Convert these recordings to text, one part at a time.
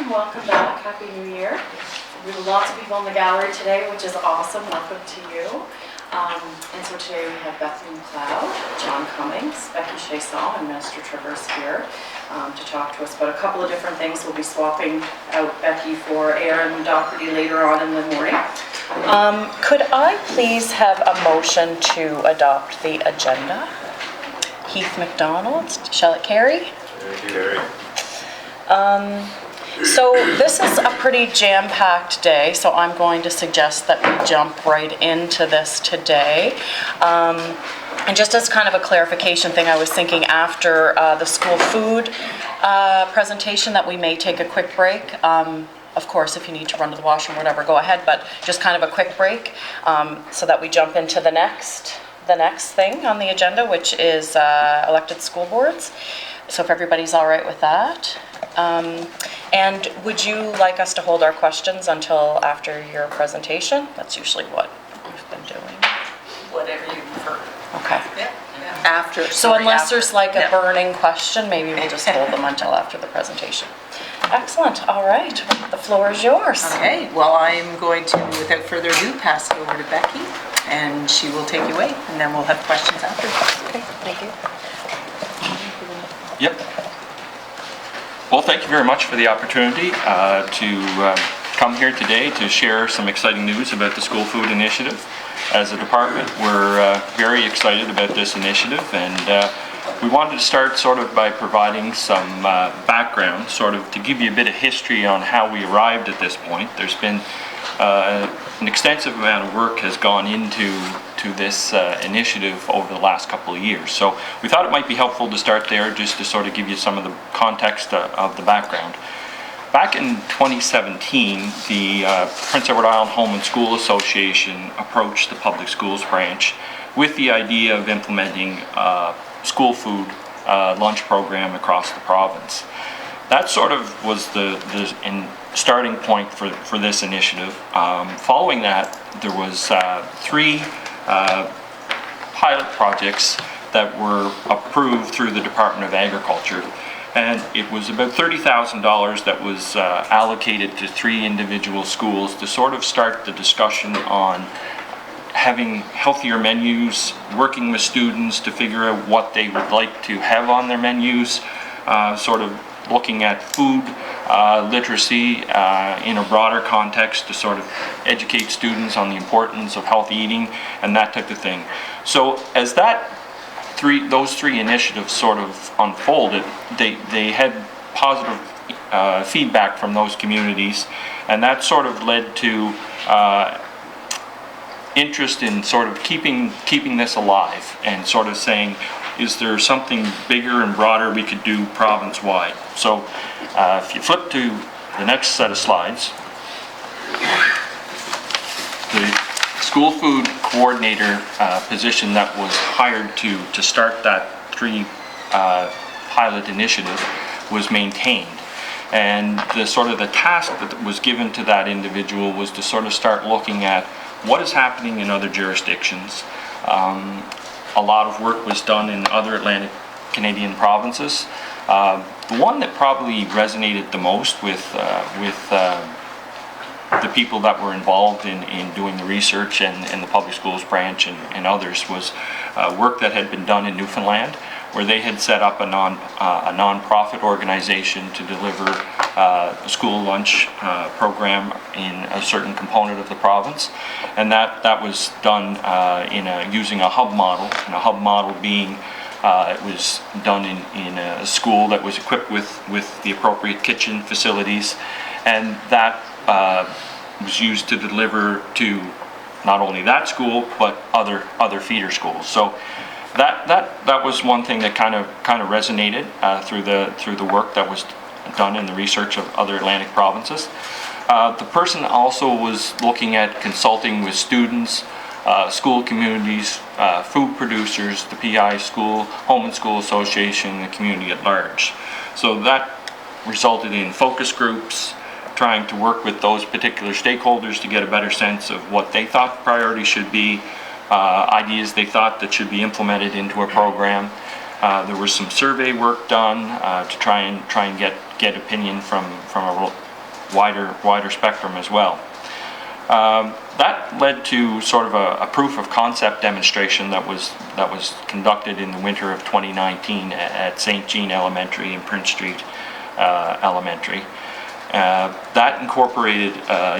and welcome back. Happy New Year. We have lots of people in the gallery today, which is awesome. Welcome to you. And so today we have Bethany MacLeod, John Cummings, Becky Chaisson, and Minister Traverse here to talk to us about a couple of different things. We'll be swapping out Becky for Erin Docherty later on in the morning. Could I please have a motion to adopt the agenda? Heath McDonald, shall it carry? Carry. So this is a pretty jam-packed day, so I'm going to suggest that we jump right into this today. And just as kind of a clarification thing, I was thinking after the school food presentation that we may take a quick break. Of course, if you need to run to the washroom or whatever, go ahead, but just kind of a quick break so that we jump into the next thing on the agenda, which is elected school boards. So if everybody's all right with that. And would you like us to hold our questions until after your presentation? That's usually what we've been doing. Whatever you prefer. Okay. Yeah. After. So unless there's like a Yeah. burning question, maybe we'll just hold them until after the presentation. Excellent. All right. The floor is yours. Okay. Well, I'm going to, without further ado, pass it over to Becky, and she will take you away, and then we'll have questions after. Okay. Thank you. Yep. Well, thank you very much for the opportunity to come here today to share some exciting news about the School Food Initiative. As a department, we're very excited about this initiative, and we wanted to start sort of by providing some background, sort of to give you a bit of history on how we arrived at this point. There's been an extensive amount of work has gone into this initiative over the last couple of years. So we thought it might be helpful to start there just to sort of give you some of the context of the background. Back in 2017, the Prince Edward Island Home and School Association approached the Public Schools branch with the idea of implementing a school food lunch program across the province. That sort of was the starting point for this initiative. Following that, there was three pilot projects that were approved through the Department of Agriculture, and it was about $30,000 that was allocated to three individual schools to sort of start the discussion on having healthier menus, working with students to figure out what they would like to have on their menus, sort of looking at food literacy in a broader context to sort of educate students on the importance of healthy eating and that type of thing. So as those three initiatives sort of unfolded, they had positive feedback from those communities, and that sort of led to interest in sort of keeping this alive and sort of saying, is there something bigger and broader we could do province-wide? So if you flip to the next set of slides, the school food coordinator position that was hired to start that three pilot initiative was maintained. And the task that was given to that individual was to sort of start looking at what is happening in other jurisdictions. A lot of work was done in other Atlantic Canadian provinces. The one that probably resonated the most with the people that were involved in doing the research and the public schools branch and others was work that had been done in Newfoundland, where they had set up a non-profit organization to deliver a school lunch program in a certain component of the province, and that was done using a hub model, and a hub model being it was done in a school that was equipped with the appropriate kitchen facilities, and that was used to deliver to not only that school but other feeder schools. So that was one thing that kind of resonated through the work that was done in the research of other Atlantic provinces. The person also was looking at consulting with students, school communities, food producers, the PI school, Home and School Association, the community at large. So that resulted in focus groups, trying to work with those particular stakeholders to get a better sense of what they thought priorities should be, ideas they thought that should be implemented into a program. There was some survey work done to try and get opinion from a wider spectrum as well. That led to sort of a proof of concept demonstration that was conducted in the winter of 2019 at St. Jean Elementary and Prince Street Elementary. That incorporated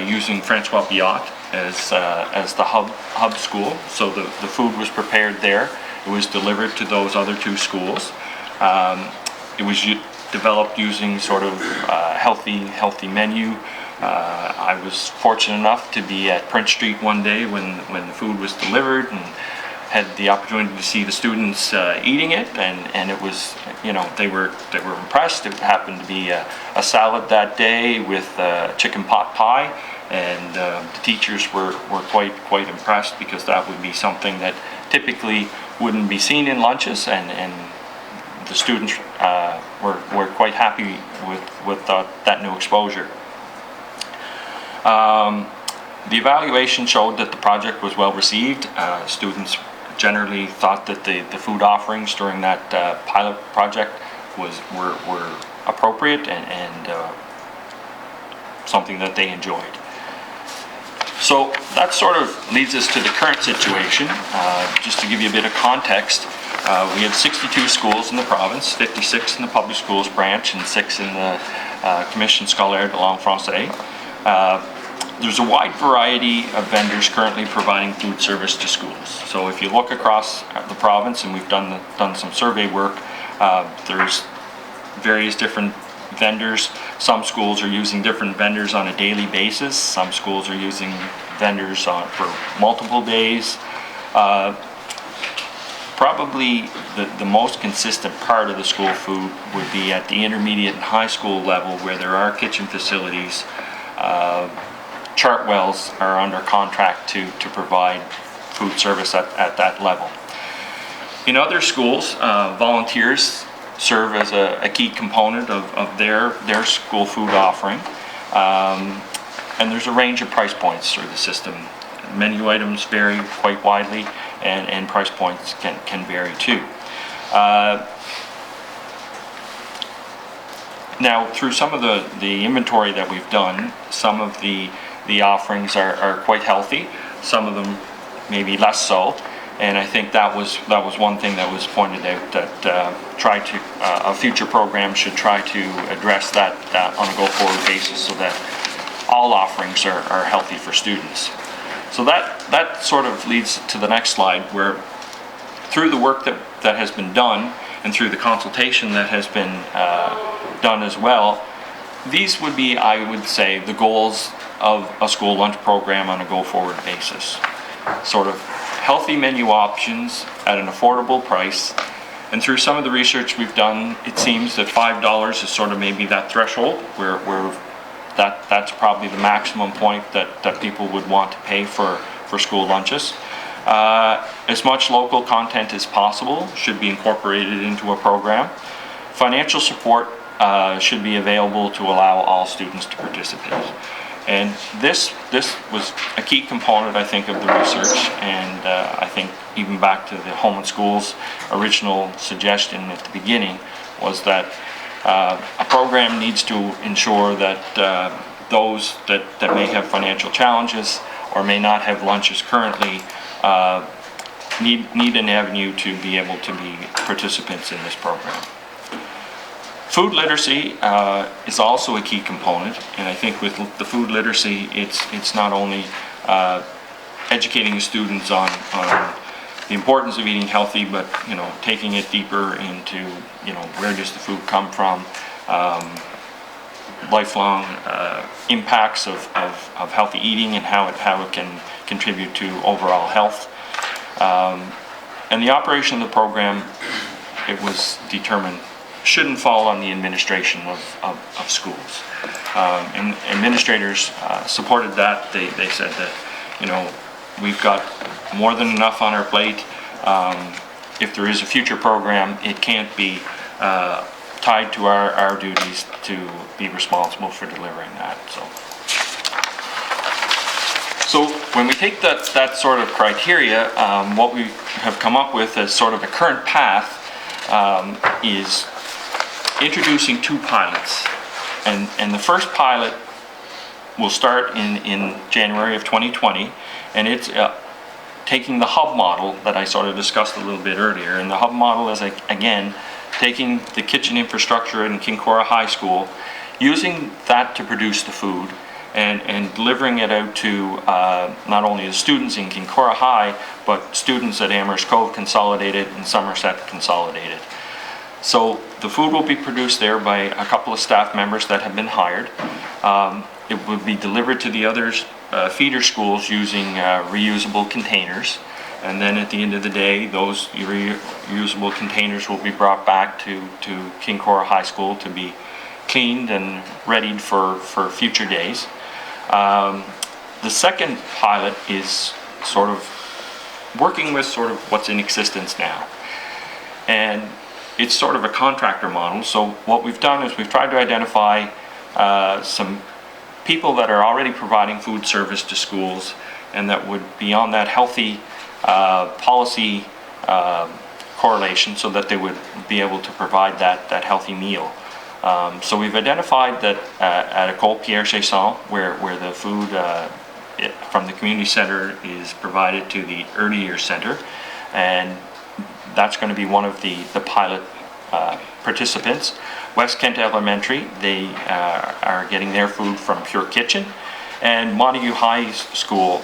using Francois Biot as the hub school. So the food was prepared there. It was delivered to those other two schools. It was developed using sort of healthy menu. I was fortunate enough to be at Prince Street one day when the food was delivered, and had the opportunity to see the students eating it, and it was, you know, they were impressed. It happened to be a salad that day with chicken pot pie, and the teachers were quite impressed, because that would be something that typically wouldn't be seen in lunches, and the students were quite happy with that new exposure. The evaluation showed that the project was well received. Students generally thought that the food offerings during that pilot project were appropriate and something that they enjoyed. So that sort of leads us to the current situation. Just to give you a bit of context, we have 62 schools in the province, 56 in the public schools branch and 6 in the Commission Scolaire de Langue Française. There's a wide variety of vendors currently providing food service to schools. So if you look across the province, and we've done some survey work, there's various different vendors. Some schools are using different vendors on a daily basis. Some schools are using vendors for multiple days. Probably the most consistent part of the school food would be at the intermediate and high school level, where there are kitchen facilities. Chartwells are under contract to provide food service at that level. In other schools, volunteers serve as a key component of their school food offering. And there's a range of price points through the system. Menu items vary quite widely, and price points can vary too. Now, through some of the inventory that we've done, some of the offerings are quite healthy. Some of them maybe less so. And I think that was one thing that was pointed out, that a future program should try to address that on a go-forward basis, so that all offerings are healthy for students. So that sort of leads to the next slide, where through the work that has been done, and through the consultation that has been done as well, these would be, I would say, the goals of a school lunch program on a go-forward basis. Sort of healthy menu options at an affordable price. And through some of the research we've done, it seems that $5 is sort of maybe that threshold where that's probably the maximum point that people would want to pay for school lunches. As much local content as possible should be incorporated into a program. Financial support should be available to allow all students to participate. And this was a key component, I think, of the research, and I think even back to the Home and Schools' original suggestion at the beginning was that a program needs to ensure that those that may have financial challenges or may not have lunches currently need an avenue to be able to be participants in this program. Food literacy is also a key component, and I think with the food literacy, it's not only educating the students on the importance of eating healthy, but taking it deeper into where does the food come from, lifelong impacts of healthy eating and how it can contribute to overall health. And the operation of the program, it was determined, shouldn't fall on the administration of schools. And administrators supported that. They said that, we've got more than enough on our plate. If there is a future program, it can't be tied to our duties to be responsible for delivering that. So when we take that sort of criteria, what we have come up with as sort of a current path is introducing 2 pilots. And the first pilot will start in January of 2020, and it's taking the hub model that I sort of discussed a little bit earlier. And the hub model is, again, taking the kitchen infrastructure in Kincora High School, using that to produce the food, and delivering it out to not only the students in Kincora High, but students at Amherst Cove Consolidated and Somerset Consolidated. So the food will be produced there by a couple of staff members that have been hired. It will be delivered to the other feeder schools using reusable containers. And then at the end of the day, those reusable containers will be brought back to Kincora High School to be cleaned and readied for future days. The second pilot is sort of working with sort of what's in existence now. And it's sort of a contractor model. So what we've done is we've tried to identify some people that are already providing food service to schools and that would be on that healthy policy correlation, so that they would be able to provide that healthy meal. So we've identified that at École Becky Chaisson, where the food from the community center is provided to the early years center, and that's going to be one of the pilot participants. West Kent Elementary, they are getting their food from Pure Kitchen, and Montague High School,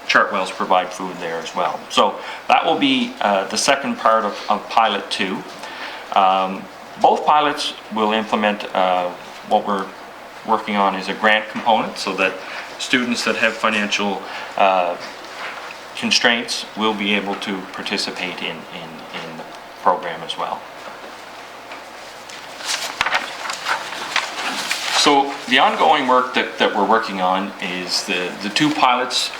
Chartwells provide food there as well. So that will be the second part of Pilot 2. Both pilots will implement what we're working on is a grant component, so that students that have financial constraints will be able to participate in the program as well. So the ongoing work that we're working on is the two pilots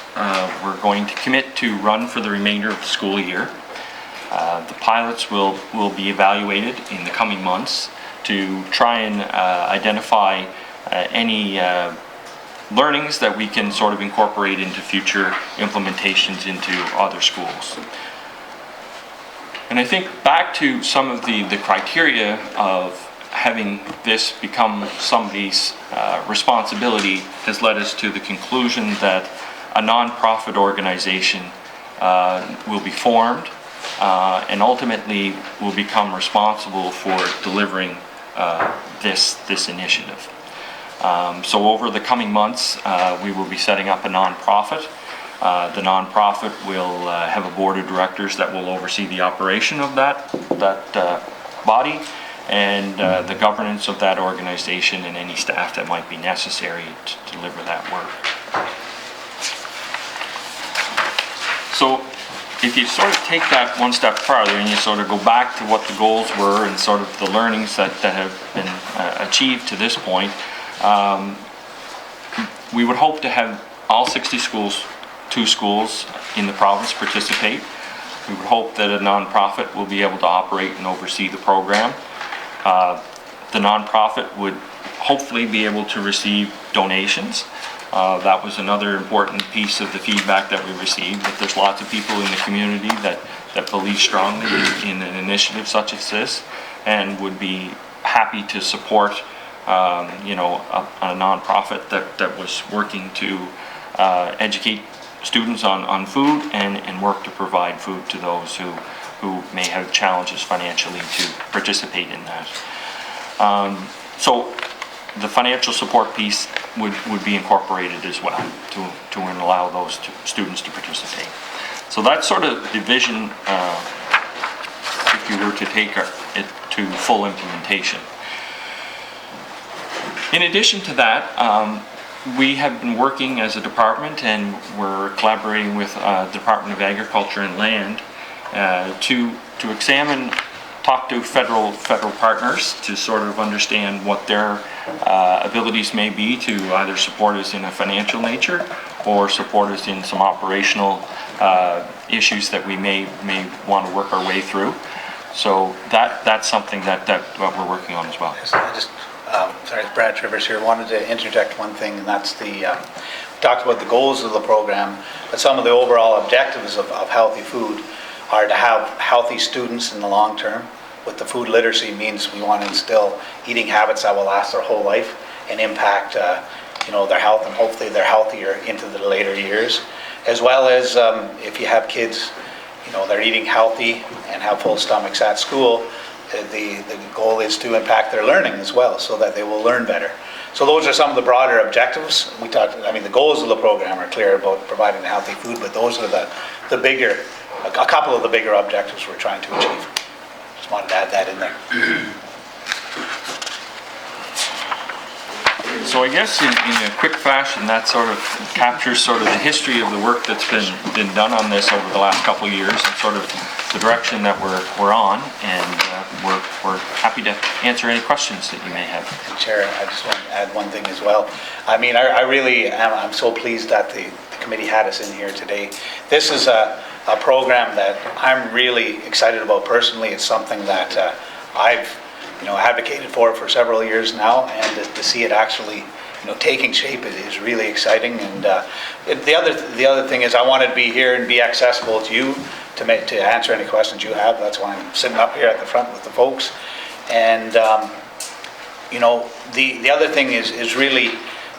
we're going to commit to run for the remainder of the school year. The pilots will be evaluated in the coming months to try and identify any learnings that we can sort of incorporate into future implementations into other schools. And I think back to some of the criteria of having this become somebody's responsibility has led us to the conclusion that a non-profit organization will be formed and ultimately will become responsible for delivering this initiative. So over the coming months, we will be setting up a non-profit. The non-profit will have a board of directors that will oversee the operation of that body, and the governance of that organization and any staff that might be necessary to deliver that work. So if you sort of take that one step farther and you sort of go back to what the goals were and sort of the learnings that have been achieved to this point, we would hope to have all 60 schools, 2 schools in the province participate. We would hope that a non-profit will be able to operate and oversee the program. The non-profit would hopefully be able to receive donations. That was another important piece of the feedback that we received, that there's lots of people in the community that believe strongly in an initiative such as this and would be happy to support a non-profit that was working to educate students on food and work to provide food to those who may have challenges financially to participate in that. So the financial support piece would be incorporated as well to allow those students to participate. So that's sort of the vision if you were to take it to full implementation. In addition to that, we have been working as a department, and we're collaborating with the Department of Agriculture and Land to examine, talk to federal partners to sort of understand what their abilities may be to either support us in a financial nature or support us in some operational issues that we may want to work our way through. So that's something that we're working on as well. Sorry, Brad Trivers here. Wanted to interject one thing, and that's we talked about the goals of the program, but some of the overall objectives of healthy food are to have healthy students in the long term. With the food literacy means we want to instill eating habits that will last their whole life and impact their health, and hopefully they're healthier into the later years. As well as if you have kids, they're eating healthy and have full stomachs at school, the goal is to impact their learning as well, so that they will learn better. So those are some of the broader objectives. The goals of the program are clear about providing the healthy food, but those are the bigger, a couple of the bigger objectives we're trying to achieve. Just wanted to add that in there. So I guess in a quick fashion, that sort of captures sort of the history of the work that's been done on this over the last couple of years, and sort of the direction that we're on, and we're happy to answer any questions that you may have. And Chair, I just want to add one thing as well. I really am, I'm so pleased that the committee had us in here today. This is a program that I'm really excited about personally. It's something that I've advocated for several years now, and to see it actually taking shape is really exciting. And the other thing is, I wanted to be here and be accessible to you to answer any questions you have. That's why I'm sitting up here at the front with the folks. And the other thing is really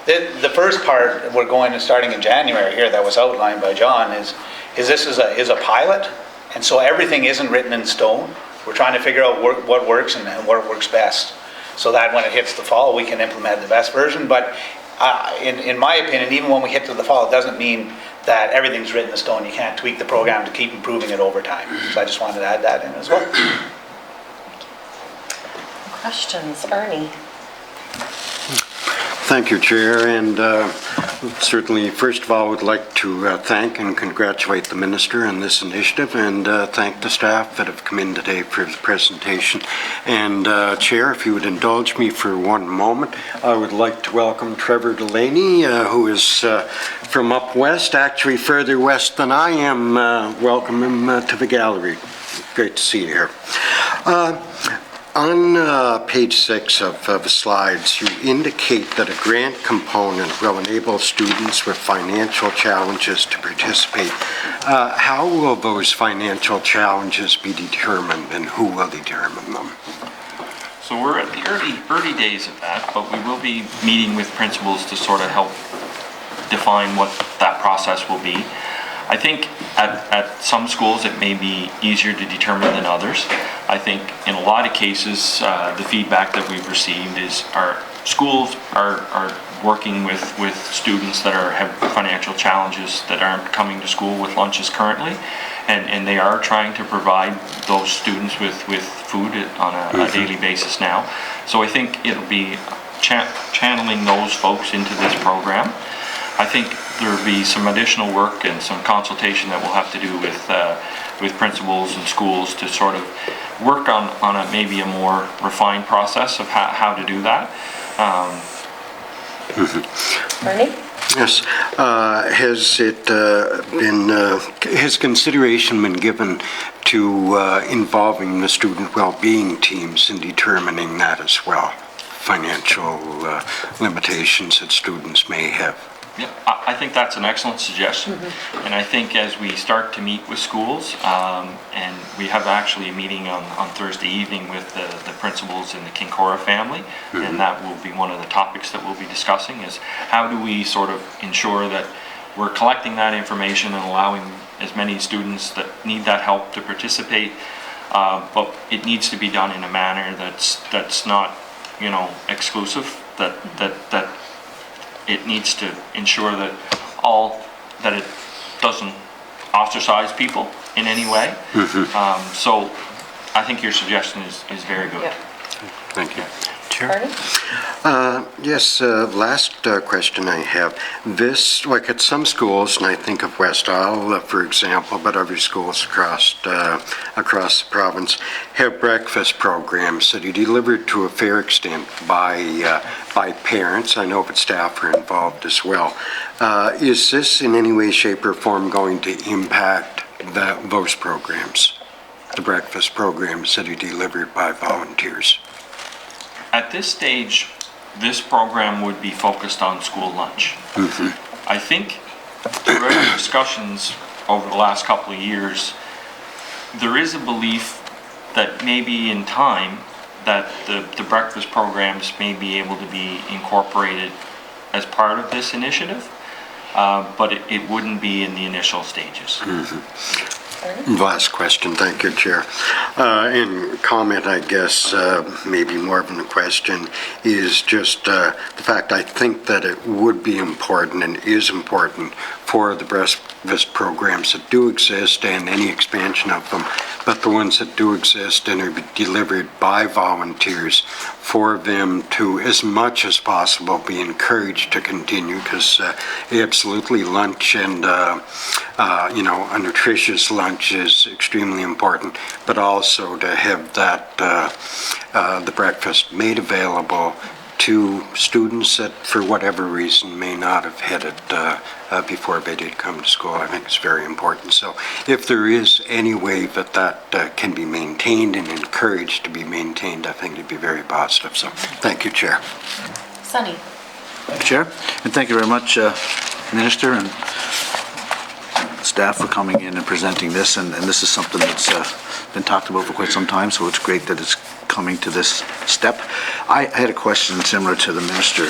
the first part we're going to starting in January here, that was outlined by John, is this is a pilot, and so everything isn't written in stone. We're trying to figure out what works and what works best, so that when it hits the fall, we can implement the best version. But in my opinion, even when we hit to the fall, it doesn't mean that everything's written in stone. You can't tweak the program to keep improving it over time. So I just wanted to add that in as well. Questions? Ernie? Thank you, Chair, and certainly, first of all, would like to thank and congratulate the Minister on this initiative, and thank the staff that have come in today for the presentation. And Chair, if you would indulge me for one moment, I would like to welcome Trevor Delaney, who is from up west, actually further west than I am. Welcome him to the gallery. Great to see you here. On page 6 of the slides, you indicate that a grant component will enable students with financial challenges to participate. How will those financial challenges be determined, and who will determine them? So we're at the early days of that, but we will be meeting with principals to sort of help define what that process will be. I think at some schools it may be easier to determine than others. I think in a lot of cases the feedback that we've received is our schools are working with students that have financial challenges that aren't coming to school with lunches currently, and they are trying to provide those students with food on a daily basis now. So I think it'll be channeling those folks into this program. I think there will be some additional work and some consultation that we'll have to do with principals and schools to sort of work on maybe a more refined process of how to do that. Ernie? Yes. Has consideration been given to involving the student well-being teams in determining that as well? Financial limitations that students may have. Yeah, I think that's an excellent suggestion. And I think as we start to meet with schools, and we have actually a meeting on Thursday evening with the principals in the Kincora family, and that will be one of the topics that we'll be discussing, is how do we sort of ensure that we're collecting that information and allowing as many students that need that help to participate, but it needs to be done in a manner that's not, exclusive, that it needs to ensure that it doesn't ostracize people in any way. So I think your suggestion is very good. Yeah. Thank you. Chair? Ernie? Yes, last question I have. This, like at some schools, and I think of West Isle, for example, but other schools across the province, have breakfast programs that are delivered to a fair extent by parents. I know that staff are involved as well. Is this in any way, shape, or form going to impact those programs, the breakfast programs that are delivered by volunteers? At this stage, this program would be focused on school lunch. I think through our discussions over the last couple of years, there is a belief that maybe in time that the breakfast programs may be able to be incorporated as part of this initiative, but it wouldn't be in the initial stages. Last question, thank you, Chair. In comment, I guess, maybe more than a question, is just the fact I think that it would be important and is important for the breakfast programs that do exist and any expansion of them, but the ones that do exist and are delivered by volunteers, for them to, as much as possible, be encouraged to continue, because absolutely lunch and, a nutritious lunch is extremely important, but also to have that, the breakfast made available to students that, for whatever reason, may not have had it before they did come to school. I think it's very important. So if there is any way that can be maintained and encouraged to be maintained, I think it'd be very positive. So thank you, Chair. Sunny. Chair, and thank you very much, Minister and staff, for coming in and presenting this. And this is something that's been talked about for quite some time, so it's great that it's coming to this step. I had a question similar to the Minister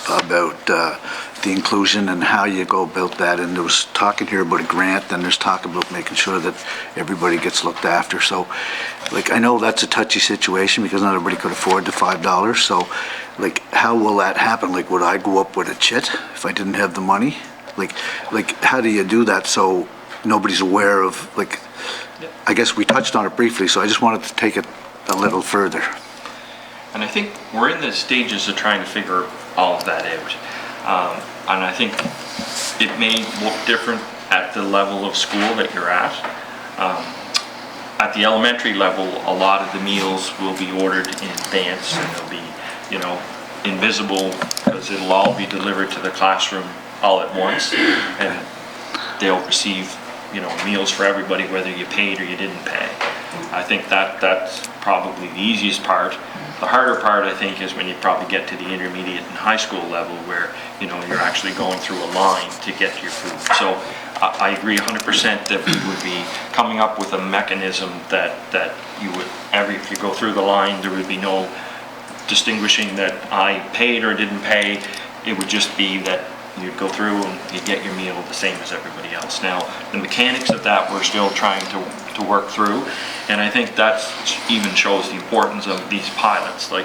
about the inclusion and how you go about that. And there was talking here about a grant, and there's talk about making sure that everybody gets looked after. So, I know that's a touchy situation because not everybody could afford the $5. So, how will that happen? Would I go up with a chit if I didn't have the money? How do you do that so nobody's aware of, I guess we touched on it briefly, so I just wanted to take it a little further. And I think we're in the stages of trying to figure all of that out. And I think it may look different at the level of school that you're at. At the elementary level, a lot of the meals will be ordered in advance, and they'll be, invisible, because it'll all be delivered to the classroom all at once, and they'll receive, meals for everybody, whether you paid or you didn't pay. I think that's probably the easiest part. The harder part, I think, is when you probably get to the intermediate and high school level, where you're actually going through a line to get your food. So I agree 100% that we would be coming up with a mechanism that you would, if you go through the line, there would be no distinguishing that I paid or didn't pay. It would just be that you'd go through and you'd get your meal the same as everybody else. Now, the mechanics of that we're still trying to work through, and I think that even shows the importance of these pilots. The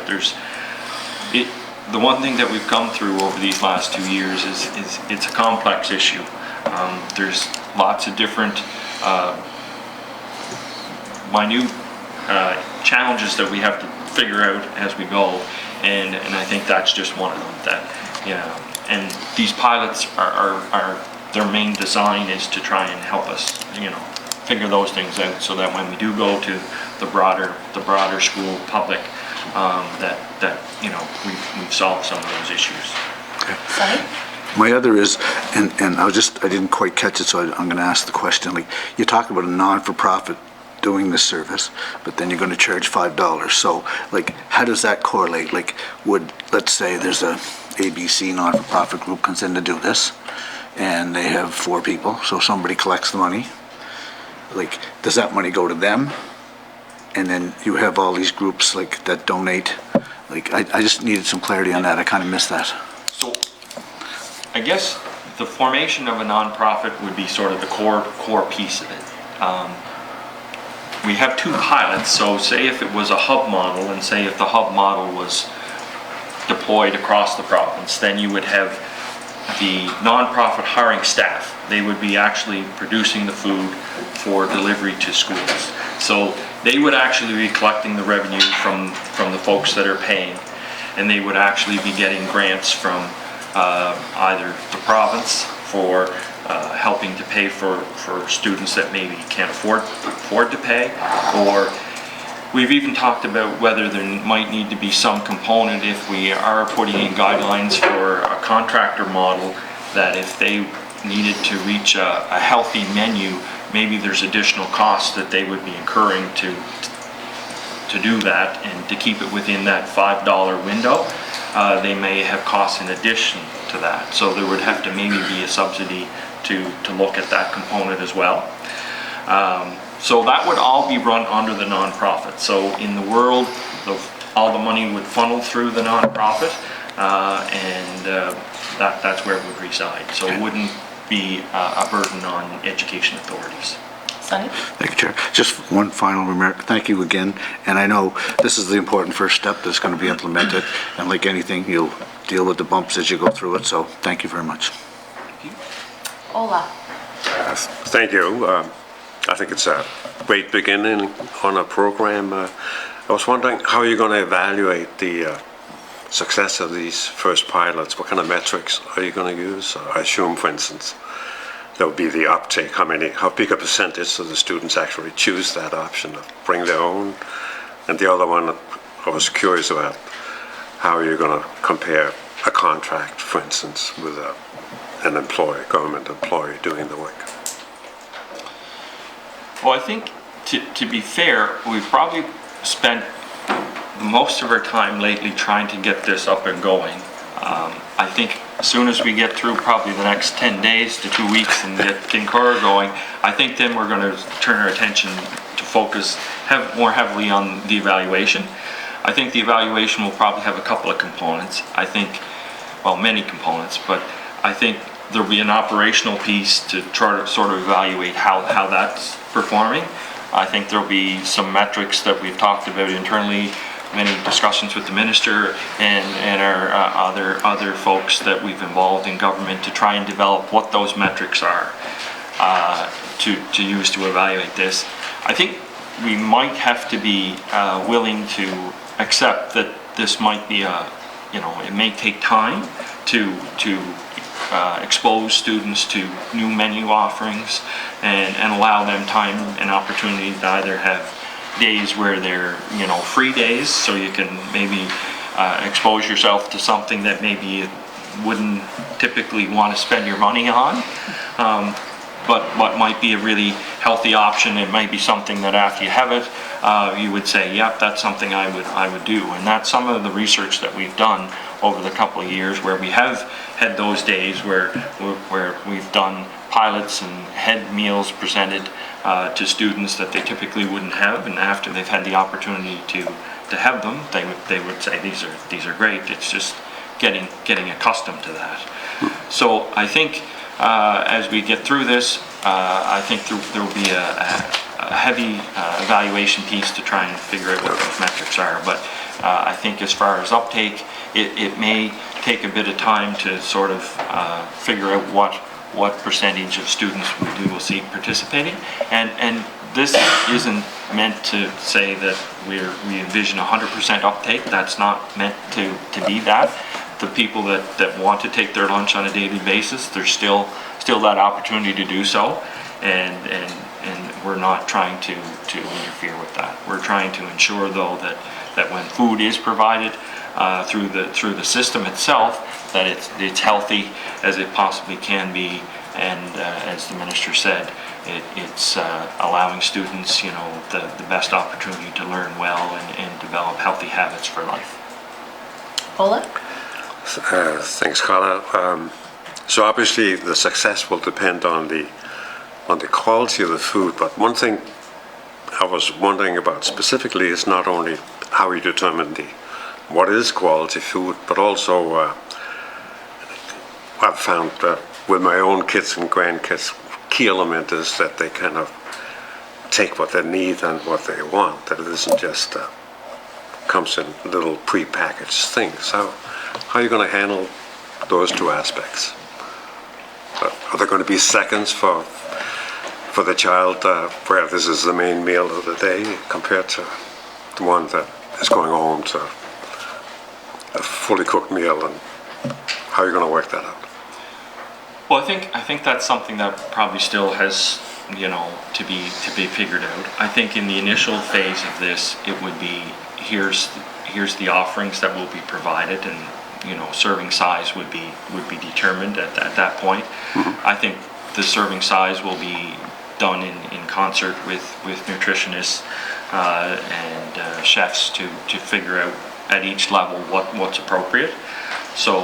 one thing that we've come through over these last 2 years is it's a complex issue. There's lots of different minute challenges that we have to figure out as we go, and I think that's just one of them. And these pilots are their main design is to try and help us, figure those things out, so that when we do go to the broader school public, we've solved some of those issues. Okay. Sunny? My other is, and I didn't quite catch it, so I'm going to ask the question. You talk about a non-for-profit doing this service, but then you're going to charge $5. So, how does that correlate? Let's say there's a ABC non-for-profit group comes in to do this, and they have 4 people, so somebody collects the money. Does that money go to them? And then you have all these groups that donate. I just needed some clarity on that. I kind of missed that. So, I guess the formation of a nonprofit would be sort of the core piece of it. We have 2 pilots, so say if it was a hub model, and say if the hub model was deployed across the province, then you would have the nonprofit hiring staff. They would be actually producing the food for delivery to schools. So they would actually be collecting the revenue from the folks that are paying, and they would actually be getting grants from either the province for helping to pay for students that maybe can't afford to pay, or we've even talked about whether there might need to be some component, if we are putting in guidelines for a contractor model, that if they needed to reach a healthy menu, maybe there's additional costs that they would be incurring to do that, and to keep it within that $5 window. They may have costs in addition to that. So there would have to maybe be a subsidy to look at that component as well. So that would all be run under the nonprofit. So in the world, all the money would funnel through the nonprofit. and that's where it would reside. So it wouldn't be a burden on education authorities. Sunny? Thank you, Chair. Just one final remark. Thank you again. And I know this is the important first step that's going to be implemented. And like anything, you'll deal with the bumps as you go through it. So thank you very much. Ola? Thank you. I think it's a great beginning on a program. I was wondering how you're going to evaluate the success of these first pilots. What kind of metrics are you going to use? I assume, for instance, there will be the uptake. How big a percentage of the students actually choose that option of bring their own? And the other one I was curious about, how are you going to compare a contract, for instance, with an employee, government employee doing the work? Well, I think to be fair, we've probably spent most of our time lately trying to get this up and going. I think as soon as we get through probably the next 10 days to 2 weeks and get Kincora going, I think then we're going to turn our attention to focus more heavily on the evaluation. I think the evaluation will probably have a couple of components. I think, well, many components, but I think there'll be an operational piece to try to sort of evaluate how that's performing. I think there'll be some metrics that we've talked about internally, many discussions with the minister and our other folks that we've involved in government to try and develop what those metrics are to use to evaluate this. I think we might have to be willing to accept that this might be it may take time to expose students to new menu offerings and allow them time and opportunity to either have days where they're free days, so you can maybe expose yourself to something that maybe you wouldn't typically want to spend your money on, but what might be a really healthy option. It might be something that after you have it, you would say, yep, that's something I would do. And that's some of the research that we've done over the couple of years, where we have had those days where we've done pilots and had meals presented to students that they typically wouldn't have, and after they've had the opportunity to have them, they would say these are great. It's just getting accustomed to that. So I think as we get through this, I think there will be a heavy evaluation piece to try and figure out what those metrics are. But I think as far as uptake, it may take a bit of time to sort of figure out what percentage of students we will see participating. And this isn't meant to say that we envision 100% uptake. That's not meant to be that. The people that want to take their lunch on a daily basis, there's still that opportunity to do so, and we're not trying to interfere with that. We're trying to ensure, though, that when food is provided through the system itself, that it's healthy as it possibly can be, and as the minister said, it's allowing students the best opportunity to learn well and develop healthy habits for life. Ola? Thanks, Carla. So obviously the success will depend on the quality of the food, but one thing I was wondering about specifically is not only how you determine what is quality food, but also I've found with my own kids and grandkids, key element is that they kind of take what they need and what they want, that it isn't just comes in little pre-packaged things. How are you going to handle those two aspects? Are there going to be seconds for the child where this is the main meal of the day compared to the one that is going home to a fully cooked meal, and how are you going to work that out? Well, I think that's something that probably still has to be figured out. I think in the initial phase of this, it would be here's the offerings that will be provided, and serving size would be determined at that point. Mm-hmm. I think the serving size will be done in concert with nutritionists and chefs to figure out at each level what's appropriate. So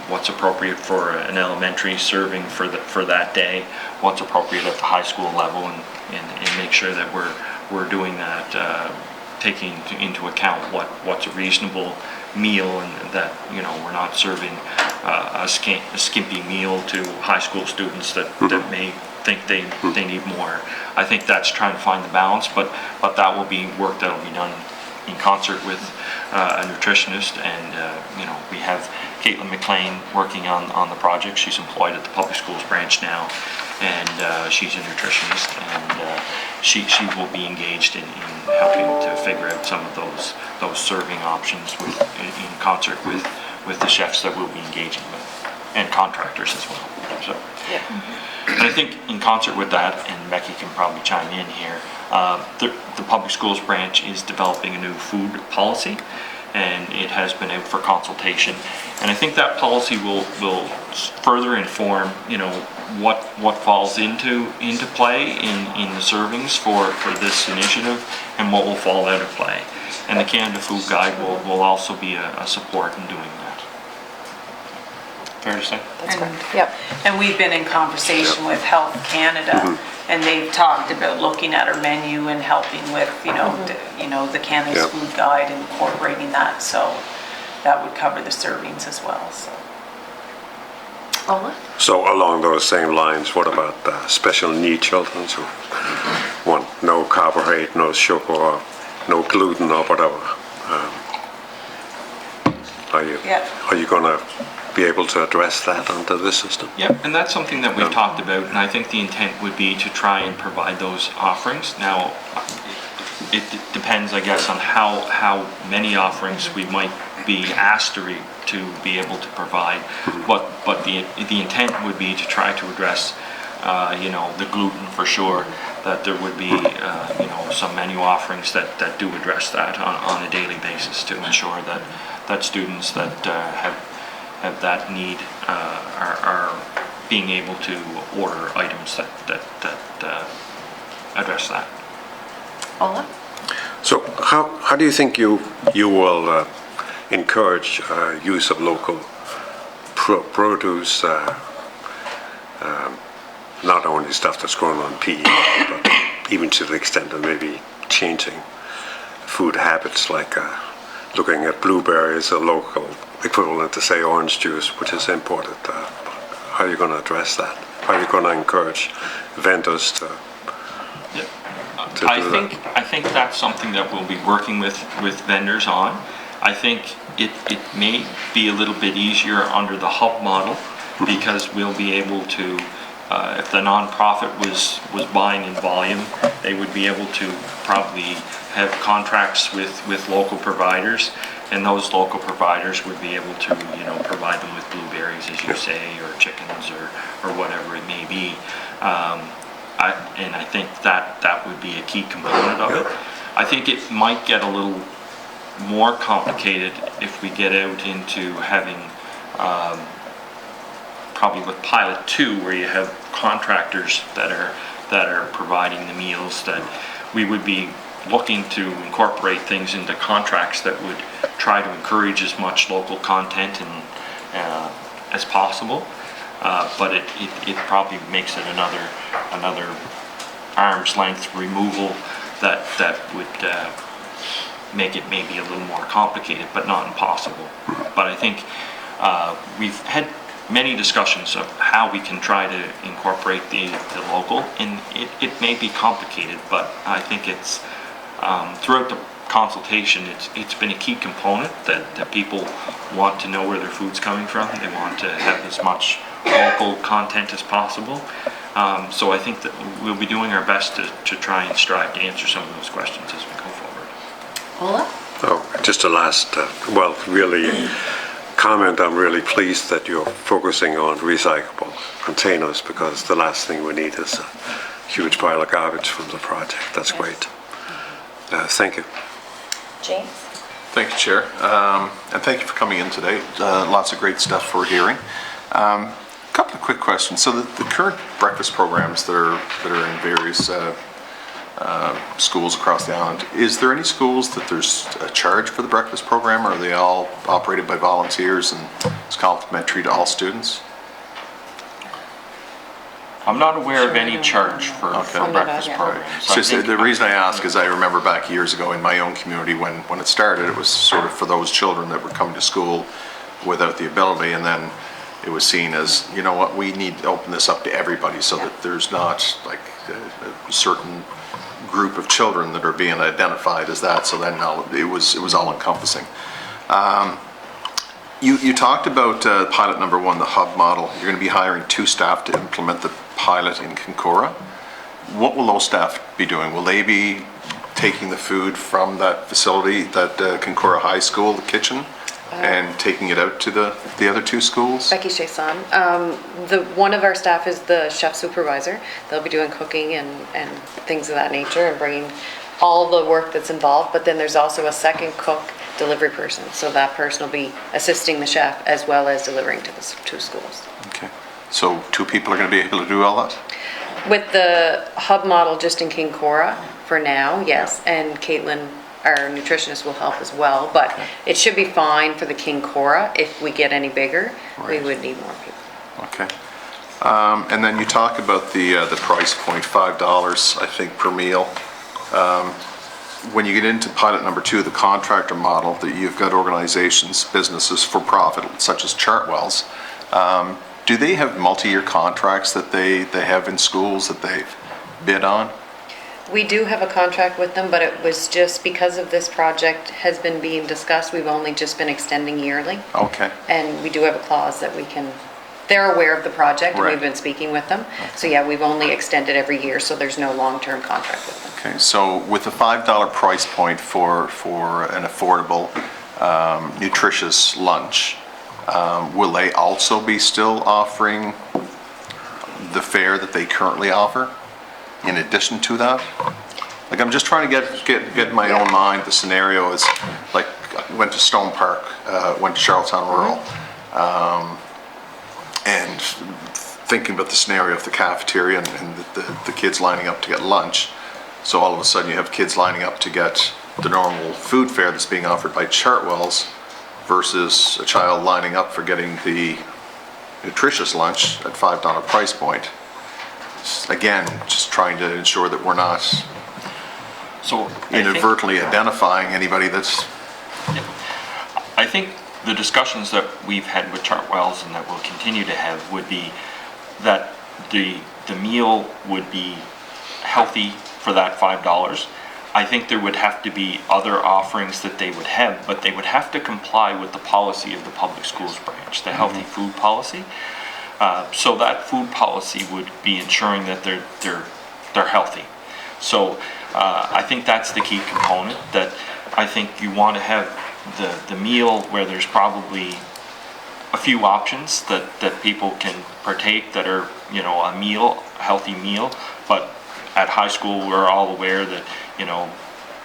what's appropriate for an elementary serving for that day, what's appropriate at the high school level, and make sure that we're doing that, taking into account what's a reasonable meal, and that, you know, we're not serving a skimpy meal to high school students that may think they need more. I think that's trying to find the balance, but that will be work that will be done in concert with a nutritionist, and you know, we have Caitlin McLean working on the project. She's employed at the public schools branch now, and she's a nutritionist, and she will be engaged in helping to figure out some of those serving options in concert with the chefs that we'll be engaging with, and contractors as well. So, and I think in concert with that, and Becky can probably chime in here, the public schools branch is developing a new food policy, and it has been out for consultation. And I think that policy will further inform, you know, what falls into play in the servings for this initiative, and what will fall out of play. And the Canada Food Guide will also be a support in doing that. Fair to say? And we've been in conversation with Health Canada, and they've talked about looking at our menu and helping with, you know, the Canada's Food Guide, and incorporating that, so that would cover the servings as well. So along those same lines, what about special need children who want no carbohydrate, no sugar, no gluten or whatever? Are you going to be able to address that under this system? Yep, and that's something that we've talked about, and I think the intent would be to try and provide those offerings. Now, it depends, I guess, on how many offerings we might be asked to be able to provide, but the intent would be to try to address, you know, the gluten for sure, that there would be, you know, some menu offerings that do address that on a daily basis, to ensure that students that have that need are being able to order items that address that. So how do you think you will encourage use of local produce, not only stuff that's grown on PE, but even to the extent of maybe changing food habits, like looking at blueberries, a local equivalent to, say, orange juice, which is imported. How are you going to address that? How are you going to encourage vendors to do that? I think that's something that we'll be working with vendors on. I think it may be a little bit easier under the hub model, because we'll be able to, if the nonprofit was buying in volume, they would be able to probably have contracts with local providers, and those local providers would be able to, you know, provide them with blueberries, as you say, or chickens, or whatever it may be. And I think that would be a key component of it. I think it might get a little more complicated if we get out into having, probably with Pilot 2, where you have contractors that are providing the meals, that we would be looking to incorporate things into contracts that would try to encourage as much local content and as possible. But it probably makes it another arm's length removal that would make it maybe a little more complicated, but not impossible. But I think we've had many discussions of how we can try to incorporate the local, and it may be complicated, but I think it's throughout the consultation, it's been a key component that people want to know where their food's coming from. They want to have as much local content as possible. So I think that we'll be doing our best to try and strive to answer some of those questions as we go forward. Oh, just a last, really comment. I'm really pleased that you're focusing on recyclable containers, because the last thing we need is a huge pile of garbage from the project. That's great. Thank you. James? Thank you, Chair. And thank you for coming in today. Lots of great stuff for hearing. A couple of quick questions. So the current breakfast programs that are in various schools across the island, is there any schools that there's a charge for the breakfast program, or are they all operated by volunteers and it's complimentary to all students? I'm not aware of any charge for Okay. breakfast Yeah. programs. It's just I think- the reason I ask is I remember back years ago in my own community when it started, it was sort of for those children that were coming to school without the ability, and then it was seen as, you know what, we need to open this up to everybody so that there's not like a certain group of children that are being identified as that, so then now it was all encompassing. You talked about pilot number 1, the hub model. You're going to be hiring 2 staff to implement the pilot in Kinkora. What will those staff be doing? Will they be taking the food from that facility, that Kinkora High School, the kitchen, and taking it out to the other 2 schools? Becky Chaisson. One of our staff is the chef supervisor. They'll be doing cooking and things of that nature and bringing all the work that's involved. But then there's also a second cook delivery person. So that person will be assisting the chef as well as delivering to the 2 schools. Okay. So 2 people are going to be able to do all that? With the hub model just in Kinkora for now, yes. And Caitlin, our nutritionist, will help as well. But it should be fine for the Kinkora. If we get any bigger, we Right. would need more people. Okay. And then you talk about the price point, $5, I think, per meal. When you get into pilot number 2, the contractor model, that you've got organizations, businesses for profit, such as Chartwells, do they have multi-year contracts that they have in schools that they've bid on? We do have a contract with them, but it was just because of this project has been being discussed, we've only just been extending yearly. Okay. And we do have a clause that we can, they're aware of the project and Right. we've been speaking with them. So yeah, we've only extended every year, so there's no long-term contract with them. Okay, so with the $5 price point for an affordable, nutritious lunch, will they also be still offering the fare that they currently offer in addition to that? Like, I'm just trying to get in my own mind, the scenario is, like, I went to Stone Park, went to Charlottetown Rural, and thinking about the scenario of the cafeteria and the kids lining up to get lunch. So all of a sudden you have kids lining up to get the normal food fare that's being offered by Chartwells versus a child lining up for getting the nutritious lunch at $5 price point. Again, just trying to ensure that we're not So I think- inadvertently identifying anybody that's, I think the discussions that we've had with Chartwells and that we'll continue to have would be that the meal would be healthy for that $5. I think there would have to be other offerings that they would have, but they would have to comply with the policy of the public schools branch, the healthy food policy. So that food policy would be ensuring that they're healthy. So I think that's the key component, that I think you want to have the meal where there's probably a few options that people can partake that are, you know, a healthy meal. But at high school, we're all aware that, you know,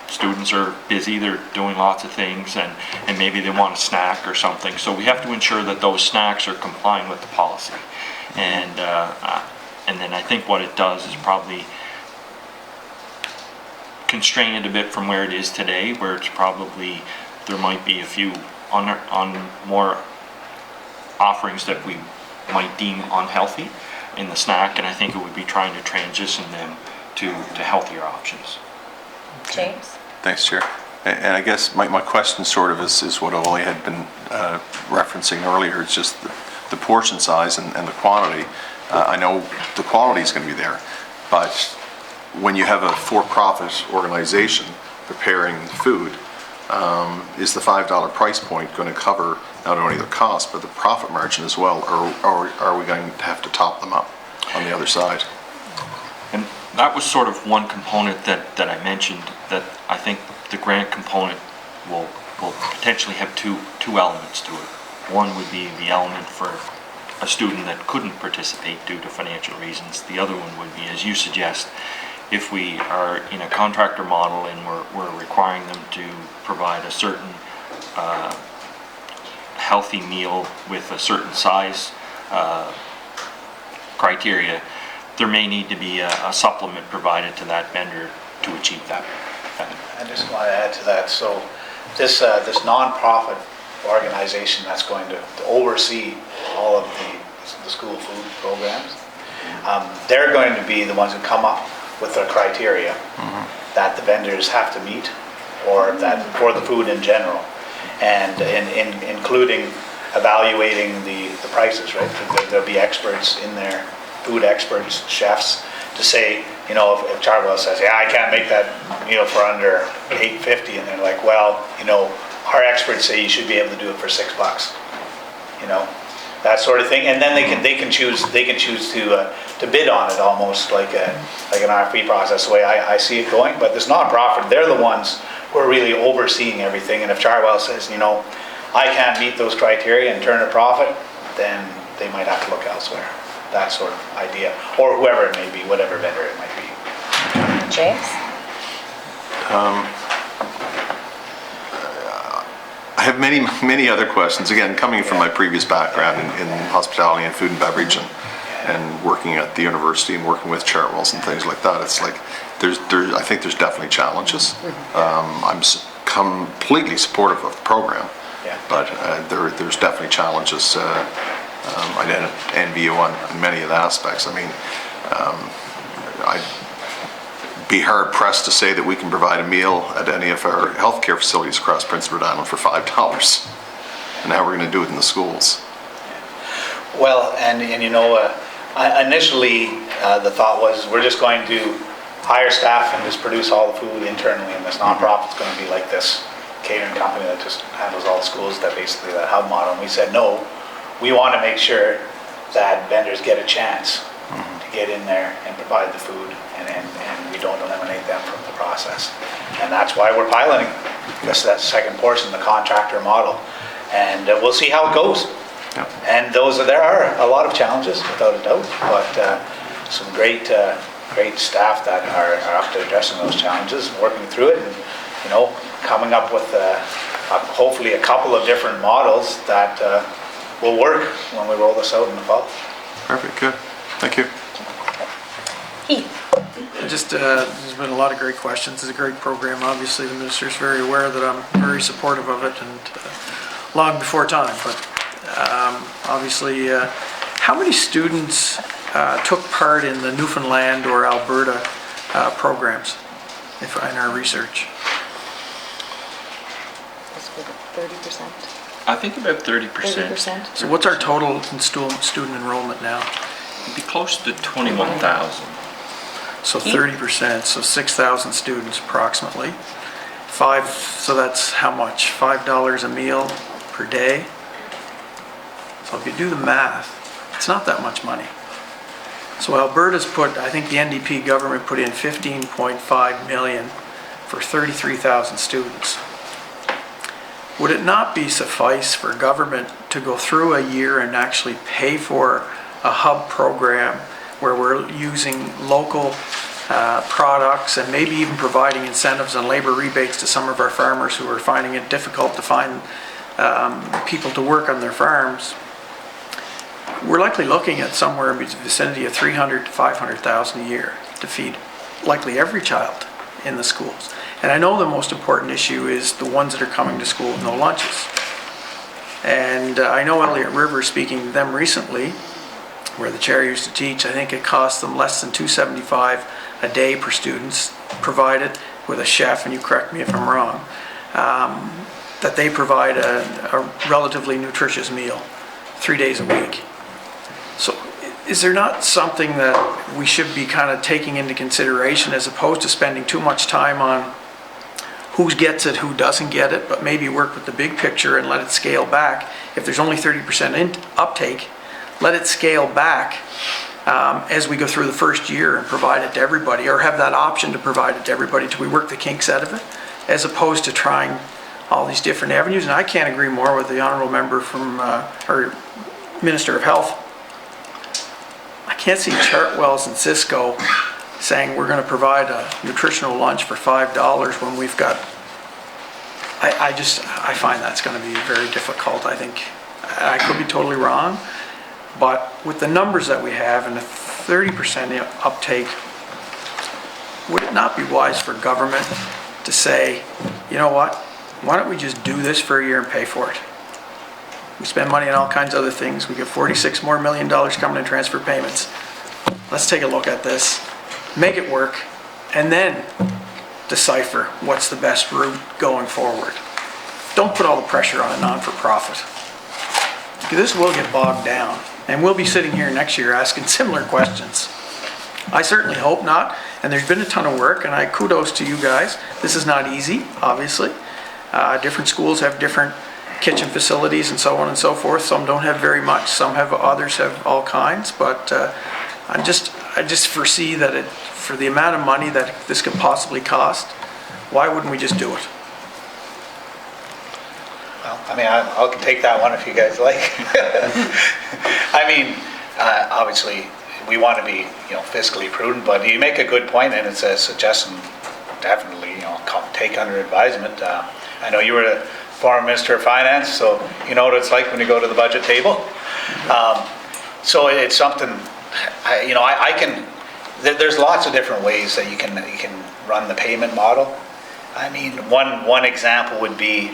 students are busy, they're doing lots of things, and maybe they want a snack or something. So we have to ensure that those snacks are complying with the policy. And then I think what it does is probably constrain it a bit from where it is today, where it's probably, there might be a few on more offerings that we might deem unhealthy in the snack, and I think it would be trying to transition them to healthier options. James? thanks, Chair. And I guess my question sort of is what Ollie had been referencing earlier. It's just the portion size and the quantity. I know the quality is going to be there, but when you have a for-profit organization preparing the food, is the $5 price point going to cover not only the cost, but the profit margin as well, or are we going to have to top them up on the other side? And that was sort of one component that I mentioned, that I think the grant component will potentially have two elements to it. One would be the element for a student that couldn't participate due to financial reasons. The other one would be, as you suggest, if we are in a contractor model and we're requiring them to provide a certain healthy meal with a certain size criteria, there may need to be a supplement provided to that vendor to achieve that. I just want to add to that. So this nonprofit organization that's going to oversee all of the school food programs, they're going to be the ones who come up with the criteria that the vendors have to meet, or that for the food in general, and including evaluating the prices, right? There'll be experts in there, food experts, chefs, to say, you know, if Chartwell says, yeah, I can't make that meal for under $8.50, and they're like, well, you know, our experts say you should be able to do it for $6, you know, that sort of thing. And then they can choose to bid on it, almost like an RFP process, the way I see it going. But this nonprofit, they're the ones who are really overseeing everything. And if Chartwell says, you know, I can't meet those criteria and turn a profit, then they might have to look elsewhere. That sort of idea, or whoever it may be, whatever vendor it might be. James? I have many other questions. Again, coming from my previous background in hospitality and food and beverage, and working at the university and working with Chartwells and things like that, it's like I think there's definitely challenges. I'm completely supportive of the program, but there's definitely challenges. I envy you on many of the aspects. I mean, I'd be hard pressed to say that we can provide a meal at any of our healthcare facilities across Prince Edward Island for $5. And now we're going to do it in the schools. Well, and you know, initially the thought was we're just going to hire staff and just produce all the food internally, and this nonprofit's going to be like this catering company that just handles all the schools, that basically that hub model. And we said no. We want to make sure that vendors get a chance to get in there and provide the food, and we don't eliminate them from the process. And that's why we're piloting. That's that second portion, the contractor model. And we'll see how it goes. Yeah. And there are a lot of challenges, without a doubt, but some great staff that are up to addressing those challenges and working through it, and, you know, coming up with hopefully a couple of different models that will work when we roll this out in the fall. Perfect, good. Thank you. There's been a lot of great questions. It's a great program. Obviously, the minister's very aware that I'm very supportive of it, and long before time. But obviously, how many students took part in the Newfoundland or Alberta programs in our research? 30%. I think about 30%. 30%. So what's our total in student enrollment now? It'd be close to 21,000. So 30%, so 6,000 students approximately. So that's how much? $5 a meal per day? So if you do the math, it's not that much money. So Alberta's I think the NDP government put in $15.5 million for 33,000 students. Would it not be suffice for government to go through a year and actually pay for a hub program where we're using local products, and maybe even providing incentives and labor rebates to some of our farmers who are finding it difficult to find people to work on their farms? We're likely looking at somewhere in the vicinity of $300,000 to $500,000 a year to feed likely every child in the schools. And I know the most important issue is the ones that are coming to school with no lunches. And I know Elliott River, speaking to them recently, where the chair used to teach, I think it costs them less than $275 a day per student, provided with a chef, and you correct me if I'm wrong, that they provide a relatively nutritious meal 3 days a week. So is there not something that we should be kind of taking into consideration, as opposed to spending too much time on who gets it, who doesn't get it, but maybe work with the big picture and let it scale back? If there's only 30% uptake, let it scale back as we go through the first year and provide it to everybody, or have that option to provide it to everybody till we work the kinks out of it, as opposed to trying all these different avenues. And I can't agree more with the honourable member from, or Minister of Health. I can't see Chartwells and Cisco saying we're going to provide a nutritional lunch for $5 when we've got, I find that's going to be very difficult. I think, I could be totally wrong, but with the numbers that we have and the 30% uptake, would it not be wise for government to say, you know what, why don't we just do this for a year and pay for it? We spend money on all kinds of other things. We get $46 million more coming in transfer payments. let's take a look at this, make it work, and then decipher what's the best route going forward. Don't put all the pressure on a non-for-profit. This will get bogged down, and we'll be sitting here next year asking similar questions. I certainly hope not, and there's been a ton of work, and I kudos to you guys. This is not easy, obviously. Different schools have different kitchen facilities and so on and so forth. Some don't have very much, some have, others have all kinds, but I just foresee that for the amount of money that this could possibly cost, why wouldn't we just do it? Well, I mean, I'll take that one if you guys like. I mean, obviously, we want to be, fiscally prudent, but you make a good point, and it's a suggestion, definitely, take under advisement. I know you were the former Minister of Finance, so you know what it's like when you go to the budget table. So it's something, there's lots of different ways that you can run the payment model. I mean, one example would be,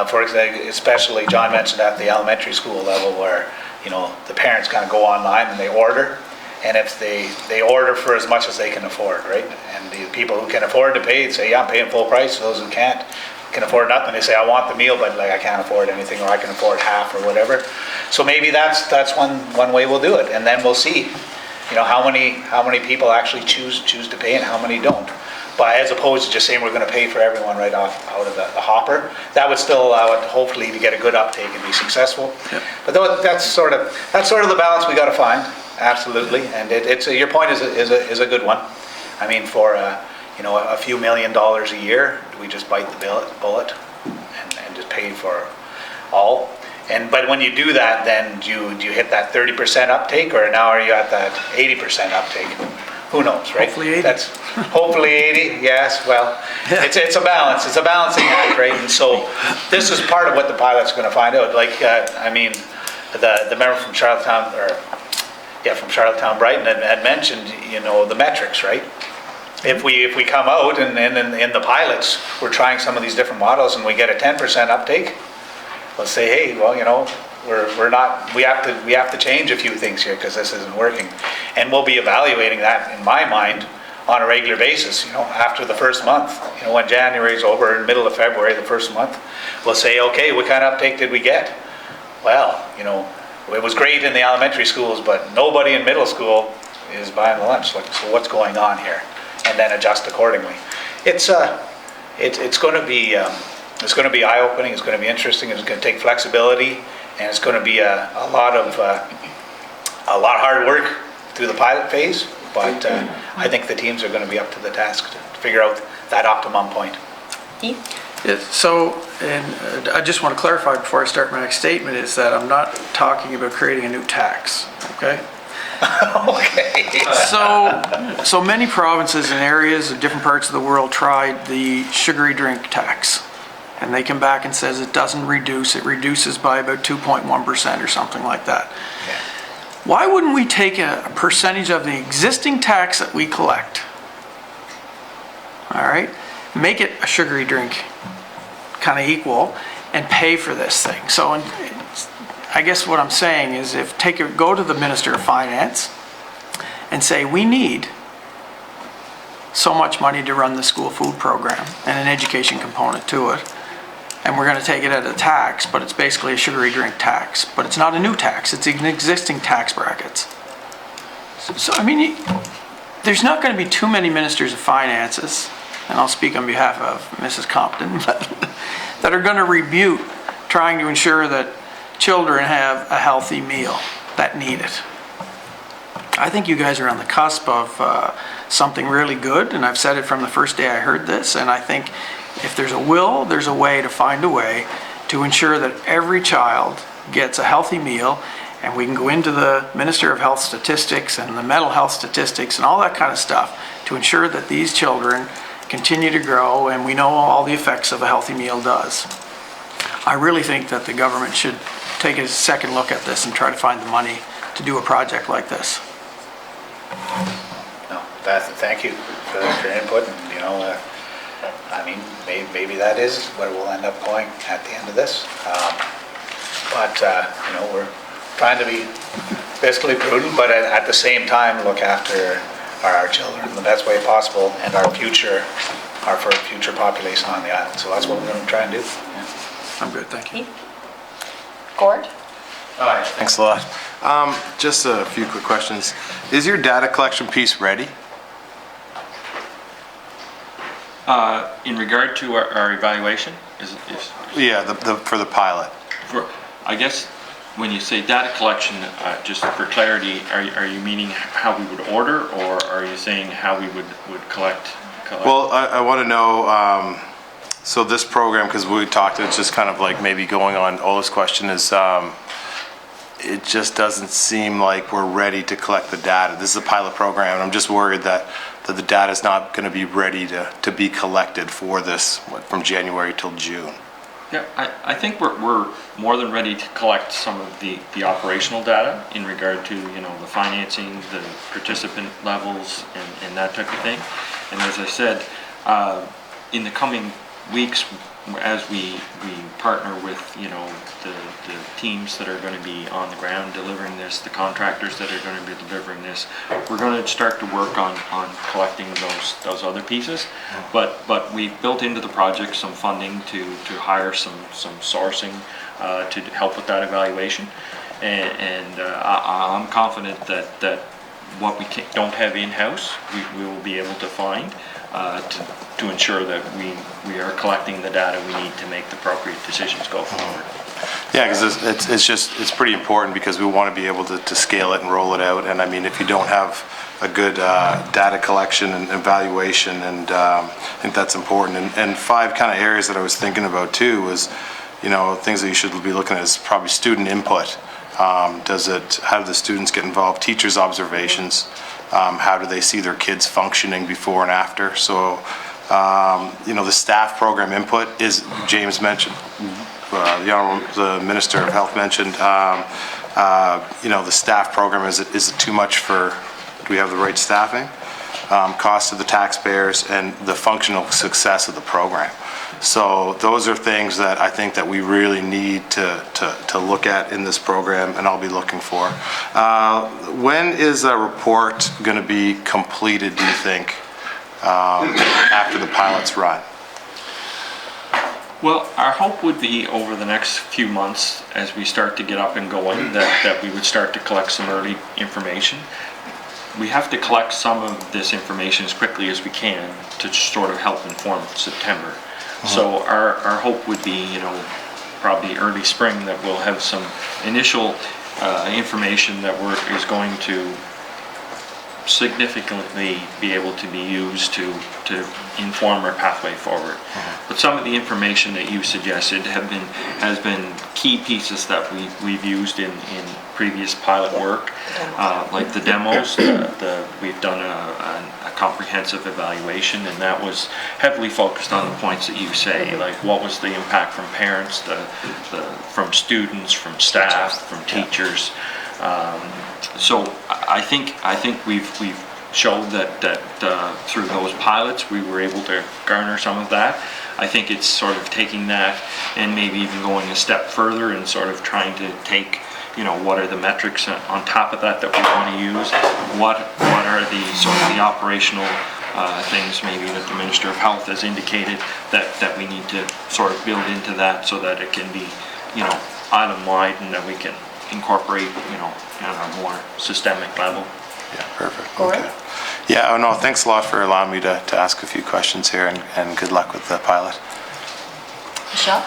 for example, especially John mentioned at the elementary school level where, the parents kind of go online and they order. And if they order for as much as they can afford, right? And the people who can afford to pay say, yeah, I'm paying full price. Those who can't, can afford nothing. They say, I want the meal, but I can't afford anything, or I can afford half or whatever. So maybe that's one way we'll do it. And then we'll see, how many people actually choose to pay and how many don't. But as opposed to just saying we're going to pay for everyone right out of the hopper, that would still allow it hopefully to get a good uptake and be successful. Yep. But that's sort of the balance we got to find. Absolutely, and it's your point is a good one. I mean, for a few $1 million a year, we just bite the bullet and just pay for all. But when you do that, then do you hit that 30% uptake, or now are you at that 80% uptake? Who knows, right? Hopefully 80. That's hopefully 80. Yes. Well, yeah. It's a balance. It's a balancing act, right? And so this is part of what the pilot's going to find out. Like I mean, the member from Charlottetown from Charlottetown Brighton had mentioned, the metrics, right? If we come out and in the pilots, we're trying some of these different models and we get a 10% uptake, let's say, hey, well, we have to change a few things here because this isn't working. And we'll be evaluating that, in my mind, on a regular basis, after the first month. When January's over, in the middle of February, the first month, we'll say, okay, what kind of uptake did we get? Well, it was great in the elementary schools, but nobody in middle school is buying the lunch. So what's going on here? And then adjust accordingly. It's going to be eye-opening. It's going to be interesting. It's going to take flexibility, and it's going to be a lot of hard work through the pilot phase. But I think the teams are going to be up to the task to figure out that optimum point. Yeah, so, and I just want to clarify before I start my next statement, is that I'm not talking about creating a new tax, okay? Okay. So many provinces and areas of different parts of the world tried the sugary drink tax, and they come back and says it doesn't reduce, it reduces by about 2.1% or something like that. Yeah. Why wouldn't we take a percentage of the existing tax that we collect, all right, make it a sugary drink kind of equal, and pay for this thing? So I guess what I'm saying is go to the Minister of Finance and say, we need so much money to run the school food program and an education component to it, and we're going to take it at a tax, but it's basically a sugary drink tax, but it's not a new tax, it's an existing tax brackets. So I mean, there's not going to be too many ministers of finances, and I'll speak on behalf of Mrs. Compton, that are going to rebuke trying to ensure that children have a healthy meal that need it. I think you guys are on the cusp of something really good, and I've said it from the first day I heard this, and I think if there's a will, there's a way to find a way to ensure that every child gets a healthy meal, and we can go into the Minister of Health statistics and the mental health statistics and all that kind of stuff to ensure that these children continue to grow, and we know all the effects of a healthy meal does. I really think that the government should take a second look at this and try to find the money to do a project like this. No, thank you for your input. And, I mean, maybe that is where we'll end up going at the end of this. But we're trying to be fiscally prudent, but at the same time, look after our children in the best way possible and our future population on the island. So that's what we're going to try and do. I'm good, thank you. Gord? Hi, thanks a lot. Just a few quick questions. Is your data collection piece ready? In regard to our evaluation, Yeah, for the pilot. I guess when you say data collection, just for clarity, are you meaning how we would order, or are you saying how we would collect? Well, I want to know, so this program, because we talked, it's just kind of like maybe going on Ola's question is, it just doesn't seem like we're ready to collect the data. This is a pilot program, and I'm just worried that the data is not going to be ready to be collected for this, from January till June. Yeah, I think we're more than ready to collect some of the operational data in regard to, the financing, the participant levels, and that type of thing. And as I said, in the coming weeks, as we partner with, the teams that are going to be on the ground delivering this, the contractors that are going to be delivering this, we're going to start to work on collecting those other pieces. But we've built into the project some funding to hire some sourcing to help with that evaluation. And I'm confident that what we don't have in-house, we will be able to find to ensure that we are collecting the data we need to make the appropriate decisions go forward. Yeah, because it's pretty important, because we want to be able to scale it and roll it out. And I mean, if you don't have a good data collection and evaluation, and I think that's important. And 5 kind of areas that I was thinking about too was, things that you should be looking at is probably student input. How do the students get involved? Teachers' observations. How do they see their kids functioning before and after? So, the staff program input is, James mentioned, the Minister of Health mentioned, the staff program, is it too much do we have the right staffing? Cost to the taxpayers and the functional success of the program. So those are things that I think that we really need to look at in this program, and I'll be looking for. When is a report going to be completed, do you think, after the pilot's run? Well, our hope would be over the next few months, as we start to get up and going, that we would start to collect some early information. We have to collect some of this information as quickly as we can to sort of help inform September. So our hope would be, probably early spring, that we'll have some initial information that is going to significantly be able to be used to inform our pathway forward. But some of the information that you suggested has been key pieces that we've used in previous pilot work, like the demos. We've done a comprehensive evaluation, and that was heavily focused on the points that you say, like what was the impact from parents, from students, from staff, from teachers. So I think we've showed that through those pilots we were able to garner some of that. I think it's sort of taking that and maybe even going a step further and sort of trying to take, what are the metrics on top of that we want to use? What are the sort of the operational things maybe that the Minister of Health has indicated that we need to sort of build into that, so that it can be, island-wide, and that we can incorporate, on a more systemic level. Yeah, perfect. Okay. Yeah, no, thanks a lot for allowing me to ask a few questions here, and good luck with the pilot. Michelle?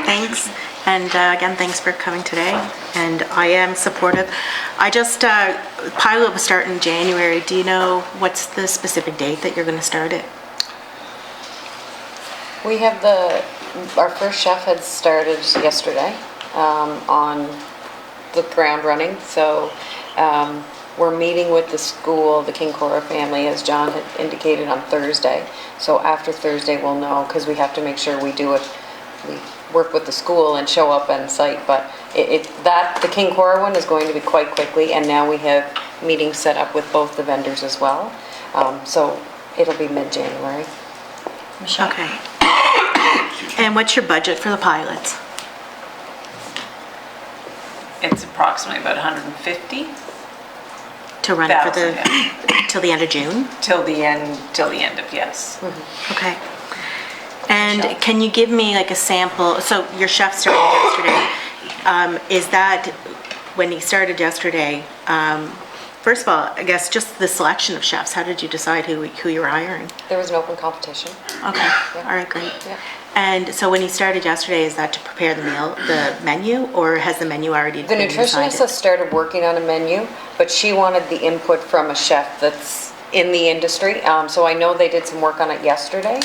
Thanks. And again, thanks for coming today. And I am supportive. Pilot will start in January. Do you know what's the specific date that you're going to start it? We have our first chef had started yesterday on the ground running. So we're meeting with the school, the King Cora family, as John had indicated, on Thursday. So after Thursday we'll know, because we have to make sure we work with the school and show up on site. But the King Cora one is going to be quite quickly, and now we have meetings set up with both the vendors as well. So it'll be mid-January. Michelle? Okay. And what's your budget for the pilots? it's approximately about 150 To run it for thousand, the, till the end of June? till the end of, yes. Okay. And can you give me like a sample, so your chef started yesterday, is that, when he started yesterday, first of all, I guess just the selection of chefs, how did you decide who you were hiring? There was an open competition. Okay, all right, great. Yeah. And so when he started yesterday, is that to prepare the menu, or has the menu already The been nutritionist decided? has started working on a menu, but she wanted the input from a chef that's in the industry. So I know they did some work on it yesterday.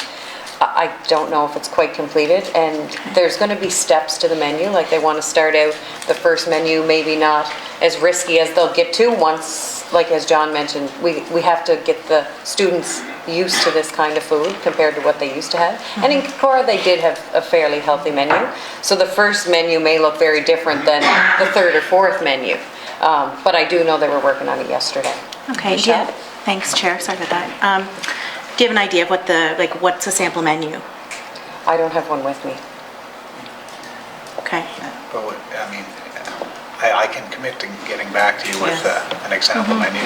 I don't know if it's quite completed, and there's going to be steps to the menu. Like, they want to start out the first menu maybe not as risky as they'll get to once, like as John mentioned, we have to get the students used to this kind of food compared to what they used to have. And in Cora, they did have a fairly healthy menu. So the first menu may look very different than the third or fourth menu. But I do know they were working on it yesterday. Okay, Michelle? thanks, Chair, sorry about that. Do you have an idea of what's a sample menu? I don't have one with me. Okay. But I mean, I can commit to getting back to you with an example menu,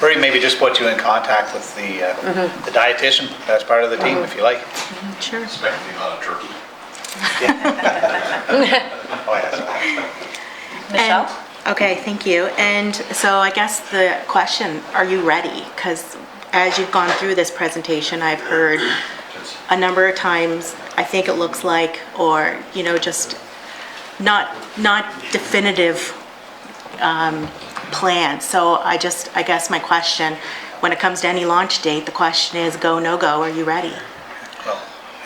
or maybe just put you in contact with the dietitian as part of the team, if you like. Sure. Expecting on a turkey. Oh, yes. Michelle? Okay, thank you. And so I guess the question, are you ready? Because as you've gone through this presentation, I've heard a number of times, I think it looks like, or, just not definitive plans. So I guess my question, when it comes to any launch date, the question is go, no go, are you ready? Well,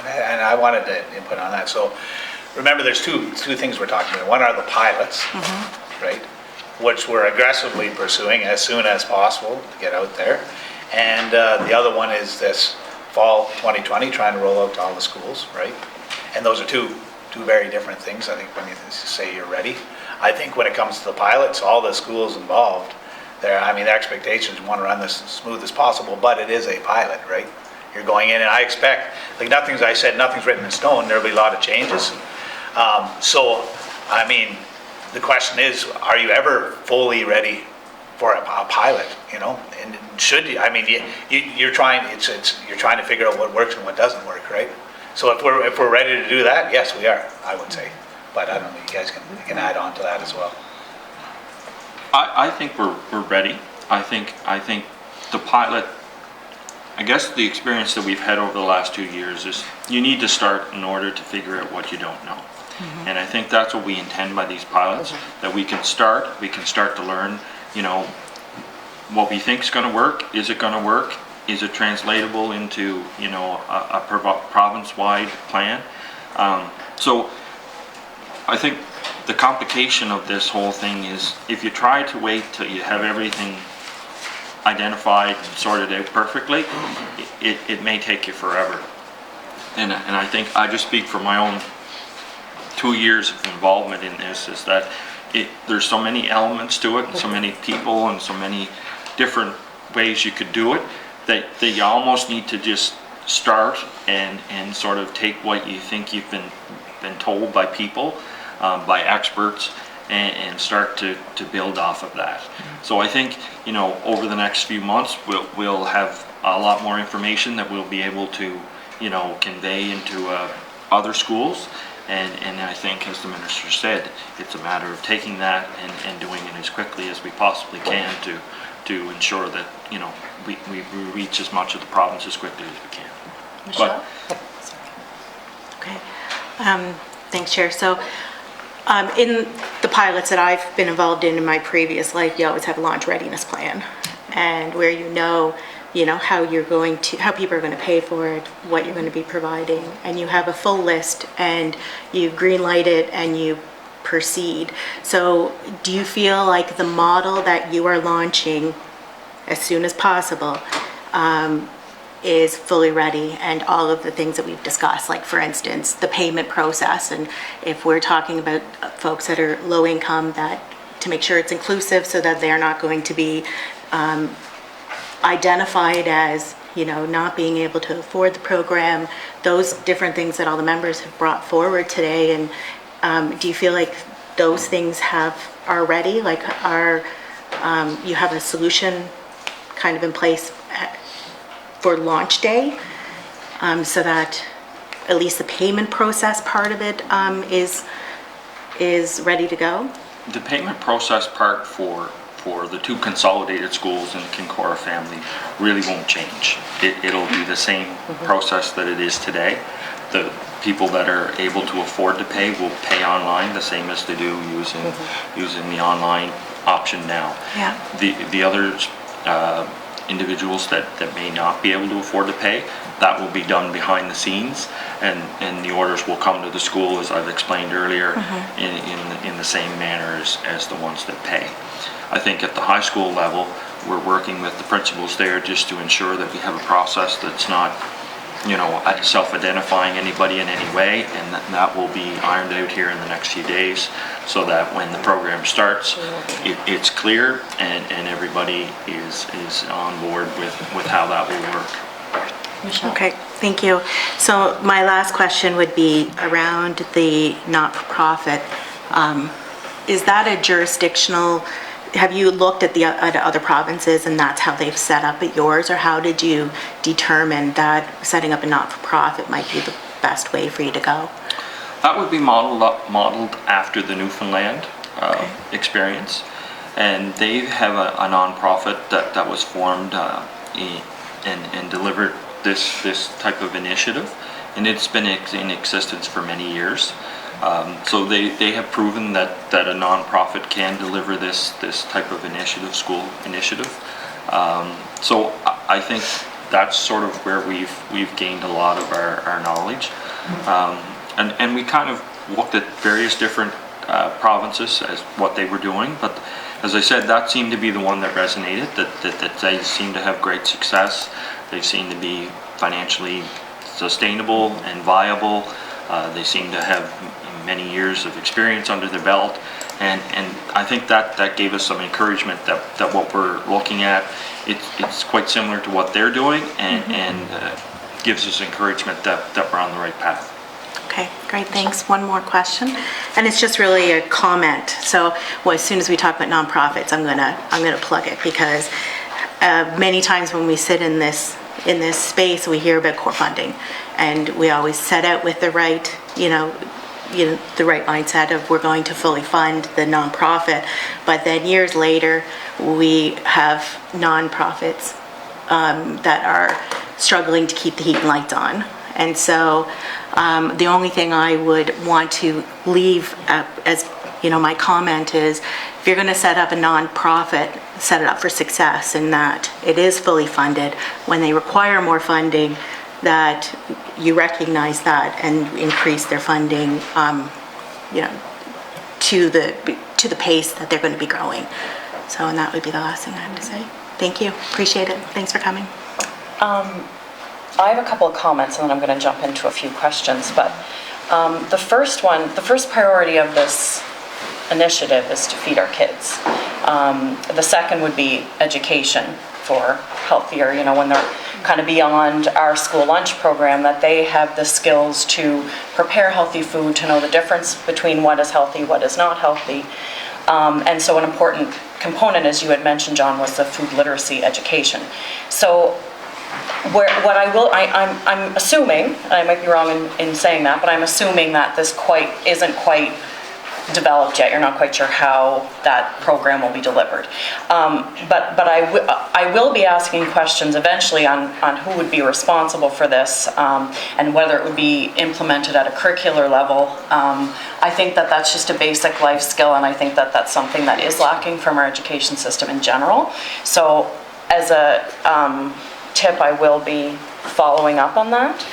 and I wanted to input on that. So remember, there's two things we're talking about. One are the pilots, right, which we're aggressively pursuing as soon as possible to get out there. And the other one is this fall 2020, trying to roll out to all the schools, right? And those are two very different things, I think, when you say you're ready. I think when it comes to the pilots, all the schools involved, the expectations want to run this as smooth as possible, but it is a pilot, right? You're going in, and I expect, like nothing's written in stone, there'll be a lot of changes. The question is, are you ever fully ready for a pilot, and should you? You're trying to figure out what works and what doesn't work, right? So if we're ready to do that, yes, we are, I would say. But I don't know, you guys can add on to that as well. I think we're ready. I think the pilot, I guess the experience that we've had over the last 2 years is you need to start in order to figure out what you don't know. And I think that's what we intend by these pilots, that we can start to learn, what we think is going to work. Is it going to work? Is it translatable into, a province-wide plan? So I think the complication of this whole thing is if you try to wait till you have everything identified and sorted out perfectly, it may take you forever. And I think I just speak for my own 2 years of involvement in this, is that there's so many elements to it and so many people and so many different ways you could do it that you almost need to just start and sort of take what you think you've been told by people, by experts, and start to build off of that. So I think, over the next few months, we'll have a lot more information that we'll be able to, convey into other schools. And I think, as the minister said, it's a matter of taking that and doing it as quickly as we possibly can to ensure that, we reach as much of the province as quickly as we can. Michelle? Okay. Thanks, Chair. So in the pilots that I've been involved in my previous life, you always have a launch readiness plan, and where how people are going to pay for it, what you're going to be providing, and you have a full list, and you green light it and you proceed. So do you feel like the model that you are launching as soon as possible is fully ready, and all of the things that we've discussed, like for instance, the payment process, and if we're talking about folks that are low income, that to make sure it's inclusive so that they're not going to be identified as, not being able to afford the program, those different things that all the members have brought forward today. And do you feel like those things are ready? Like you have a solution kind of in place for launch day, so that at least the payment process part of it is ready to go? The payment process part for the two consolidated schools in the Kincora family really won't change. It'll be the same process that it is today. The people that are able to afford to pay will pay online, the same as they do using the online option now. Yeah. The other individuals that may not be able to afford to pay, that will be done behind the scenes, and the orders will come to the school, as I've explained earlier, in the same manner as the ones that pay. I think at the high school level, we're working with the principals there just to ensure that we have a process that's not, self-identifying anybody in any way, and that will be ironed out here in the next few days, so that when the program starts, it's clear and everybody is on board with how that will work. Okay, thank you. So my last question would be around the not-for-profit. Is that a jurisdictional, have you looked at at other provinces and that's how they've set up at yours, or how did you determine that setting up a not-for-profit might be the best way for you to go? That would be modeled after the Newfoundland experience, and they have a nonprofit that was formed and delivered this type of initiative, and it's been in existence for many years. So they have proven that a nonprofit can deliver this type of initiative, school initiative. So I think that's sort of where we've gained a lot of our knowledge. And we kind of looked at various different provinces as what they were doing, but as I said, that seemed to be the one that resonated, that they seem to have great success. They seem to be financially sustainable and viable. They seem to have many years of experience under their belt, and I think that gave us some encouragement that what we're looking at, it's quite similar to what they're doing, and gives us encouragement that we're on the right path. Okay, great, thanks. One more question, and it's just really a comment. So, as soon as we talk about nonprofits, I'm gonna plug it, because many times when we sit in this space, we hear about core funding, and we always set out with the right, the right mindset of we're going to fully fund the nonprofit, but then years later, we have nonprofits that are struggling to keep the heat and lights on. And so the only thing I would want to leave as my comment is, if you're going to set up a nonprofit, set it up for success, in that it is fully funded. When they require more funding, that you recognize that and increase their funding, to the pace that they're going to be growing. So, and that would be the last thing I have to say. Thank you. Appreciate it. Thanks for coming. I have a couple of comments, and then I'm going to jump into a few questions. But the first priority of this initiative is to feed our kids. The second would be education for healthier, when they're kind of beyond our school lunch program, that they have the skills to prepare healthy food, to know the difference between what is healthy, what is not healthy. And so an important component, as you had mentioned, John, was the food literacy education. So I'm assuming, and I might be wrong in saying that, but I'm assuming that this isn't quite developed yet. You're not quite sure how that program will be delivered. But I will be asking questions eventually on who would be responsible for this, and whether it would be implemented at a curricular level. I think that that's just a basic life skill, and I think that that's something that is lacking from our education system in general. So as a tip, I will be following up on that.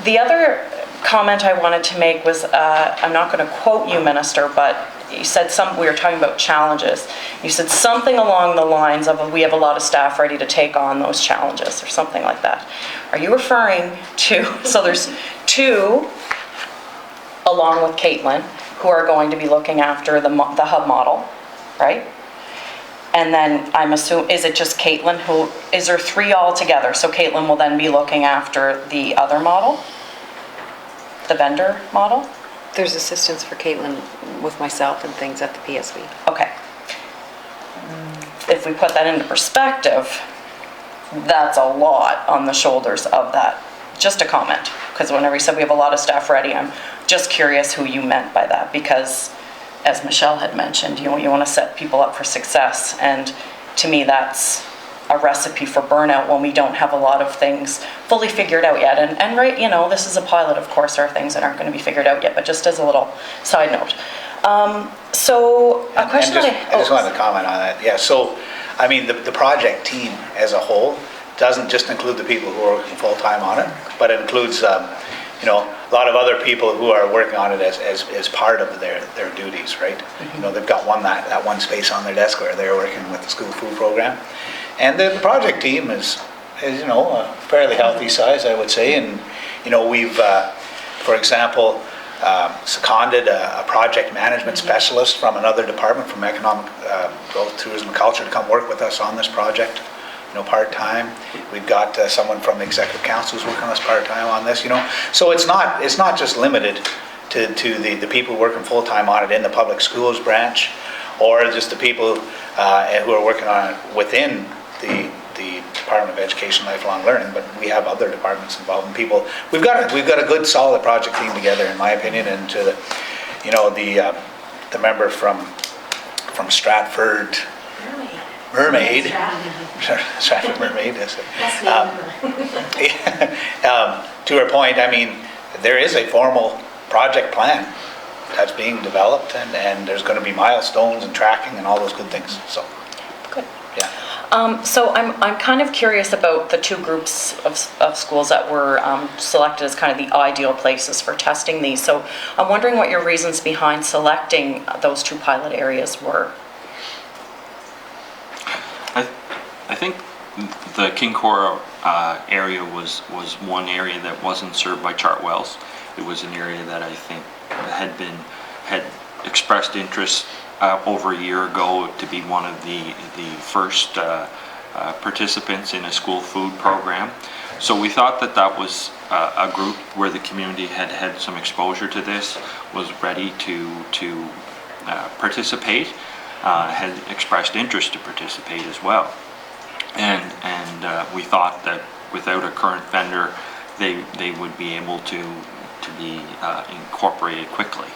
The other comment I wanted to make was, I'm not going to quote you, Minister, but you said we were talking about challenges. You said something along the lines of, we have a lot of staff ready to take on those challenges, or something like that. Are you referring to, so there's two, along with Caitlin, who are going to be looking after the hub model, right? And then I'm assuming, is it just Caitlin is there three altogether? So Caitlin will then be looking after the other model? The vendor model? There's assistance for Caitlin with myself and things at the PSV. Okay. If we put that into perspective, that's a lot on the shoulders of that. Just a comment, because whenever you said we have a lot of staff ready, I'm just curious who you meant by that, because as Michelle had mentioned, you want to set people up for success, and to me that's a recipe for burnout when we don't have a lot of things fully figured out yet. And right, this is a pilot, of course, there are things that aren't going to be figured out yet, but just as a little side note. So a question I just wanted to comment on that. Yeah, so, I mean, the project team as a whole doesn't just include the people who are working full-time on it, but it includes, a lot of other people who are working on it as part of their duties, right? They've got that one space on their desk where they're working with the school food program. And the project team is a fairly healthy size, I would say. And, we've, for example, seconded a project management specialist from another department, from economic growth, tourism and culture, to come work with us on this project, part-time. We've got someone from the executive council who's working on us part-time on this, So it's not just limited to the people working full-time on it in the public schools branch, or just the people who are working on it within the Department of Education Lifelong Learning, but we have other departments involved and people. We've got a good solid project team together, in my opinion, and to the member from Stratford Mermaid. Stratford Mermaid. To her point, I mean, there is a formal project plan that's being developed, and there's going to be milestones and tracking and all those good things. So, good. Yeah. So I'm kind of curious about the two groups of schools that were selected as kind of the ideal places for testing these. So I'm wondering what your reasons behind selecting those two pilot areas were. I think the Kincora area was one area that wasn't served by Chartwells. It was an area that I think had expressed interest over a year ago to be one of the first participants in a school food program. So we thought that was a group where the community had some exposure to this, was ready to participate, had expressed interest to participate as well. And we thought that without a current vendor, they would be able to be incorporated quickly.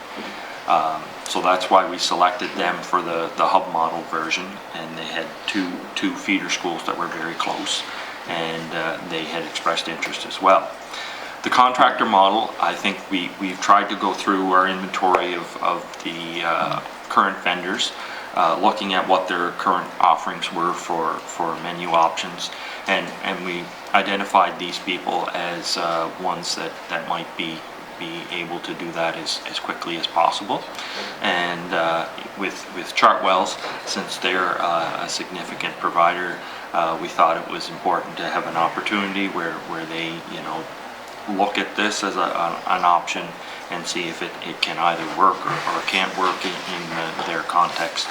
So that's why we selected them for the hub model version, and they had two feeder schools that were very close, and they had expressed interest as well. The contractor model, I think we've tried to go through our inventory of the current vendors, looking at what their current offerings were for menu options, and we identified these people as ones that might be able to do that as quickly as possible. And with Chartwells, since they're a significant provider, we thought it was important to have an opportunity where they look at this as an option and see if it can either work or can't work in their context,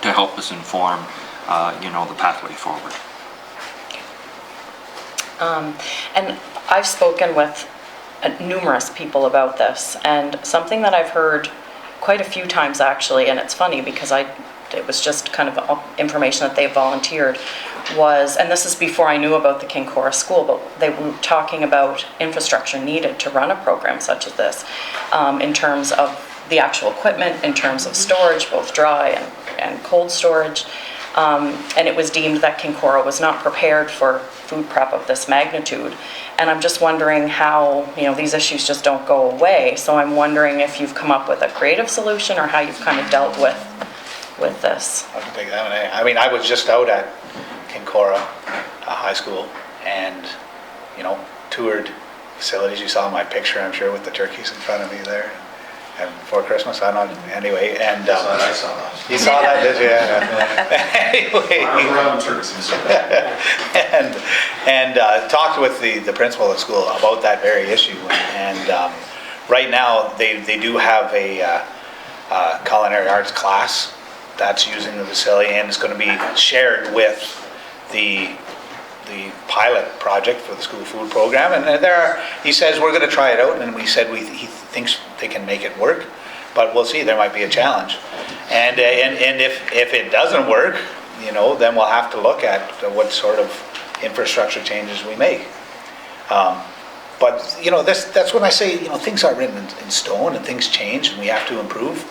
to help us inform the pathway forward. And I've spoken with numerous people about this, and something that I've heard quite a few times actually, and it's funny because it was just kind of information that they volunteered, was, and this is before I knew about the Kincora school, but they were talking about infrastructure needed to run a program such as this, in terms of the actual equipment, in terms of storage, both dry and cold storage, and it was deemed that Kincora was not prepared for food prep of this magnitude. And I'm just wondering how, these issues just don't go away. So I'm wondering if you've come up with a creative solution or how you've kind of dealt with this. I can take that one. I mean, I was just out at Kincora High School and, toured facilities. You saw my picture, I'm sure, with the turkeys in front of me there. And before Christmas, I don't know, anyway, and... I saw that. You saw that, did you? Anyway. I was around turkeys. And talked with the principal of the school about that very issue. And right now, they do have a culinary arts class that's using the facility, and it's going to be shared with the pilot project for the school food program. And he says, we're going to try it out, and we said he thinks they can make it work. But we'll see, there might be a challenge. And if it doesn't work, then we'll have to look at what sort of infrastructure changes we make. But, that's when I say, things aren't written in stone and things change and we have to improve.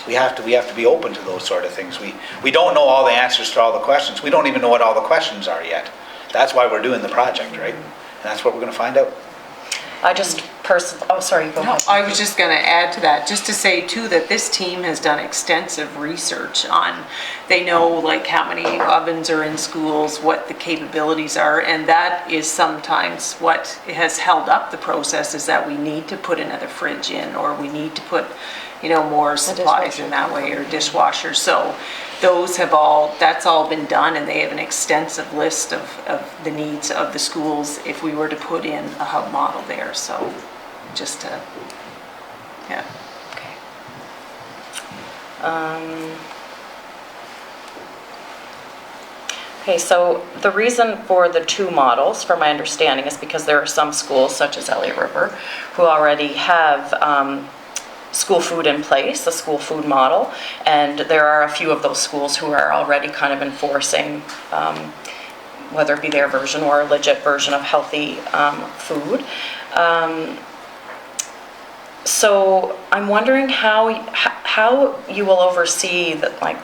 We have to be open to those sort of things. We don't know all the answers to all the questions. We don't even know what all the questions are yet. That's why we're doing the project, right? And that's what we're going to find out. Oh, sorry, go ahead. I was just going to add to that, just to say too, that this team has done extensive research on, they know like how many ovens are in schools, what the capabilities are, and that is sometimes what has held up the process, is that we need to put another fridge in, or we need to put, more supplies in that way, or dishwasher. So that's all been done, and they have an extensive list of the needs of the schools if we were to put in a hub model there. So just to, yeah. Okay, so the reason for the two models, from my understanding, is because there are some schools, such as Elliott River, who already have school food in place, a school food model, and there are a few of those schools who are already kind of enforcing, whether it be their version or a legit version of healthy food. So I'm wondering how you will oversee that, like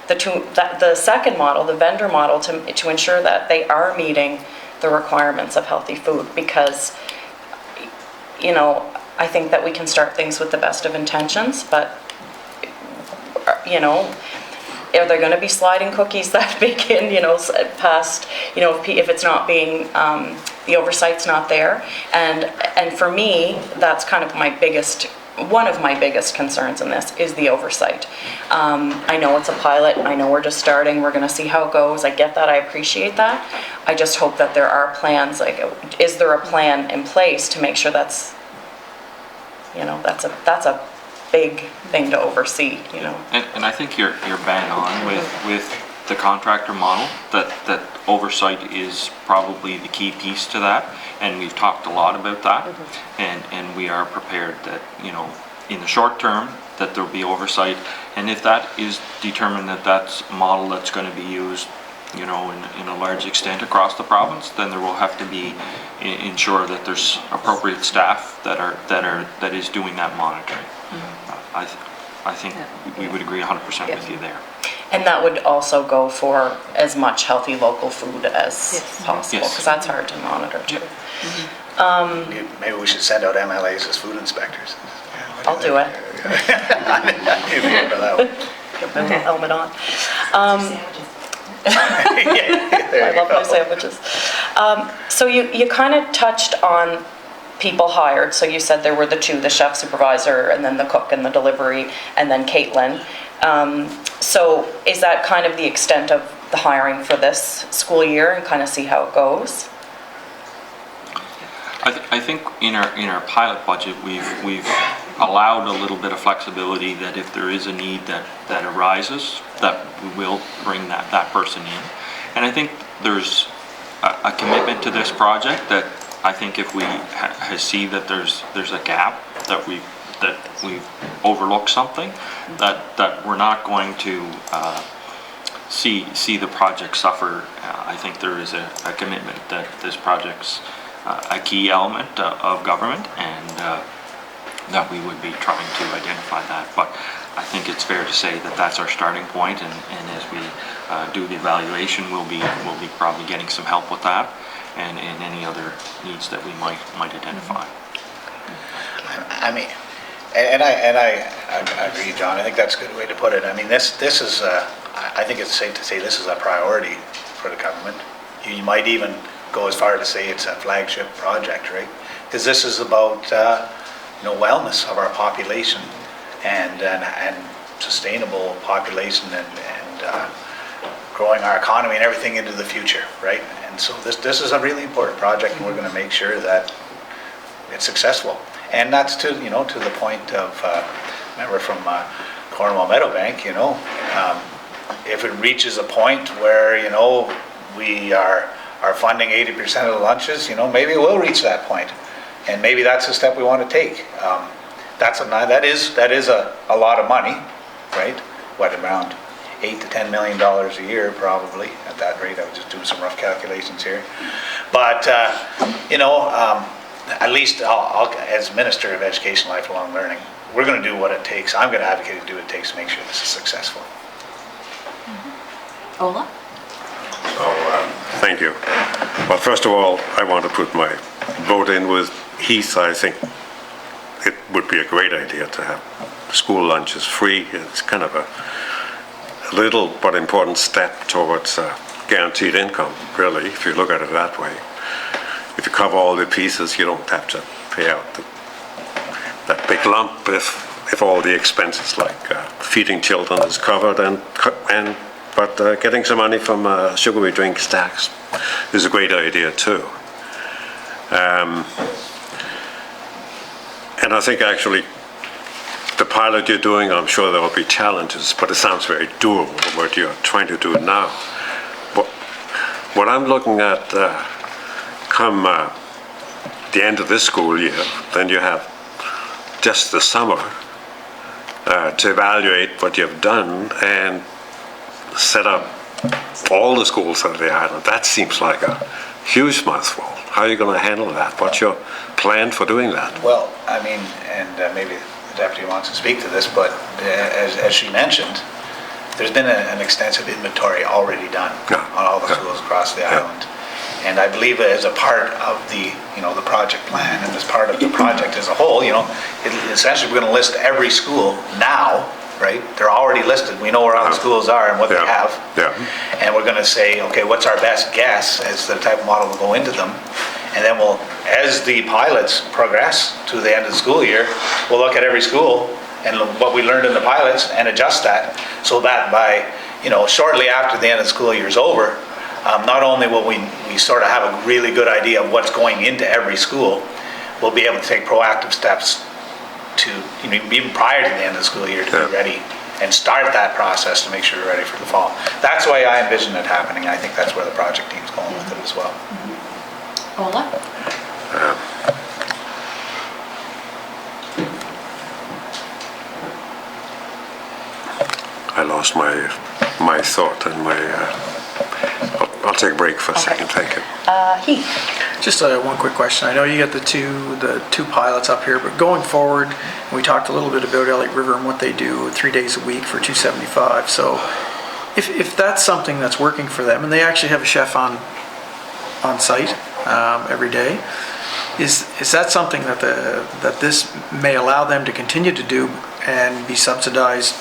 the second model, the vendor model, to ensure that they are meeting the requirements of healthy food, because I think that we can start things with the best of intentions, but are there going to be sliding cookies that begin, past, if it's not being, the oversight's not there. And for me, that's kind of one of my biggest concerns in this is the oversight. I know it's a pilot, I know we're just starting, we're going to see how it goes, I get that, I appreciate that. I just hope that there are plans, is there a plan in place to make sure that's a big thing to oversee, And I think you're bang on with the contractor model, that oversight is probably the key piece to that, and we've talked a lot about that, and we are prepared that, in the short term, that there'll be oversight, and if that is determined that that's a model that's going to be used, in a large extent across the province, then there will have to be ensure that there's appropriate staff that is doing that monitoring. I think we would agree 100% with you there. And that would also go for as much healthy local food as possible, because that's hard to monitor too. Maybe we should send out MLAs as food inspectors. I'll do it. Get my helmet on. I love my sandwiches. So you kind of touched on people hired. So you said there were the two, the chef supervisor, and then the cook and the delivery, and then Caitlin. So is that kind of the extent of the hiring for this school year, and kind of see how it goes? I think in our pilot budget, we've allowed a little bit of flexibility that if there is a need that arises, that we will bring that person in. And I think there's a commitment to this project that I think if we see that there's a gap, that we've overlooked something, that we're not going to see the project suffer. I think there is a commitment that this project's a key element of government, and that we would be trying to identify that. But I think it's fair to say that that's our starting point, and as we do the evaluation, we'll be probably getting some help with that, and any other needs that we might identify. I mean, and I agree, John. I think that's a good way to put it. I mean, this is I think it's safe to say this is a priority for the government. You might even go as far to say it's a flagship project, right? Because this is about wellness of our population and sustainable population and growing our economy and everything into the future, right? And so this is a really important project, and we're going to make sure that it's successful. And that's to the point of remember from Cornwall Meadowbank, if it reaches a point where we are funding 80% of the lunches, maybe we'll reach that point, and maybe that's the step we want to take. that is a lot of money, right? What, around $8 to $10 million a year probably at that rate. I was just doing some rough calculations here. But, at least I'll, as Minister of Education and Lifelong Learning, we're going to do what it takes. I'm going to advocate to do what it takes to make sure this is successful. Ola? Thank you. Well, first of all, I want to put my vote in with Heath. I think it would be a great idea to have school lunches free. It's kind of a little but important step towards guaranteed income, really, if you look at it that way. If you cover all the pieces, you don't have to pay out that big lump if all the expenses like feeding children is covered but getting some money from sugary drinks tax is a great idea too. And I think actually the pilot you're doing, I'm sure there will be challenges, but it sounds very doable what you're trying to do now. But what I'm looking at come the end of this school year, then you have just the summer to evaluate what you've done and set up all the schools on the island. That seems like a huge mouthful. How are you going to handle that? What's your plan for doing that? Well, I mean, and maybe the deputy wants to speak to this, but as she mentioned, there's been an extensive inventory already done on all the schools across the island. And I believe as a part of the project plan and as part of the project as a whole, essentially we're going to list every school now, right? They're already listed. We know where all the schools are and what they have. And we're going to say, okay, what's our best guess as the type of model will go into them. And then we'll, as the pilots progress to the end of the school year, we'll look at every school and what we learned in the pilots and adjust that so that by, shortly after the end of the school year is over, not only will we sort of have a really good idea of what's going into every school, we'll be able to take proactive steps to, even prior to the end of the school year to be ready and start that process to make sure we're ready for the fall. That's the way I envision it happening. I think that's where the project team's going with it as well. Ola? I lost my thought and I'll take a break for a second. Thank you. Heath? Just one quick question. I know you got the two pilots up here, but going forward, we talked a little bit about Elliott River and what they do 3 days a week for $2.75. So if that's something that's working for them, and they actually have a chef on site every day, is that something that this may allow them to continue to do and be subsidized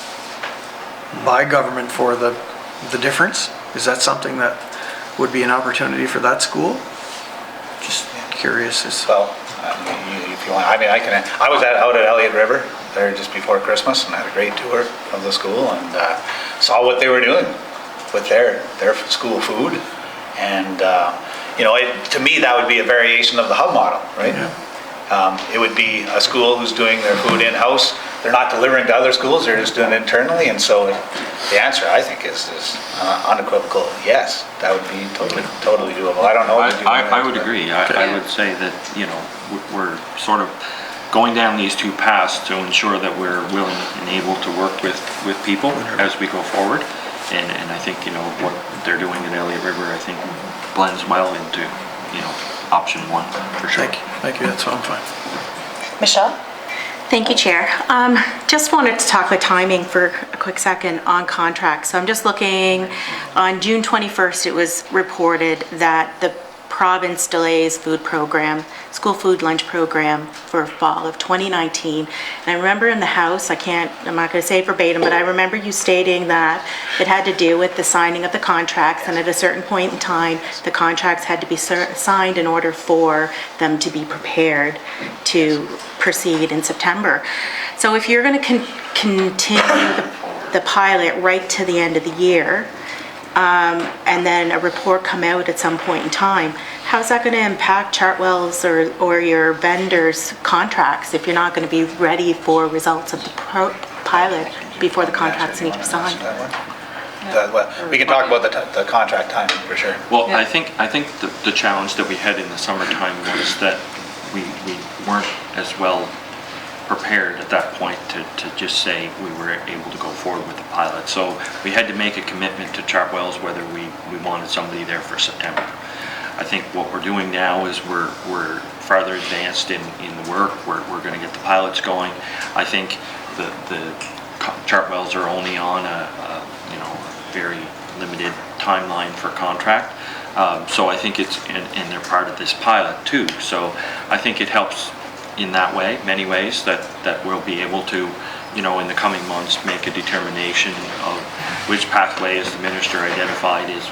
by government for the difference? Is that something that would be an opportunity for that school? Just curious. Well, if you want, I mean, I was out at Elliott River there just before Christmas and had a great tour of the school and saw what they were doing with their school food. And, to me, that would be a variation of the hub model, right? Yeah. It would be a school who's doing their food in-house. They're not delivering to other schools, they're just doing it internally. And so the answer, I think, is unequivocal yes. That would be totally doable. I don't know. I would agree. I would say that, we're sort of going down these two paths to ensure that we're willing and able to work with people as we go forward. And I think, what they're doing in Elliott River, I think, blends well into, option one, for sure. Thank you. That's fine. Michelle? Thank you, Chair. Just wanted to talk about timing for a quick second on contracts. So I'm just looking, on June 21st, it was reported that the province delays school food lunch program for fall of 2019. And I remember in the House, I'm not going to say verbatim, but I remember you stating that it had to do with the signing of the contracts, and at a certain point in time, the contracts had to be signed in order for them to be prepared to proceed in September. So if you're going to continue the pilot right to the end of the year, and then a report come out at some point in time, how's that going to impact Chartwell's or your vendors' contracts if you're not going to be ready for results of the pilot before the contracts need to be signed? We can talk about the contract timing for sure. Well, I think the challenge that we had in the summertime was that we weren't as well prepared at that point to just say we were able to go forward with the pilot. So we had to make a commitment to Chartwells whether we wanted somebody there for September. I think what we're doing now is we're farther advanced in the work. We're going to get the pilots going. I think the Chartwells are only on a very limited timeline for contract. So I think it's, and they're part of this pilot too. So I think it helps in that way, many ways, that we'll be able to, in the coming months, make a determination of which pathway, as the minister identified, is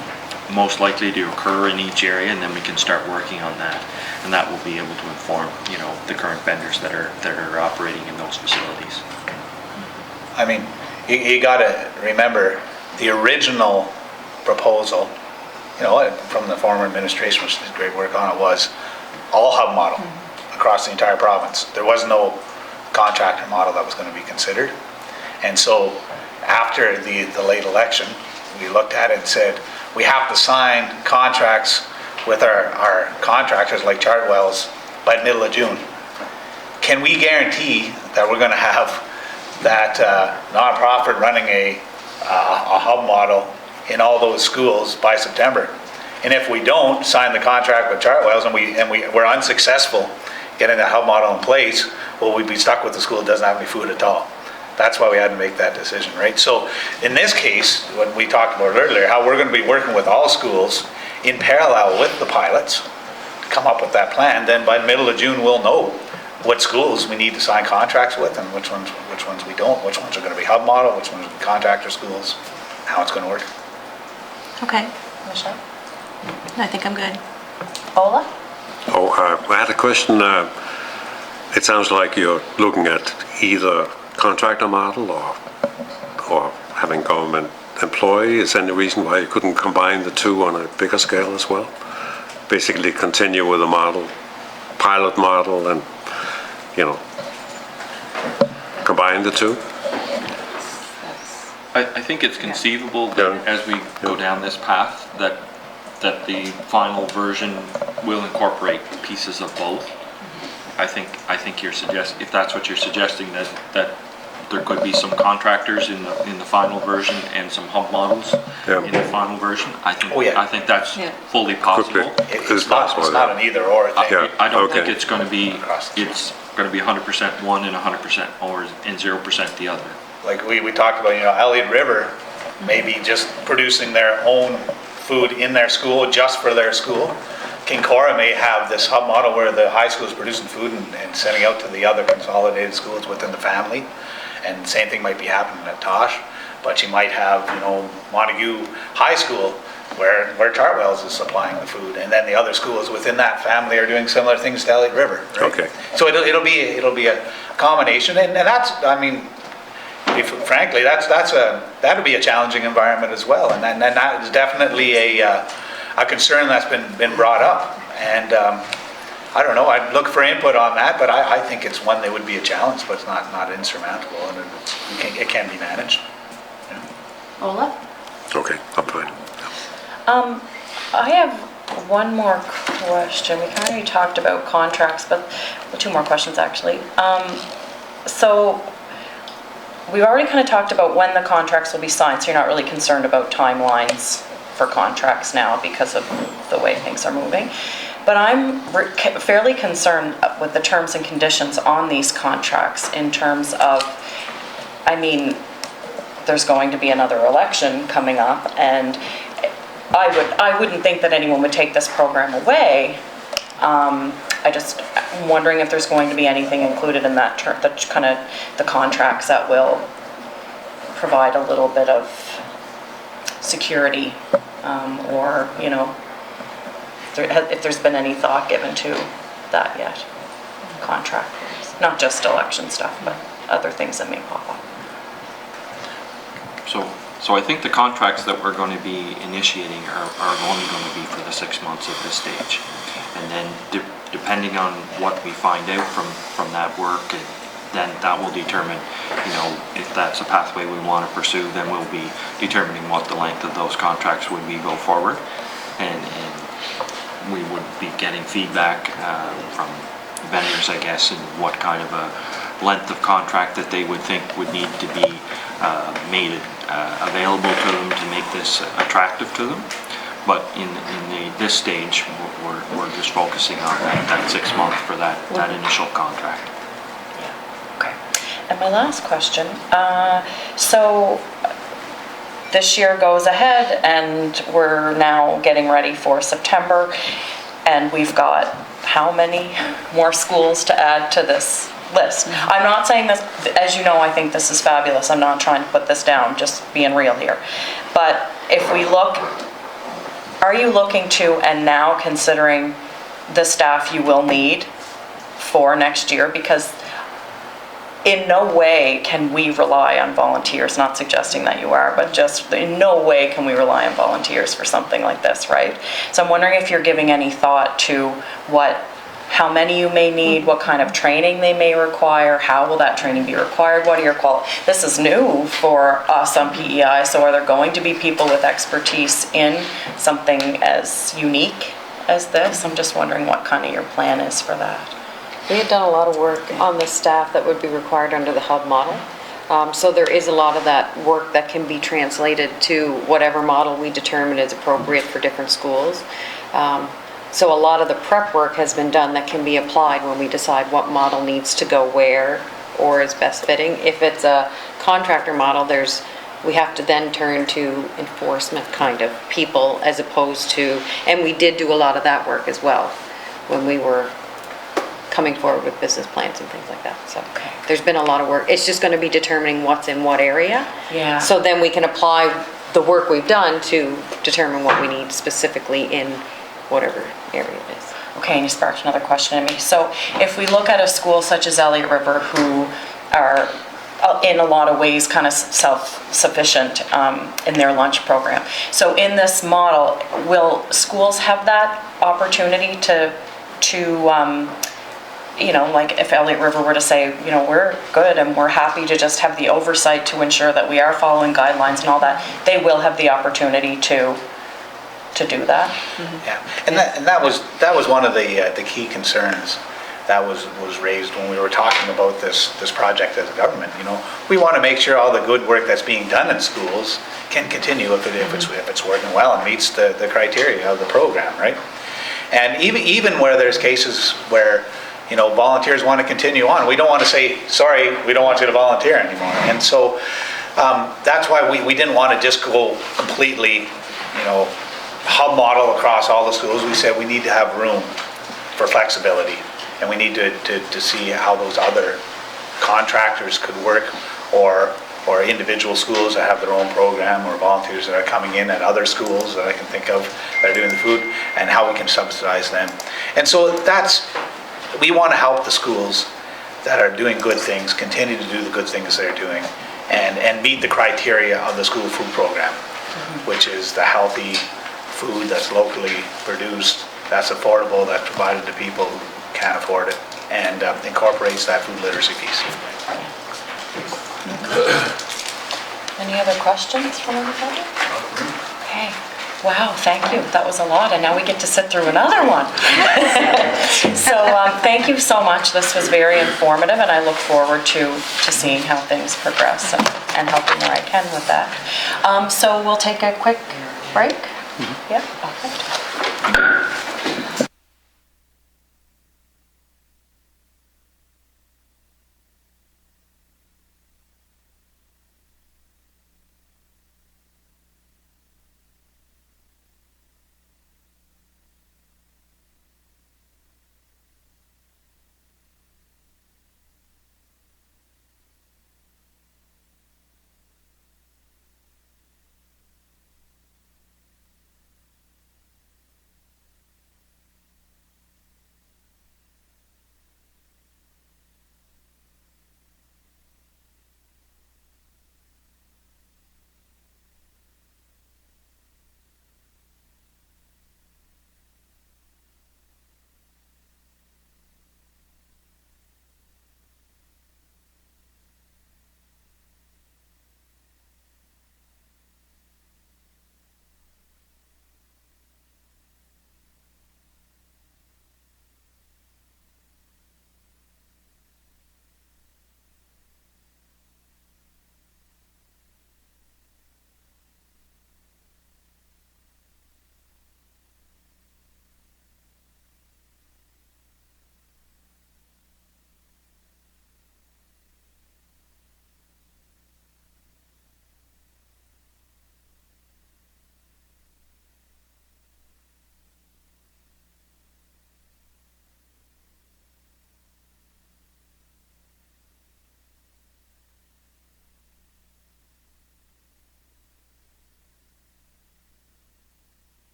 most likely to occur in each area, and then we can start working on that. And that will be able to inform, the current vendors that are operating in those facilities. I mean, you got to remember the original proposal, from the former administration, which did great work on it, was all hub model across the entire province. There was no contractor model that was going to be considered. And so after the late election, we looked at it and said, we have to sign contracts with our contractors like Chartwells by the middle of June. Can we guarantee that we're going to have that nonprofit running a hub model in all those schools by September? And if we don't sign the contract with Chartwells and we're unsuccessful getting the hub model in place, well, we'd be stuck with the school that doesn't have any food at all. That's why we had to make that decision, right? So in this case, when we talked about earlier, how we're going to be working with all schools in parallel with the pilots to come up with that plan, then by the middle of June, we'll know what schools we need to sign contracts with and which ones we don't, which ones are going to be hub model, which ones are contractor schools, how it's going to work. Okay. Michelle? No, I think I'm good. Ola? I had a question. It sounds like you're looking at either contractor model or having government employee. Is there any reason why you couldn't combine the two on a bigger scale as well? Basically continue with a model, pilot model, and, combine the two? I think it's conceivable that as we go down this path, that the final version will incorporate pieces of both. I think if that's what you're suggesting, that there could be some contractors in the final version and some hub models in the final version. I think that's fully possible. It's not an either or thing. I don't think it's going to be 100% one and 100% or and 0% the other. Like we talked about, Elliott River maybe just producing their own food in their school, just for their school. Kincora may have this hub model where the high school is producing food and sending out to the other consolidated schools within the family. And the same thing might be happening at Tosh. But you might have, Montague High School where Chartwells is supplying the food, and then the other schools within that family are doing similar things to Elliott River. Right? Okay. So it'll be a combination, and that's, frankly, that'll be a challenging environment as well, and that is definitely a concern that's been brought up, and I don't know, I'd look for input on that, but I think it's one that would be a challenge, but it's not insurmountable, and it can be managed. Ola? Okay, I'm fine. I have one more question. We kind of already talked about contracts, but two more questions actually. So we've already kind of talked about when the contracts will be signed, so you're not really concerned about timelines for contracts now because of the way things are moving. But I'm fairly concerned with the terms and conditions on these contracts in terms of, there's going to be another election coming up, and I wouldn't think that anyone would take this program away. I'm wondering if there's going to be anything included in that term, the contracts that will provide a little bit of security, or if there's been any thought given to that yet. Contract, not just election stuff, but other things that may pop up. So I think the contracts that we're going to be initiating are only going to be for the 6 months at this stage. And then depending on what we find out from that work, then that will determine, if that's a pathway we want to pursue, then we'll be determining what the length of those contracts would be go forward. And we would be getting feedback from vendors, I guess, and what kind of length of contract that they would think would need to be made available to them to make this attractive to them. But in this stage, we're just focusing on that 6 month for that initial contract. Okay. And my last question, so this year goes ahead and we're now getting ready for September, and we've got how many more schools to add to this list? I'm not saying this, as you know, I think this is fabulous. I'm not trying to put this down, just being real here. But if we look, are you looking to and now considering the staff you will need for next year? Because in no way can we rely on volunteers, not suggesting that you are, but just in no way can we rely on volunteers for something like this, right? So I'm wondering if you're giving any thought to how many you may need, what kind of training they may require, how will that training be required, what are your this is new for us on PEI, so are there going to be people with expertise in something as unique as this? I'm just wondering what kind of your plan is for that. We had done a lot of work on the staff that would be required under the hub model. So there is a lot of that work that can be translated to whatever model we determine is appropriate for different schools. So a lot of the prep work has been done that can be applied when we decide what model needs to go where or is best fitting. If it's a contractor model, we have to then turn to enforcement kind of people as opposed to, and we did do a lot of that work as well when we were coming forward with business plans and things like that. So there's been a lot of work. It's just going to be determining what's in what area. Yeah. So then we can apply the work we've done to determine what we need specifically in whatever area it is. Okay, and you sparked another question in me. So if we look at a school such as Elliott River, who are in a lot of ways kind of self-sufficient in their lunch program. So in this model, will schools have that opportunity to like if Elliott River were to say, we're good and we're happy to just have the oversight to ensure that we are following guidelines and all that, they will have the opportunity to do that? Mm-hmm. Yeah, and that was one of the key concerns that was raised when we were talking about this project as a government. We want to make sure all the good work that's being done in schools can continue if it's working well and meets the criteria of the program, right? And even where there's cases where volunteers want to continue on, we don't want to say, sorry, we don't want you to volunteer anymore. And so that's why we didn't want to just go completely, hub model across all the schools. We said we need to have room for flexibility, and we need to see how those other contractors could work, or individual schools that have their own program, or volunteers that are coming in at other schools that I can think of that are doing the food, and how we can subsidize them. And so we want to help the schools that are doing good things continue to do the good things they're doing and meet the criteria of the school food program, which is the healthy food that's locally produced, that's affordable, that's provided to people who can't afford it, and incorporates that food literacy piece. Any other questions from anybody? Okay. Wow, thank you. That was a lot, and now we get to sit through another one. So thank you so much. This was very informative, and I look forward to seeing how things progress and helping where I can with that. So we'll take a quick break. Mm-hmm. Yeah, perfect.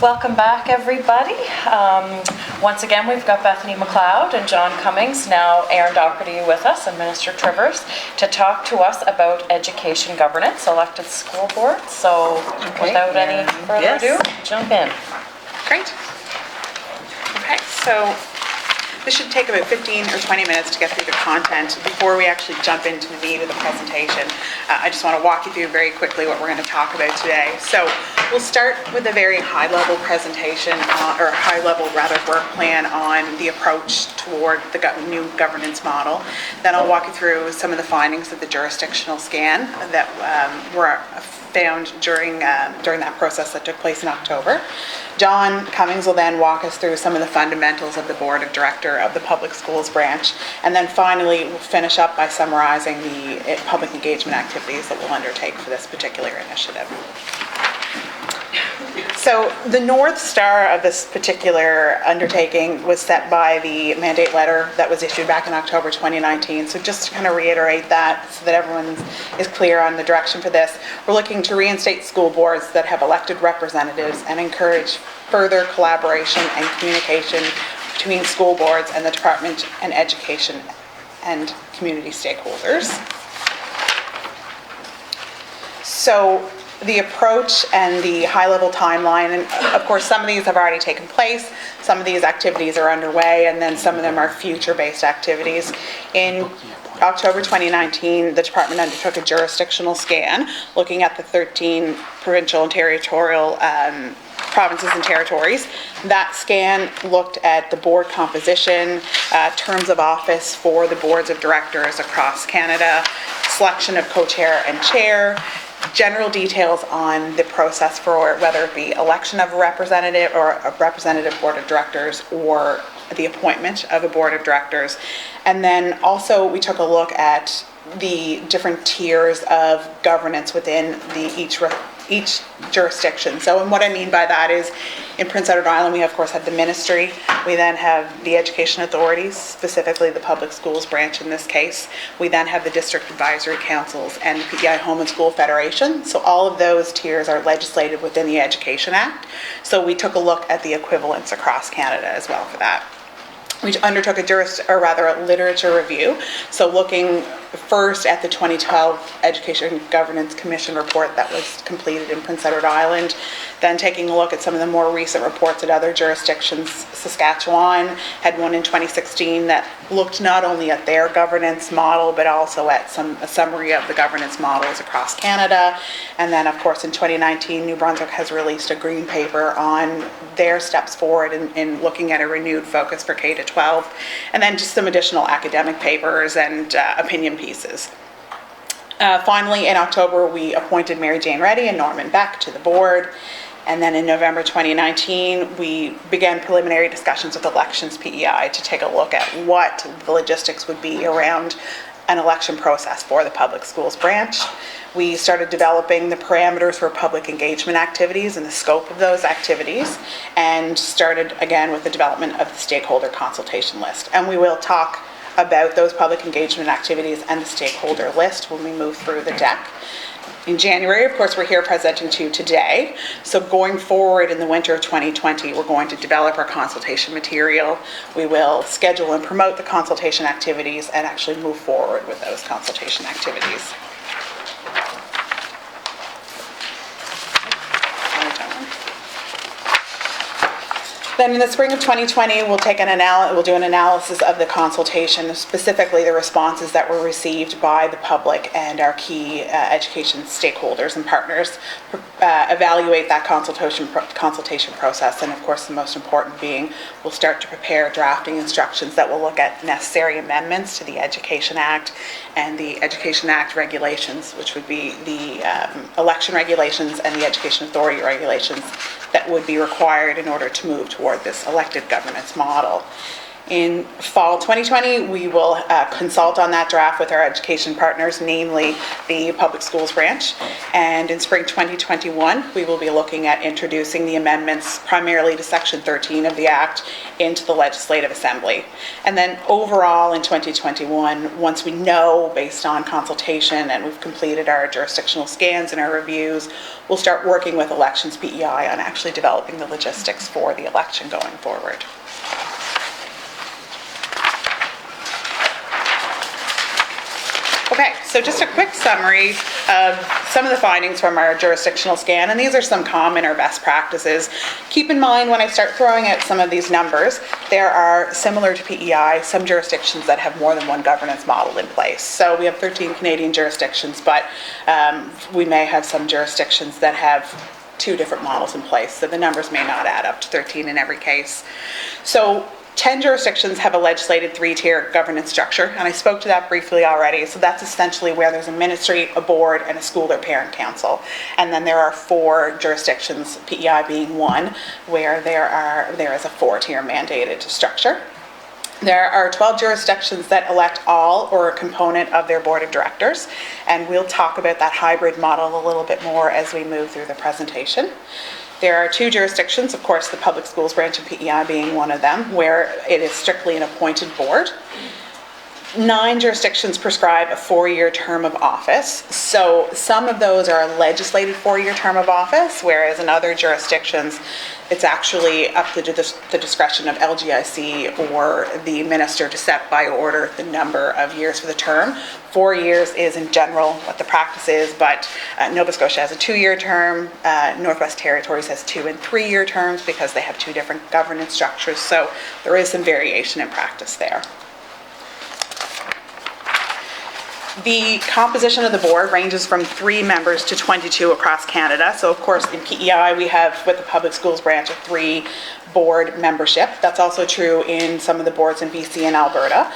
Welcome back, everybody. Once again, we've got Bethany MacLeod and John Cummings, now Erin Docherty with us, and Minister Trivers, to talk to us about education governance, elected school boards. So without any further ado, jump in. Great. Okay, so this should take about 15 or 20 minutes to get through the content. Before we actually jump into the meat of the presentation, I just want to walk you through very quickly what we're going to talk about today. So we'll start with a very high-level presentation, or high-level rather work plan on the approach toward the new governance model. Then I'll walk you through some of the findings of the jurisdictional scan that were found during that process that took place in October. John Cummings will then walk us through some of the fundamentals of the Board of Director of the Public Schools branch, and then finally we'll finish up by summarizing the public engagement activities that we'll undertake for this particular initiative. So the North Star of this particular undertaking was set by the mandate letter that was issued back in October 2019. So just to kind of reiterate that so that everyone is clear on the direction for this, we're looking to reinstate school boards that have elected representatives and encourage further collaboration and communication between school boards and the Department and Education and community stakeholders. So the approach and the high-level timeline, and of course some of these have already taken place, some of these activities are underway, and then some of them are future-based activities. In October 2019, the department undertook a jurisdictional scan looking at the 13 provincial and territorial provinces and territories. That scan looked at the board composition, terms of office for the boards of directors across Canada, selection of co-chair and chair, general details on the process for whether it be election of a representative or a representative board of directors or the appointment of a board of directors. And then also we took a look at the different tiers of governance within each jurisdiction. So, and what I mean by that is, in Prince Edward Island, we of course have the ministry. We then have the education authorities, specifically the public schools branch in this case. We then have the district advisory councils and the PEI Home and School Federation. So all of those tiers are legislated within the Education Act. So we took a look at the equivalents across Canada as well for that. We undertook a literature review, so looking first at the 2012 Education Governance Commission report that was completed in Prince Edward Island, then taking a look at some of the more recent reports at other jurisdictions. Saskatchewan had one in 2016 that looked not only at their governance model, but also at a summary of the governance models across Canada. And then, of course, in 2019, New Brunswick has released a green paper on their steps forward in looking at a renewed focus for K-12, and then just some additional academic papers and opinion pieces. Finally, in October, we appointed Mary Jane Reddy and Norman Beck to the board. And then in November 2019, we began preliminary discussions with Elections PEI to take a look at what the logistics would be around an election process for the public schools branch. We started developing the parameters for public engagement activities and the scope of those activities, and started again with the development of the stakeholder consultation list. And we will talk about those public engagement activities and the stakeholder list when we move through the deck. In January, of course, we're here presenting to you today. So going forward in the winter of 2020, we're going to develop our consultation material. We will schedule and promote the consultation activities and actually move forward with those consultation activities. Then in the spring of 2020, we'll do an analysis of the consultation, specifically the responses that were received by the public and our key education stakeholders and partners, evaluate that consultation process, and of course the most important being, we'll start to prepare drafting instructions that will look at necessary amendments to the Education Act and the Education Act regulations, which would be the election regulations and the Education Authority regulations that would be required in order to move toward this elected governance model. In fall 2020, we will consult on that draft with our education partners, namely the public schools branch. And in spring 2021, we will be looking at introducing the amendments primarily to Section 13 of the Act into the Legislative Assembly. And then overall in 2021, once we know based on consultation and we've completed our jurisdictional scans and our reviews, we'll start working with Elections PEI on actually developing the logistics for the election going forward. Okay, so just a quick summary of some of the findings from our jurisdictional scan, and these are some common or best practices. Keep in mind when I start throwing out some of these numbers, there are, similar to PEI, some jurisdictions that have more than one governance model in place. So we have 13 Canadian jurisdictions, but we may have some jurisdictions that have 2 different models in place, so the numbers may not add up to 13 in every case. So 10 jurisdictions have a legislated 3-tier governance structure, and I spoke to that briefly already. So that's essentially where there's a ministry, a board, and a school or parent council. And then there are 4 jurisdictions, PEI being one, where there is a 4-tier mandated structure. There are 12 jurisdictions that elect all or a component of their board of directors, and we'll talk about that hybrid model a little bit more as we move through the presentation. There are 2 jurisdictions, of course, the public schools branch of PEI being one of them, where it is strictly an appointed board. 9 jurisdictions prescribe a 4-year term of office. So some of those are a legislated 4-year term of office, whereas in other jurisdictions, it's actually up to the discretion of LGIC or the minister to set by order the number of years for the term. 4 years is in general what the practice is, but Nova Scotia has a 2-year term. Northwest Territories has 2- and 3-year terms because they have 2 different governance structures. So there is some variation in practice there. The composition of the board ranges from 3 members to 22 across Canada. So of course in PEI we have, with the public schools branch, a 3 board membership. That's also true in some of the boards in BC and Alberta.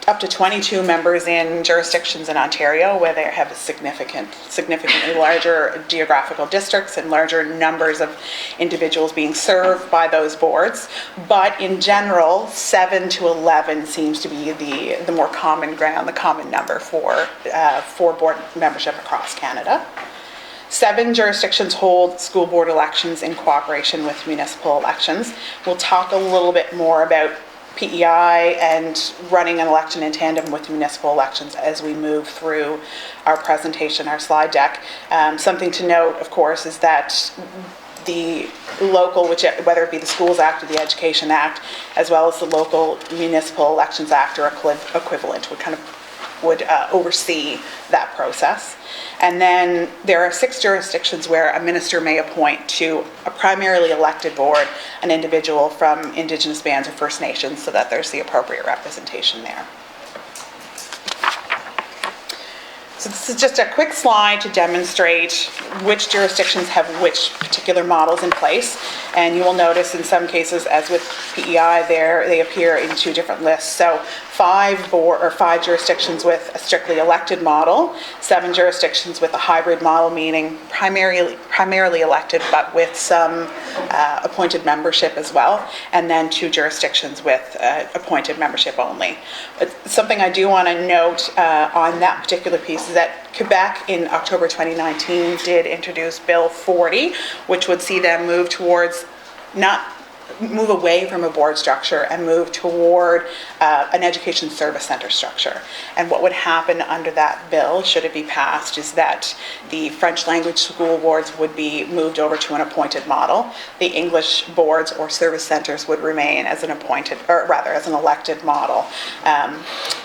Up to 22 members in jurisdictions in Ontario where they have a significantly larger geographical districts and larger numbers of individuals being served by those boards. But in general, 7 to 11 seems to be the more common ground, the common number for board membership across Canada. 7 jurisdictions hold school board elections in cooperation with municipal elections. We'll talk a little bit more about PEI and running an election in tandem with municipal elections as we move through our presentation, our slide deck. Something to note, of course, is that the local, whether it be the Schools Act or the Education Act, as well as the local Municipal Elections Act or equivalent, would oversee that process. And then there are 6 jurisdictions where a minister may appoint to a primarily elected board an individual from Indigenous bands or First Nations so that there's the appropriate representation there. So this is just a quick slide to demonstrate which jurisdictions have which particular models in place. And you will notice in some cases, as with PEI, they appear in 2 different lists. So 5 jurisdictions with a strictly elected model, 7 jurisdictions with a hybrid model, meaning primarily elected, but with some appointed membership as well, and then 2 jurisdictions with appointed membership only. But something I do want to note on that particular piece is that Quebec in October 2019 did introduce Bill 40, which would see them move away from a board structure and move toward an education service center structure. And what would happen under that bill, should it be passed, is that the French language school boards would be moved over to an appointed model. The English boards or service centers would remain as an as an elected model.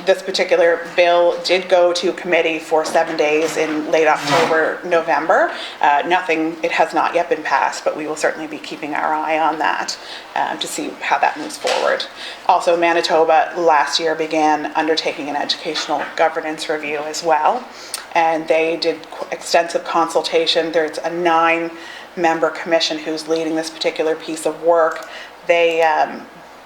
This particular bill did go to committee for 7 days in late October, November. It has not yet been passed, but we will certainly be keeping our eye on that to see how that moves forward. Also, Manitoba last year began undertaking an educational governance review as well, and they did extensive consultation. There's a 9-member commission who's leading this particular piece of work.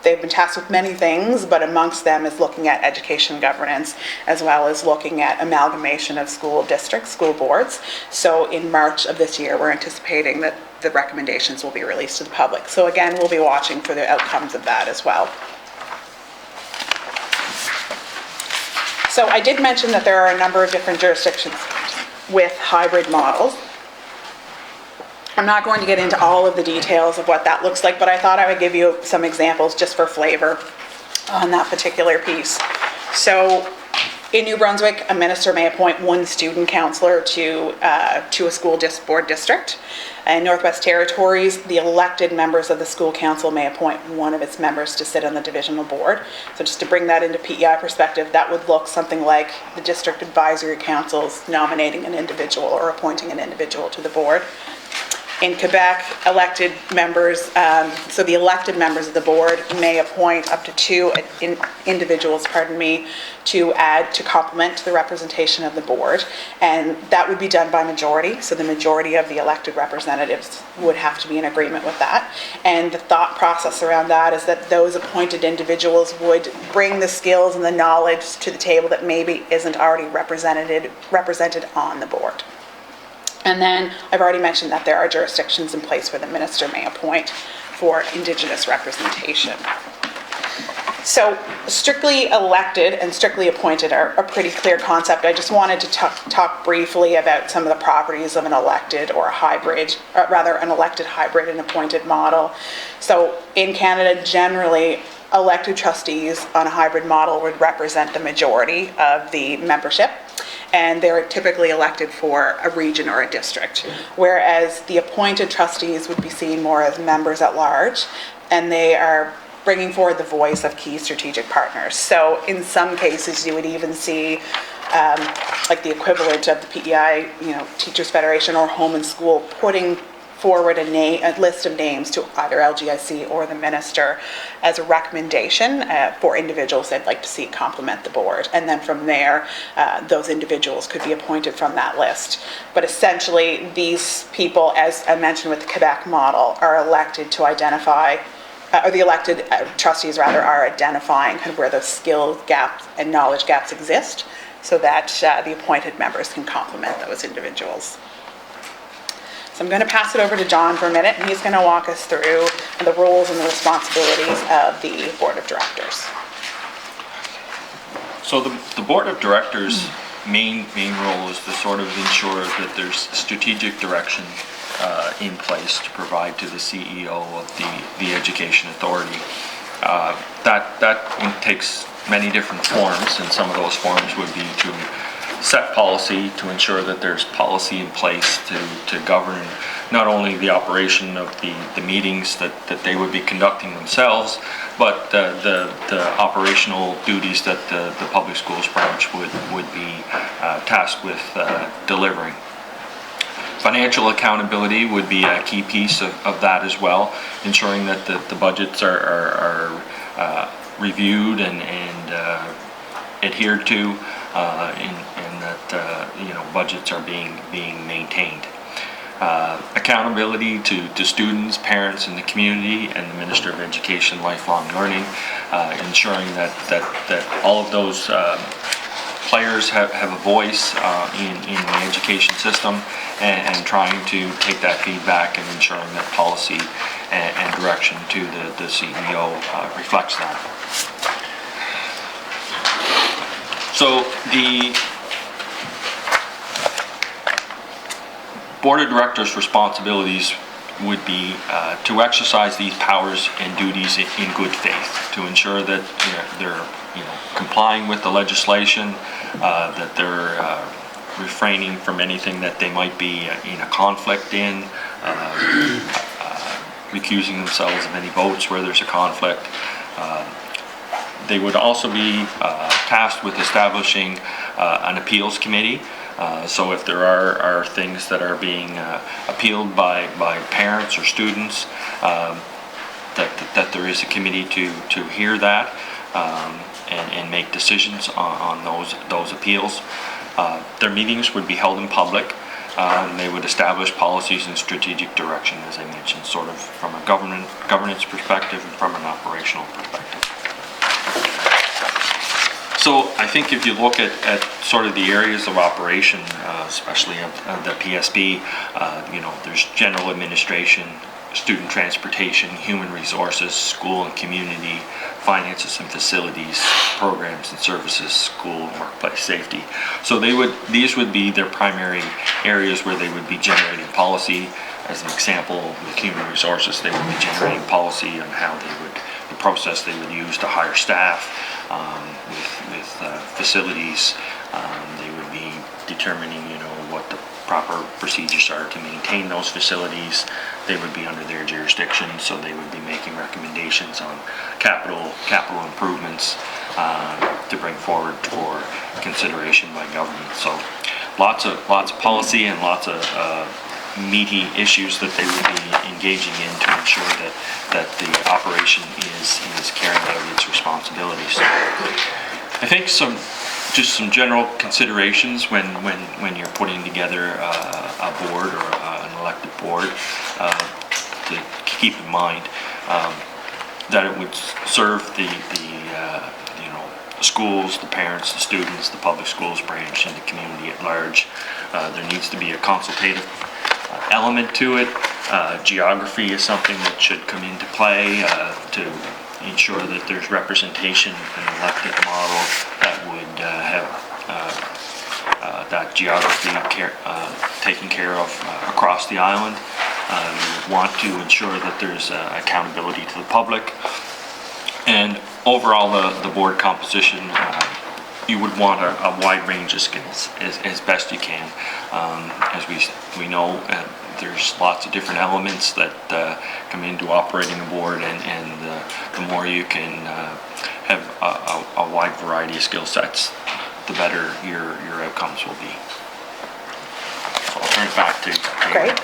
They've been tasked with many things, but amongst them is looking at education governance, as well as looking at amalgamation of school districts, school boards. So in March of this year, we're anticipating that the recommendations will be released to the public. So again, we'll be watching for the outcomes of that as well. So I did mention that there are a number of different jurisdictions with hybrid models. I'm not going to get into all of the details of what that looks like, but I thought I would give you some examples just for flavor on that particular piece. So in New Brunswick, a minister may appoint one student councillor to a school board district. In Northwest Territories, the elected members of the school council may appoint one of its members to sit on the divisional board. So just to bring that into PEI perspective, that would look something like the district advisory councils nominating an individual or appointing an individual to the board. In Quebec, elected members, so the elected members of the board may appoint up to two individuals, to add to complement the representation of the board. And that would be done by majority. So the majority of the elected representatives would have to be in agreement with that. And the thought process around that is that those appointed individuals would bring the skills and the knowledge to the table that maybe isn't already represented on the board. And then I've already mentioned that there are jurisdictions in place where the minister may appoint for Indigenous representation. So strictly elected and strictly appointed are a pretty clear concept. I just wanted to talk briefly about some of the properties of an elected or a hybrid, or rather an elected hybrid and appointed model. So in Canada, generally, elected trustees on a hybrid model would represent the majority of the membership, and they're typically elected for a region or a district, whereas the appointed trustees would be seen more as members at large, and they are bringing forward the voice of key strategic partners. So in some cases, you would even see like the equivalent of the PEI, Teachers Federation or Home and School putting forward a list of names to either LGIC or the minister as a recommendation for individuals they'd like to see complement the board. And then from there, those individuals could be appointed from that list. But essentially, these people, as I mentioned with the Quebec model, are elected to identify, or the elected trustees rather, are identifying kind of where those skill gaps and knowledge gaps exist so that the appointed members can complement those individuals. So I'm going to pass it over to John for a minute, and he's going to walk us through the roles and the responsibilities of the board of directors. So the board of directors' main role is to sort of ensure that there's strategic direction in place to provide to the CEO of the Education Authority. That takes many different forms, and some of those forms would be to set policy, to ensure that there's policy in place to govern not only the operation of the meetings that they would be conducting themselves, but the operational duties that the public schools branch would be tasked with delivering. Financial accountability would be a key piece of that as well, ensuring that the budgets are reviewed and adhered to, and that budgets are being maintained. Accountability to students, parents, and the community, and the Minister of Education Lifelong Learning, ensuring that all of those players have a voice in the education system, and trying to take that feedback and ensuring that policy and direction to the CEO reflects that. So the Board of Directors' responsibilities would be to exercise these powers and duties in good faith, to ensure that they're complying with the legislation, that they're refraining from anything that they might be in a conflict in, recusing themselves of any votes where there's a conflict. They would also be tasked with establishing an appeals committee. So if there are things that are being appealed by parents or students, that there is a committee to hear that and make decisions on those appeals. Their meetings would be held in public. They would establish policies and strategic direction, as I mentioned, sort of from a governance perspective and from an operational perspective. So I think if you look at sort of the areas of operation, especially of the PSB, there's general administration, student transportation, human resources, school and community, finances and facilities, programs and services, school and workplace safety. So these would be their primary areas where they would be generating policy. As an example, with human resources, they would be generating policy on how the process they would use to hire staff. With facilities, they would be determining, what the proper procedures are to maintain those facilities. They would be under their jurisdiction, so they would be making recommendations on capital improvements to bring forward for consideration by government. So lots of policy and lots of meaty issues that they would be engaging in to ensure that the operation is carrying out its responsibilities. I think some general considerations when you're putting together a board or an elected board to keep in mind that it would serve the schools, the parents, the students, the public schools branch, and the community at large. There needs to be a consultative element to it. Geography is something that should come into play to ensure that there's representation in an elected model that would have that geography taken care of across the island. We would want to ensure that there's accountability to the public. And overall, the board composition, you would want a wide range of skills as best you can. As we know, there's lots of different elements that come into operating a board, and the more you can have a wide variety of skill sets, the better your outcomes will be. So I'll turn it back to Great.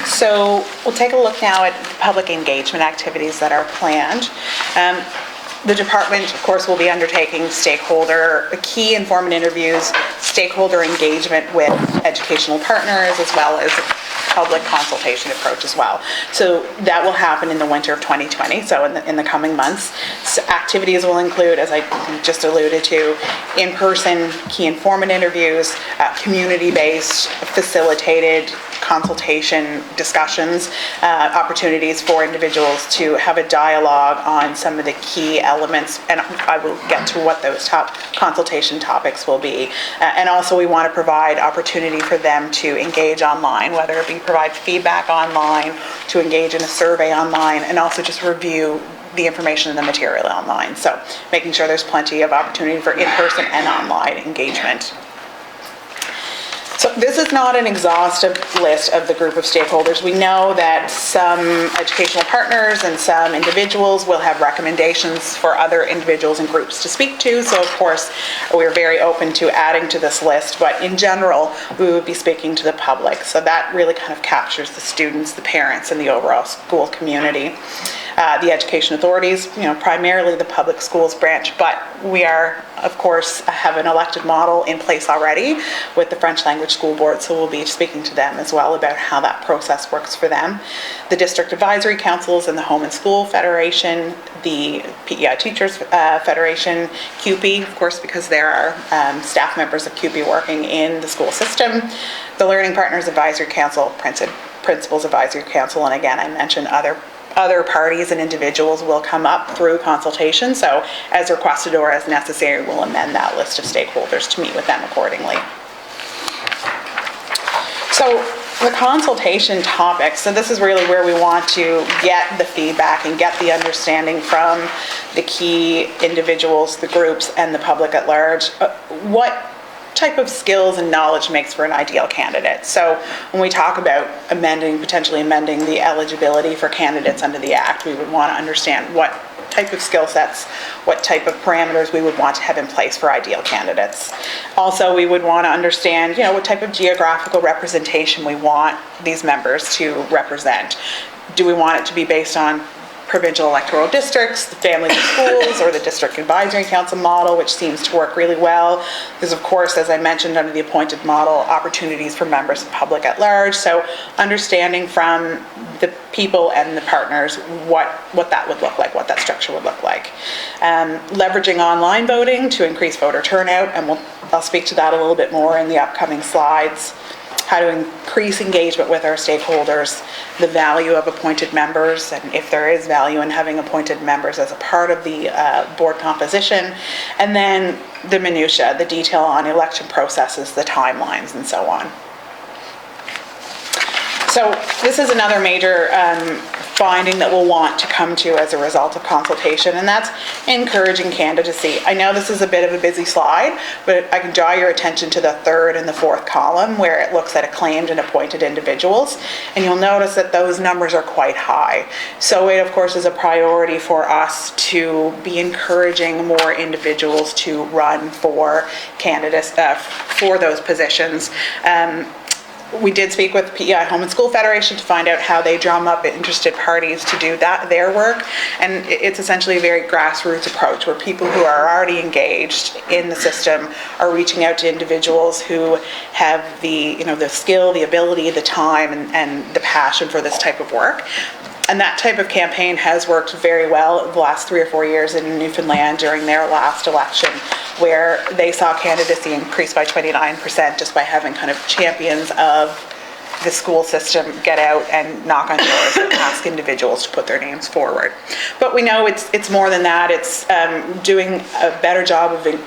So we'll take a look now at the public engagement activities that are planned. The department, of course, will be undertaking key informant interviews, stakeholder engagement with educational partners, as well as public consultation approach as well. So that will happen in the winter of 2020, so in the coming months. So activities will include, as I just alluded to, in-person key informant interviews, community-based, facilitated consultation discussions, opportunities for individuals to have a dialogue on some of the key elements, and I will get to what those top consultation topics will be. And also we want to provide opportunity for them to engage online, whether it be provide feedback online, to engage in a survey online, and also just review the information and the material online. So making sure there's plenty of opportunity for in-person and online engagement. So this is not an exhaustive list of the group of stakeholders. We know that some educational partners and some individuals will have recommendations for other individuals and groups to speak to. So of course, we're very open to adding to this list, but in general, we would be speaking to the public. So that really kind of captures the students, the parents, and the overall school community. The education authorities, primarily the public schools branch, but we are, of course, have an elected model in place already with the French language school board, so we'll be speaking to them as well about how that process works for them. The district advisory councils and the Home and School Federation, the PEI Teachers Federation, CUPE, of course, because there are staff members of CUPE working in the school system, the Learning Partners Advisory Council, Principals Advisory Council, and again, I mentioned other parties and individuals will come up through consultation, so as requested or as necessary, we'll amend that list of stakeholders to meet with them accordingly. So the consultation topics, so this is really where we want to get the feedback and get the understanding from the key individuals, the groups, and the public at large. What type of skills and knowledge makes for an ideal candidate? So when we talk about potentially amending the eligibility for candidates under the Act, we would want to understand what type of skill sets, what type of parameters we would want to have in place for ideal candidates. Also, we would want to understand, what type of geographical representation we want these members to represent. Do we want it to be based on provincial electoral districts, the families of schools, or the district advisory council model, which seems to work really well? There's, of course, as I mentioned, under the appointed model, opportunities for members of the public at large. So understanding from the people and the partners what that would look like, what that structure would look like. Leveraging online voting to increase voter turnout, and I'll speak to that a little bit more in the upcoming slides. how to increase engagement with our stakeholders, the value of appointed members, and if there is value in having appointed members as a part of the board composition, and then the minutiae, the detail on election processes, the timelines, and so on. So this is another major finding that we'll want to come to as a result of consultation, and that's encouraging candidacy. I know this is a bit of a busy slide, but I can draw your attention to the third and the fourth column where it looks at acclaimed and appointed individuals, and you'll notice that those numbers are quite high. So it, of course, is a priority for us to be encouraging more individuals to run for candidates, for those positions. We did speak with PEI Home and School Federation to find out how they drum up interested parties to do their work, and it's essentially a very grassroots approach where people who are already engaged in the system are reaching out to individuals who have the skill, the ability, the time, and the passion for this type of work. And that type of campaign has worked very well the last 3 or 4 years in Newfoundland during their last election, where they saw candidacy increase by 29% just by having kind of champions of the school system get out and knock on doors and ask individuals to put their names forward. But we know it's more than that. It's doing a better job of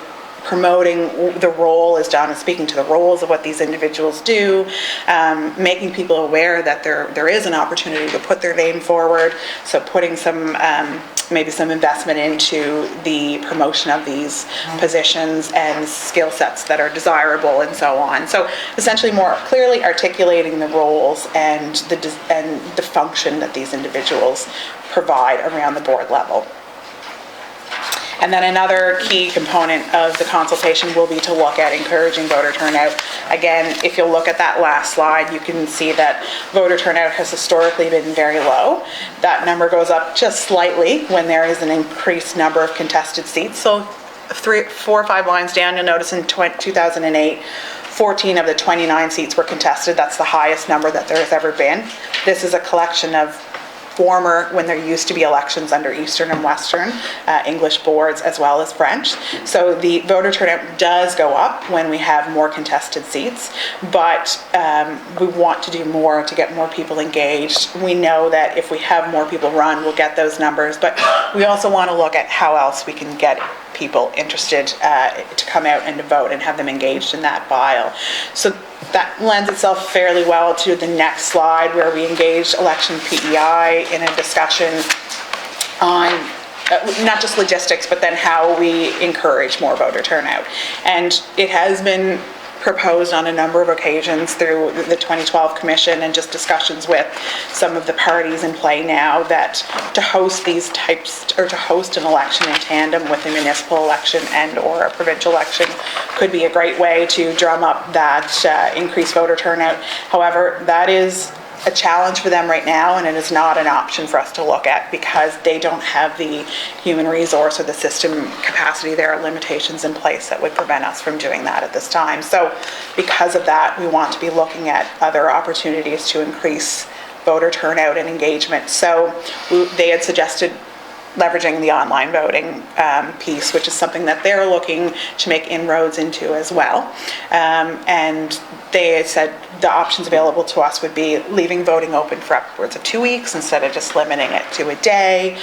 promoting the role, as John is speaking to the roles of what these individuals do, making people aware that there is an opportunity to put their name forward, so putting some maybe some investment into the promotion of these positions and skill sets that are desirable and so on. So essentially more clearly articulating the roles and the function that these individuals provide around the board level. And then another key component of the consultation will be to look at encouraging voter turnout. Again, if you look at that last slide, you can see that voter turnout has historically been very low. That number goes up just slightly when there is an increased number of contested seats. So 4 or 5 lines down, you'll notice in 2008, 14 of the 29 seats were contested. That's the highest number that there has ever been. This is a collection of former, when there used to be elections under Eastern and Western English boards as well as French. So the voter turnout does go up when we have more contested seats, but we want to do more to get more people engaged. We know that if we have more people run, we'll get those numbers, but we also want to look at how else we can get people interested to come out and to vote and have them engaged in that file. So that lends itself fairly well to the next slide, where we engaged election PEI in a discussion on not just logistics, but then how we encourage more voter turnout. And it has been proposed on a number of occasions through the 2012 commission and just discussions with some of the parties in play now, that to host these types, or to host an election in tandem with a municipal election and or a provincial election could be a great way to drum up that increased voter turnout. However, that is a challenge for them right now, and it is not an option for us to look at because they don't have the human resource or the system capacity. There are limitations in place that would prevent us from doing that at this time. So because of that, we want to be looking at other opportunities to increase voter turnout and engagement. So they had suggested leveraging the online voting piece, which is something that they're looking to make inroads into as well. And they said the options available to us would be leaving voting open for upwards of 2 weeks instead of just limiting it to a day,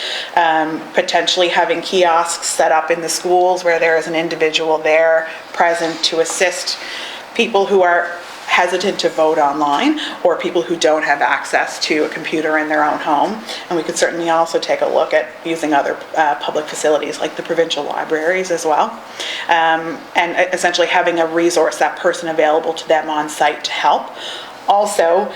potentially having kiosks set up in the schools where there is an individual there present to assist people who are hesitant to vote online, or people who don't have access to a computer in their own home. And we could certainly also take a look at using other public facilities like the provincial libraries as well. And essentially having a resource, that person available to them on site to help. Also,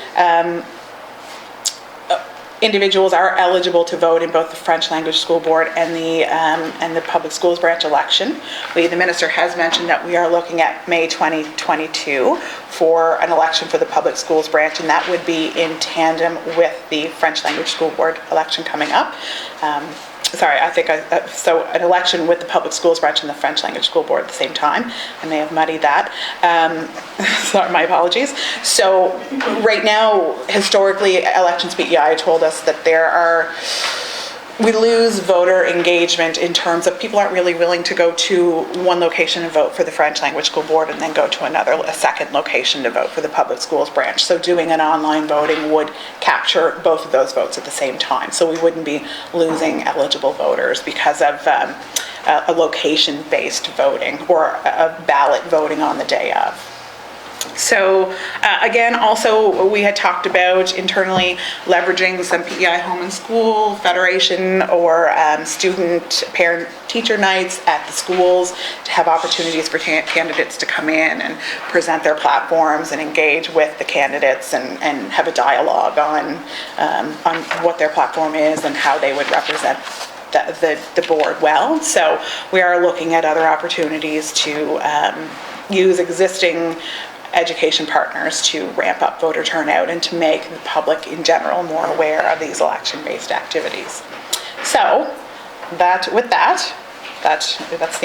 individuals are eligible to vote in both the French language school board and the public schools branch election. The minister has mentioned that we are looking at May 2022 for an election for the public schools branch, and that would be in tandem with the French language school board election coming up. So an election with the public schools branch and the French language school board at the same time. I may have muddied that. Sorry, my apologies. So right now, historically, Elections PEI told us that there are we lose voter engagement in terms of people aren't really willing to go to one location and vote for the French language school board and then go to a second location to vote for the public schools branch. So doing an online voting would capture both of those votes at the same time. So we wouldn't be losing eligible voters because of a location-based voting or a ballot voting on the day of. So again, also we had talked about internally leveraging some PEI Home and School Federation or student parent teacher nights at the schools to have opportunities for candidates to come in and present their platforms and engage with the candidates and have a dialogue on what their platform is and how they would represent the board well. So we are looking at other opportunities to use existing education partners to ramp up voter turnout and to make the public in general more aware of these election-based activities. So that's the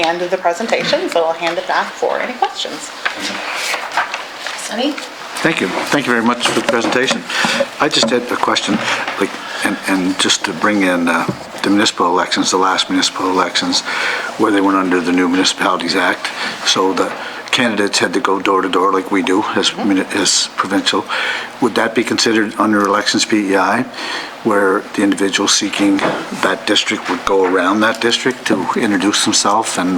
end of the presentation, so I'll hand it back for any questions. Sunny? Thank you. Thank you very much for the presentation. I just had a question, and just to bring in the municipal elections, the last municipal elections, where they went under the new Municipalities Act. So the candidates had to go door to door like we do as provincial. Would that be considered under elections PEI, where the individual seeking that district would go around that district to introduce himself and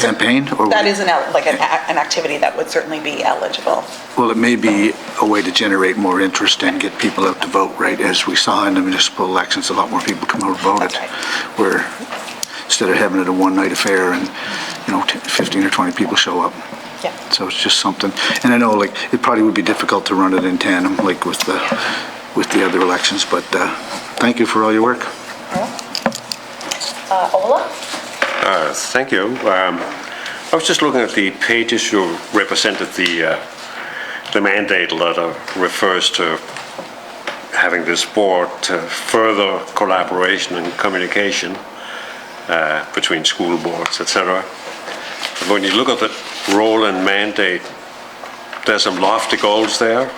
campaign? Or that is an activity that would certainly be eligible. Well, it may be a way to generate more interest and get people out to vote, right? As we saw in the municipal elections, a lot more people come out and voted. That's right. Where instead of having it a one-night affair and 15 or 20 people show up. Yeah. So it's just something. And I know it probably would be difficult to run it in tandem with the other elections, but thank you for all your work. Ola? Thank you. I was just looking at the pages you represented. The mandate letter refers to having this board to further collaboration and communication between school boards, etc. When you look at the role and mandate, there's some lofty goals there.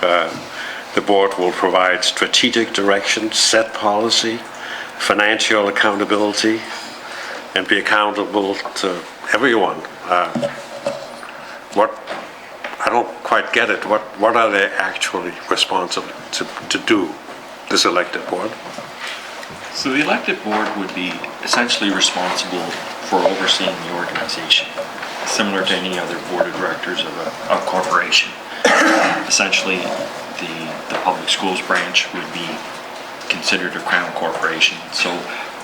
The board will provide strategic direction, set policy, financial accountability, and be accountable to everyone. I don't quite get it. What are they actually responsible to do, this elected board? So the elected board would be essentially responsible for overseeing the organization, similar to any other board of directors of a corporation. Essentially, the public schools branch would be considered a crown corporation. So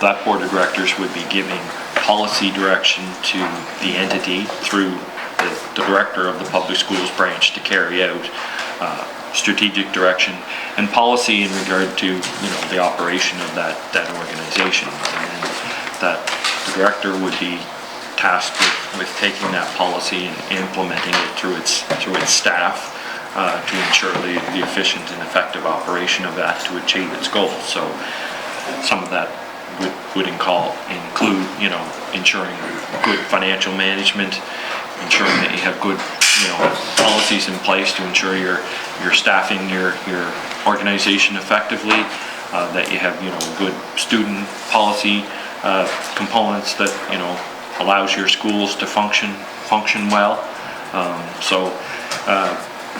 that board of directors would be giving policy direction to the entity through the director of the public schools branch to carry out strategic direction and policy in regard to the operation of that organization. And then that the director would be tasked with taking that policy and implementing it through its staff to ensure the efficient and effective operation of that to achieve its goals. So some of that would include ensuring good financial management, ensuring that you have good policies in place to ensure you're staffing your organization effectively, that you have good student policy components that allows your schools to function well. So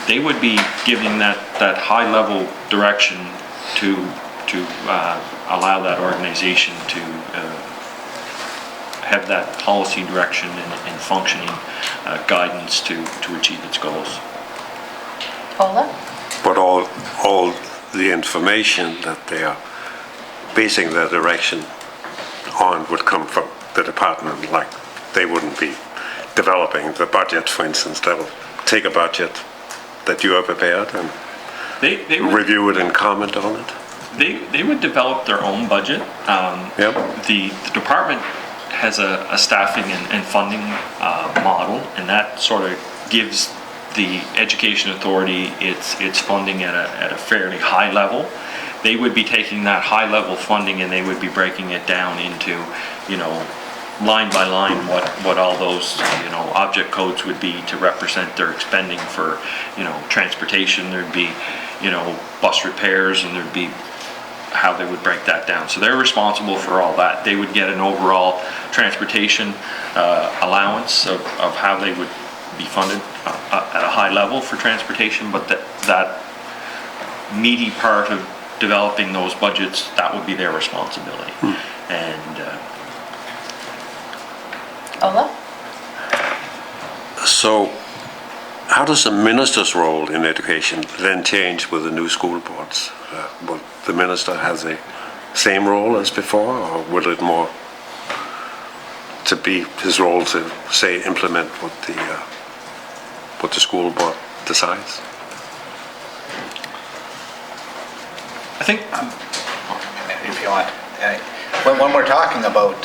they would be giving that high level direction to allow that organization to have that policy direction and functioning guidance to achieve its goals. Ola? But all the information that they are basing their direction on would come from the department. Like they wouldn't be developing the budget, for instance. They will take a budget that you have prepared and they would review it and comment on it. They would develop their own budget. The department has a staffing and funding model, and that sort of gives the education authority its funding at a fairly high level. They would be taking that high level funding and they would be breaking it down into line by line what all those object codes would be to represent their expending for transportation. There'd be bus repairs, and there'd be how they would break that down. So they're responsible for all that. They would get an overall transportation allowance of how they would be funded at a high level for transportation, but that meaty part of developing those budgets, that would be their responsibility. And Ola? So how does the minister's role in education then change with the new school boards? Will the minister have the same role as before, or will it more to be his role to, say, implement what the school board decides? I think, if you want. When we're talking about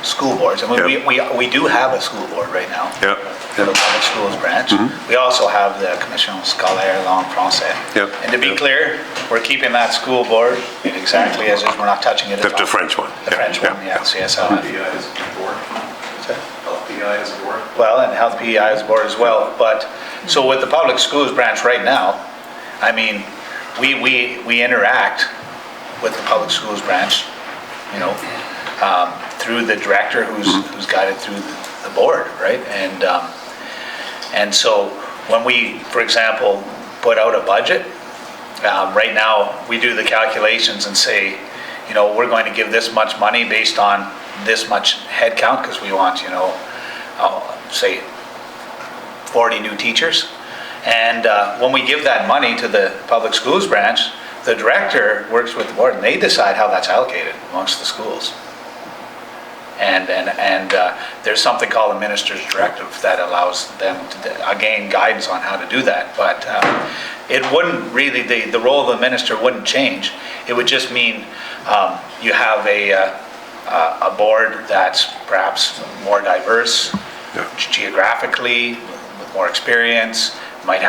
school boards, I mean, we do have a school board right now. Yeah. For the public schools branch. We also have the Commission scolaire langue française. Yep. And to be clear, we're keeping that school board exactly as is. We're not touching it at all. The French one. The French one, yeah, CSL. LPI is a board. LPI is a board. Well, and Health PEI is board as well. But, so with the public schools branch right now, I mean, we interact with the public schools branch, you know, through the director who's guided through the board, right? And so when we, for example, put out a budget, right now we do the calculations and say, you know, we're going to give this much money based on this much head count because we want, you know, say 40 new teachers. And when we give that money to the public schools branch, the director works with the board and they decide how that's allocated amongst the schools. And there's something called a minister's directive that allows them to gain guidance on how to do that. But it wouldn't really, the role of the minister wouldn't change. It would just mean you have a board that's perhaps more diverse geographically, with more experience, might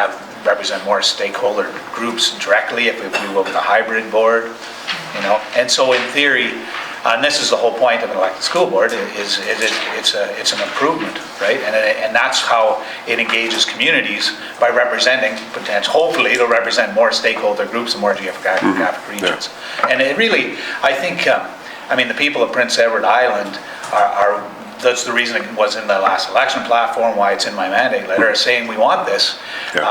represent more stakeholder groups directly if we were with a hybrid board, you know. And so in theory, and this is the whole point of an elected school board, it's an improvement, right? And that's how it engages communities by representing potential. Hopefully, it'll represent more stakeholder groups and more geographic regions. And it really, I think, I mean, the people of Prince Edward Island are that's the reason it was in the last election platform, why it's in my mandate letter, saying we want this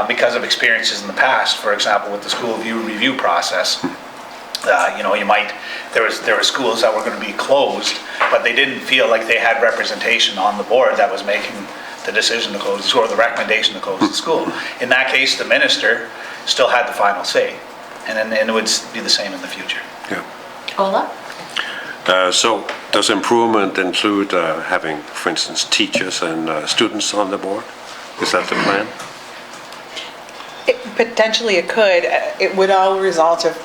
because of experiences in the past. For example, with the school review process. You know, there were schools that were going to be closed, but they didn't feel like they had representation on the board that was making the decision to close the school or the recommendation to close the school. In that case, the minister still had the final say, and it would be the same in the future. Yeah. Ola? So does improvement include having, for instance, teachers and students on the board? Is that the plan? Potentially it could. It would all result of,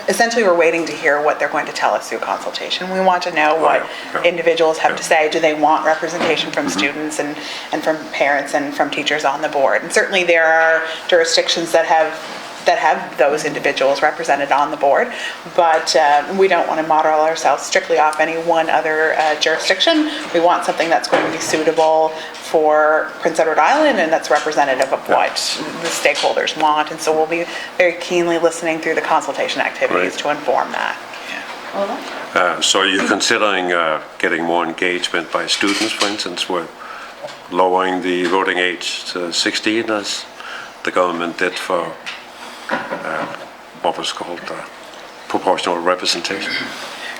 essentially we're waiting to hear what they're going to tell us through consultation. We want to know what individuals have to say. Do they want representation from students and from parents and from teachers on the board? And certainly there are jurisdictions that have those individuals represented on the board, but we don't want to model ourselves strictly off any one other jurisdiction. We want something that's going to be suitable for Prince Edward Island and that's representative of what the stakeholders want, and so we'll be very keenly listening through the consultation activities to inform that. So you're considering getting more engagement by students, for instance, with lowering the voting age to 16 as the government did for what was called proportional representation.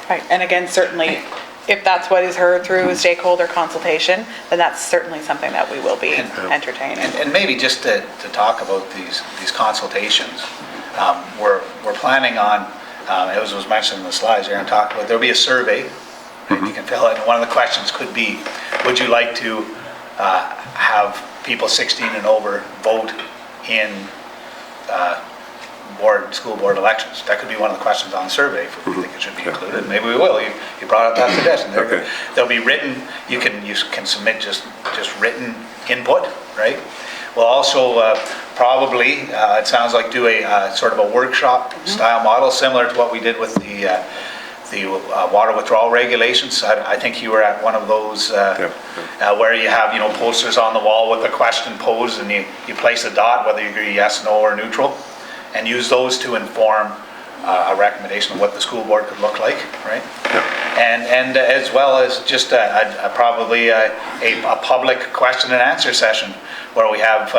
Right, and again, certainly, if that's what is heard through stakeholder consultation, then that's certainly something that we will be entertaining. And maybe just to talk about these consultations, we're planning on, as was mentioned in the slides, Erin talked about, there'll be a survey you can fill out, and one of the questions could be, would you like to have people 16 and over vote in school board elections? That could be one of the questions on the survey if we think it should be included. Maybe we will. You brought up that suggestion. There'll be written, you can submit just written input, right? We'll also probably, it sounds like, do a sort of a workshop style model similar to what we did with the water withdrawal regulations. I think you were at one of those where you have, you know, posters on the wall with a question posed and you place a dot, whether you agree yes, no, or neutral, and use those to inform a recommendation of what the school board could look like, right? And as well as just probably a public question and answer session where we have,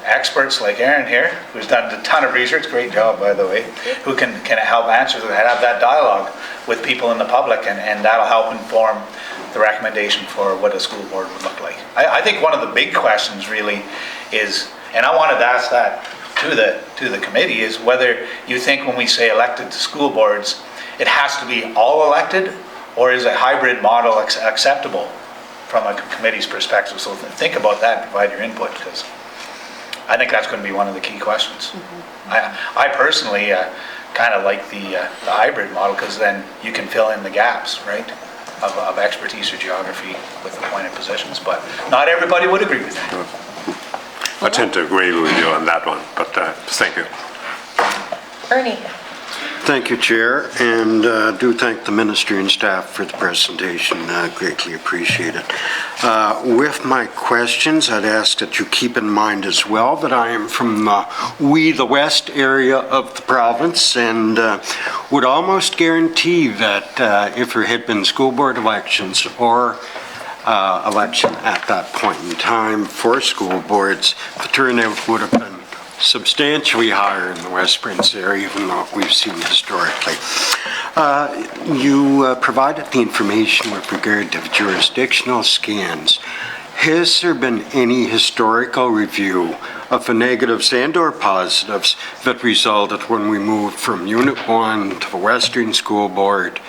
experts like Erin here, who's done a ton of research, great job, by the way, who can help answer and have that dialogue with people in the public, and that'll help inform the recommendation for what a school board would look like. I think one of the big questions really is, and I wanted to ask that to the committee, is whether you think when we say elected to school boards, it has to be all elected, or is a hybrid model acceptable from a committee's perspective? So think about that and provide your input, because I think that's going to be one of the key questions. I personally kind of like the hybrid model, because then you can fill in the gaps, right, of expertise or geography with appointed positions, but not everybody would agree with that. I tend to agree with you on that one, but thank you. Ernie? Thank you, Chair, and do thank the Ministry and staff for the presentation. Greatly appreciate it. With my questions, I'd ask that you keep in mind as well that I am from the west area of the province, and would almost guarantee that if there had been school board elections or election at that point in time for school boards, the turnout would have been substantially higher in the West Prince area than what we've seen historically. You provided the information with regard to the jurisdictional scans. Has there been any historical review of the negatives and or positives that resulted when we moved from Unit 1 to the Western School Board,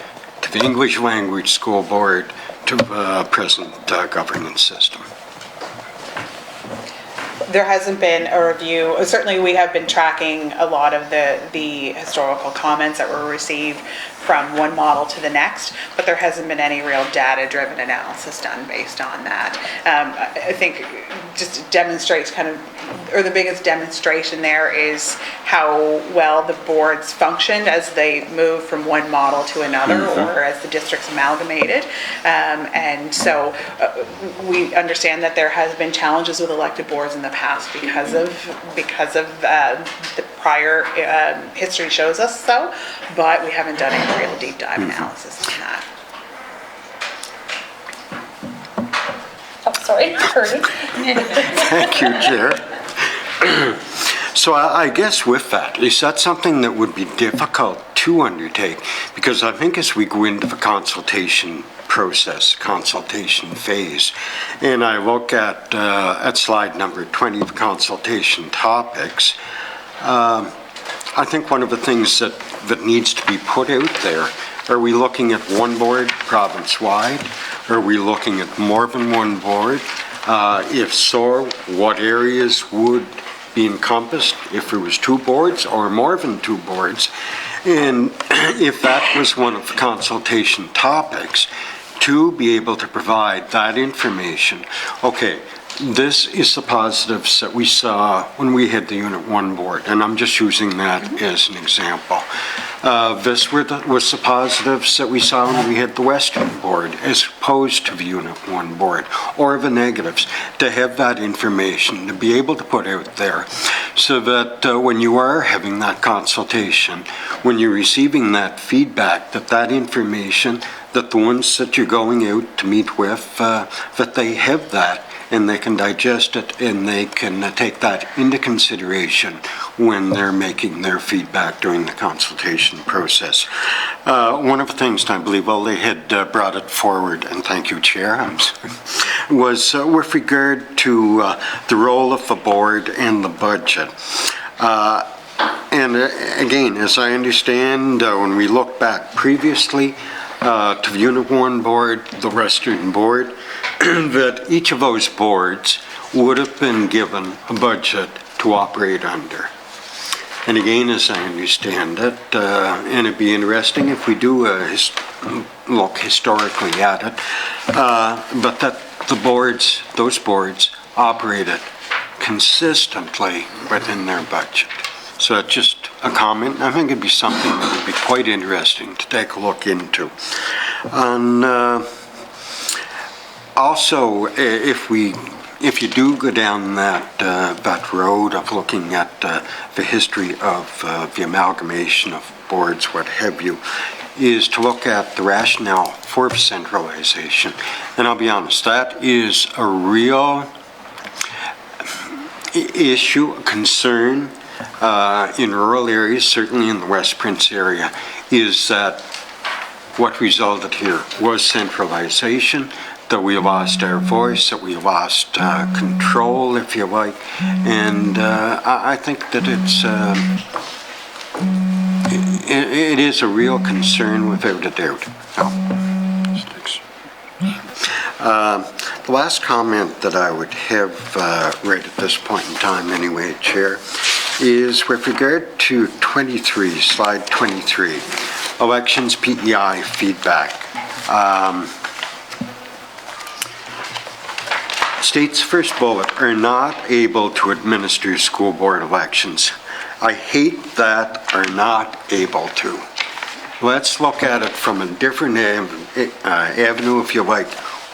to the English Language School Board, to the present governance system? There hasn't been a review. Certainly, we have been tracking a lot of the historical comments that were received from one model to the next, but there hasn't been any real data-driven analysis done based on that. I think just demonstrates or the biggest demonstration there is how well the boards functioned as they moved from one model to another, or as the districts amalgamated. And so we understand that there has been challenges with elected boards in the past because of the prior history shows us so, but we haven't done any real deep dive analysis on that. Oh, sorry, Ernie. Thank you, Chair. So I guess with that, is that something that would be difficult to undertake? Because I think as we go into the consultation process, consultation phase, and I look at slide number 20, the consultation topics, I think one of the things that needs to be put out there, are we looking at one board province-wide? Are we looking at more than one board? If so, what areas would be encompassed if there was two boards or more than two boards? And if that was one of the consultation topics, to be able to provide that information, okay, this is the positives that we saw when we had the Unit 1 board, and I'm just using that as an example. This was the positives that we saw when we had the Western board as opposed to the Unit 1 board, or the negatives, to have that information, to be able to put out there so that when you are having that consultation, when you're receiving that feedback, that information, that the ones that you're going out to meet with, that they have that, and they can digest it, and they can take that into consideration when they're making their feedback during the consultation process. One of the things, I believe, they had brought it forward, and thank you, Chair, was with regard to the role of the board and the budget. And again, as I understand, when we look back previously to the Unit 1 board, the Western board, that each of those boards would have been given a budget to operate under. And again, as I understand it, and it'd be interesting if we do look historically at it, but that those boards operated consistently within their budget. So that's just a comment. I think it'd be something that would be quite interesting to take a look into. And also, if we if you do go down that road of looking at the history of the amalgamation of boards, what have you, is to look at the rationale for centralization. And I'll be honest, that is a real issue, a concern in rural areas, certainly in the West Prince area, is that what resulted here was centralization, that we lost our voice, that we lost control, if you like. And I think that it is a real concern without a doubt. The last comment that I would have right at this point in time anyway, Chair, is with regard to 23, slide 23, elections PEI feedback. State's first bullet, are not able to administer school board elections. I hate that are not able to. Let's look at it from a different avenue, if you like.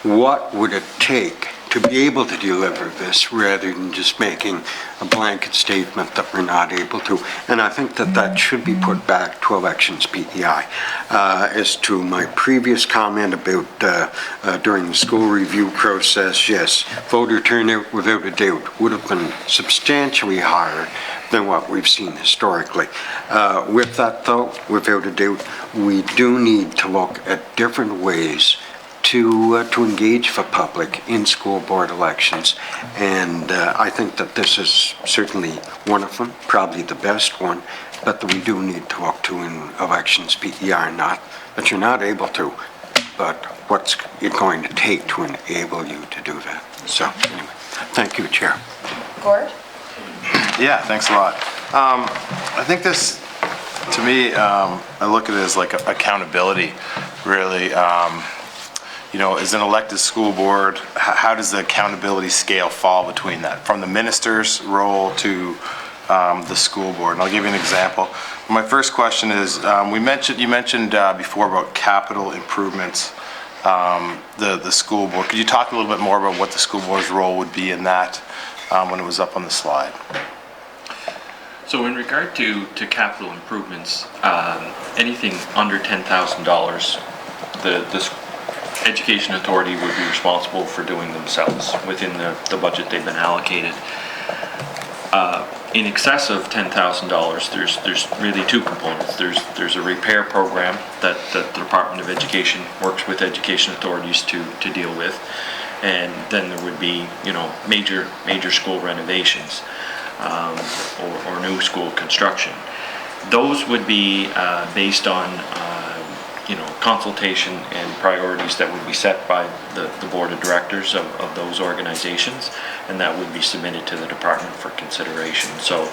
What would it take to be able to deliver this rather than just making a blanket statement that we're not able to? And I think that that should be put back to elections PEI. As to my previous comment about during the school review process, yes, voter turnout without a doubt would have been substantially higher than what we've seen historically. With that though, without a doubt, we do need to look at different ways to engage the public in school board elections. And I think that this is certainly one of them, probably the best one, but that we do need to look to in elections PEI, not that you're not able to, but what's it going to take to enable you to do that. So anyway, thank you, Chair. Gord? Yeah, thanks a lot. I think this, to me, I look at it as like accountability, really. You know, as an elected school board, how does the accountability scale fall between that? From the minister's role to the school board. And I'll give you an example. My first question is, you mentioned before about capital improvements, the school board. Could you talk a little bit more about what the school board's role would be in that when it was up on the slide? So in regard to capital improvements, anything under $10,000, the Education Authority would be responsible for doing themselves within the budget they've been allocated. In excess of $10,000, there's really two components. There's a repair program that the Department of Education works with education authorities to deal with, and then there would be, you know, major school renovations or new school construction. Those would be based on you know, consultation and priorities that would be set by the board of directors of those organizations, and that would be submitted to the department for consideration. So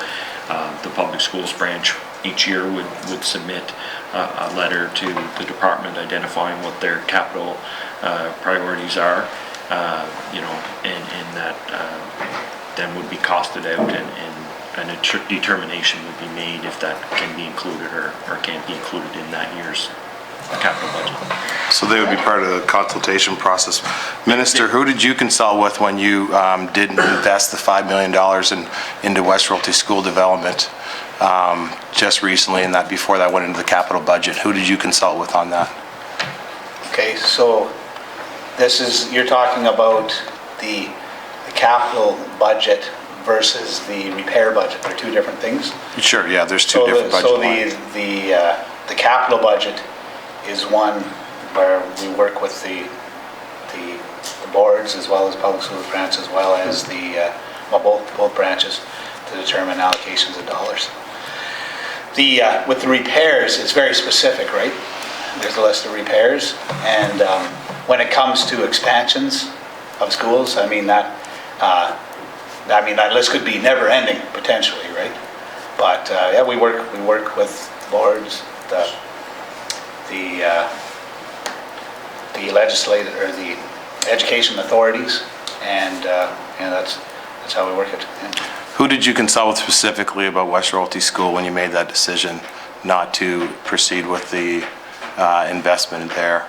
the public schools branch each year would submit a letter to the department identifying what their capital priorities are, you know, and that then would be costed out, and a determination would be made if that can be included or can't be included in that year's capital budget. So they would be part of the consultation process. Minister, who did you consult with when you did invest the $5 million into West Royalty School Development just recently, and that before that went into the capital budget? Who did you consult with on that? Okay, so this is, you're talking about the capital budget versus the repair budget. They're two different things. Sure, yeah, there's two different budget lines. So the capital budget is one where we work with the boards as well as public schools branch, as well as both branches, to determine allocations of dollars. With the repairs, it's very specific, right? There's a list of repairs, and when it comes to expansions of schools, I mean that list could be never-ending potentially, right? But yeah, we work with boards, the legislative or the education authorities, and that's how we work it. Yeah. Who did you consult with specifically about West Royalty School when you made that decision not to proceed with the investment there?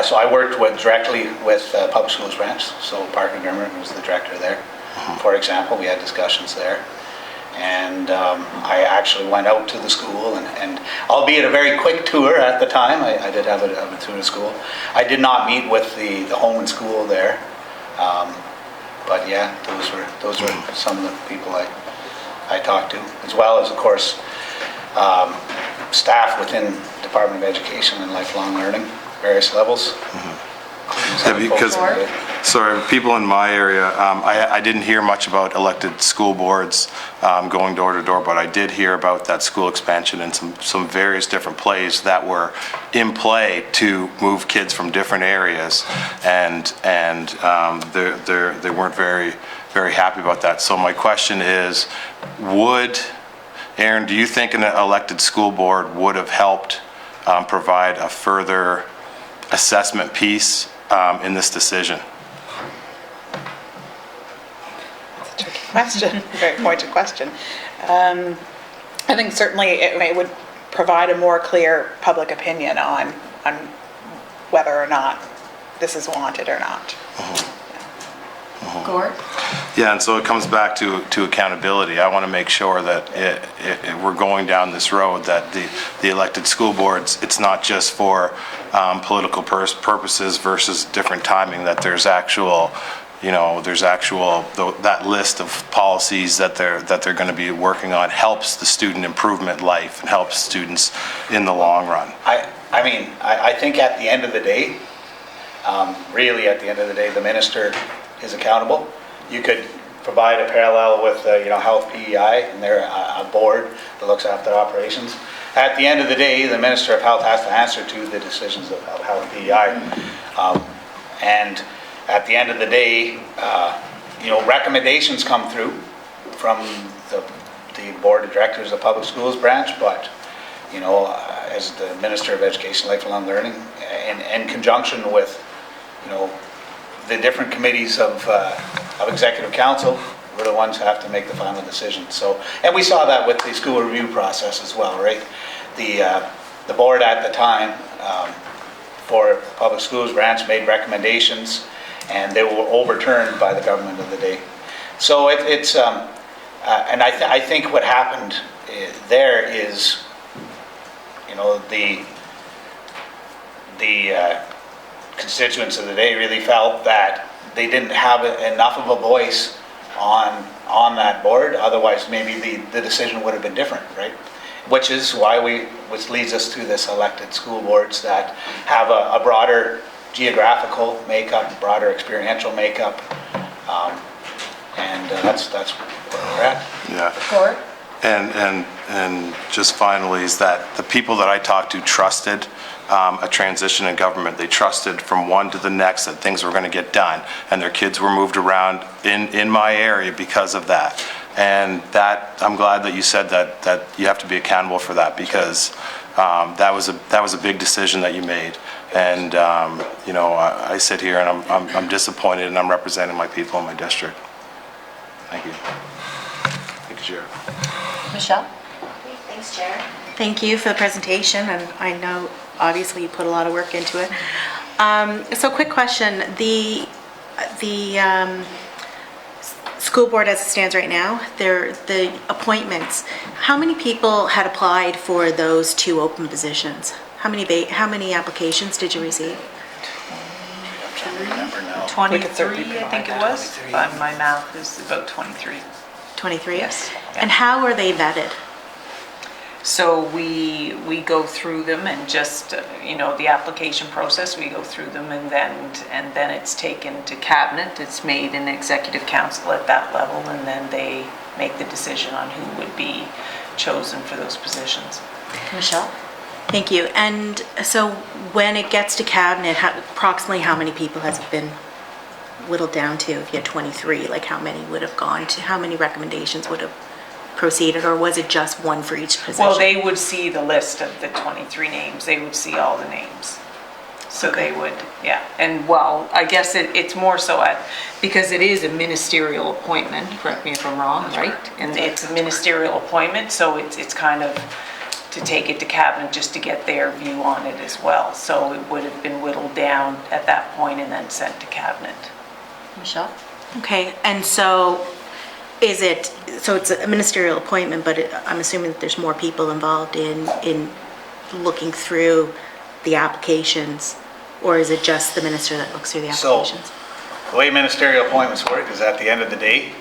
So I worked directly with Public Schools Branch, so Parker Dermott was the director there. For example, we had discussions there. And I actually went out to the school, and albeit a very quick tour at the time, I did have a tour of the school. I did not meet with the home and school there. But yeah, those were some of the people I talked to, as well as, of course, staff within Department of Education and Lifelong Learning, various levels. Because, sorry, people in my area, I didn't hear much about elected school boards going door to door, but I did hear about that school expansion and some various different plays that were in play to move kids from different areas, and they weren't very happy about that. So my question is, Erin, do you think an elected school board would have helped provide a further assessment piece in this decision? That's a tricky question, very pointed question. I think certainly it would provide a more clear public opinion on whether or not this is wanted or not. Gord? Yeah, and so it comes back to accountability. I want to make sure that we're going down this road, that the elected school boards, it's not just for political purposes versus different timing, that there's actual, that list of policies that they're going to be working on helps the student improvement life and helps students in the long run. I think at the end of the day, really at the end of the day, the minister is accountable. You could provide a parallel with Health PEI, and they're a board that looks after operations. At the end of the day, the Minister of Health has to answer to the decisions of Health PEI. And at the end of the day, recommendations come through from the Board of Directors of Public Schools Branch, but as the Minister of Education, Lifelong Learning, in conjunction with the different committees of Executive Council, we're the ones who have to make the final decision. So, and we saw that with the school review process as well, right? The board at the time for Public Schools Branch made recommendations, and they were overturned by the government of the day. So it's and I think what happened there is, the constituents of the day really felt that they didn't have enough of a voice on that board. Otherwise, maybe the decision would have been different, right? Which is why which leads us to this elected school boards that have a broader geographical makeup, broader experiential makeup, and that's where we're at. Yeah. Gord? And just finally is that the people that I talked to trusted a transition in government. They trusted from one to the next that things were going to get done, and their kids were moved around in my area because of that. And that, I'm glad that you said that you have to be accountable for that, because that was a big decision that you made. And I sit here and I'm disappointed, and I'm representing my people in my district. Thank you. Thank you, Chair. Michelle? Thanks, Chair. Thank you for the presentation, and I know obviously you put a lot of work into it. So quick question, the school board as it stands right now, the appointments, how many people had applied for those two open positions? How many applications did you receive? I'm trying to remember now. 23, I think it was. But my math is about 23. 23? Yes. And how are they vetted? So we go through them and just, the application process, we go through them, and then it's taken to cabinet. It's made in executive council at that level, and then they make the decision on who would be chosen for those positions. Michelle? Thank you. And so when it gets to cabinet, approximately how many people has it been whittled down to? If you had 23, like how many would have gone to, how many recommendations would have proceeded, or was it just one for each position? Well, they would see the list of the 23 names. They would see all the names. So Okay. they would, yeah. And well, I guess it's more so because it is a ministerial appointment, correct me if I'm wrong, right? And it's a ministerial appointment, so it's kind of, to take it to cabinet just to get their view on it as well. So it would have been whittled down at that point and then sent to cabinet. Michelle? Okay, and so so it's a ministerial appointment, but I'm assuming that there's more people involved in looking through the applications, or is it just the minister that looks through the applications? The way ministerial appointments work is at the end of the day,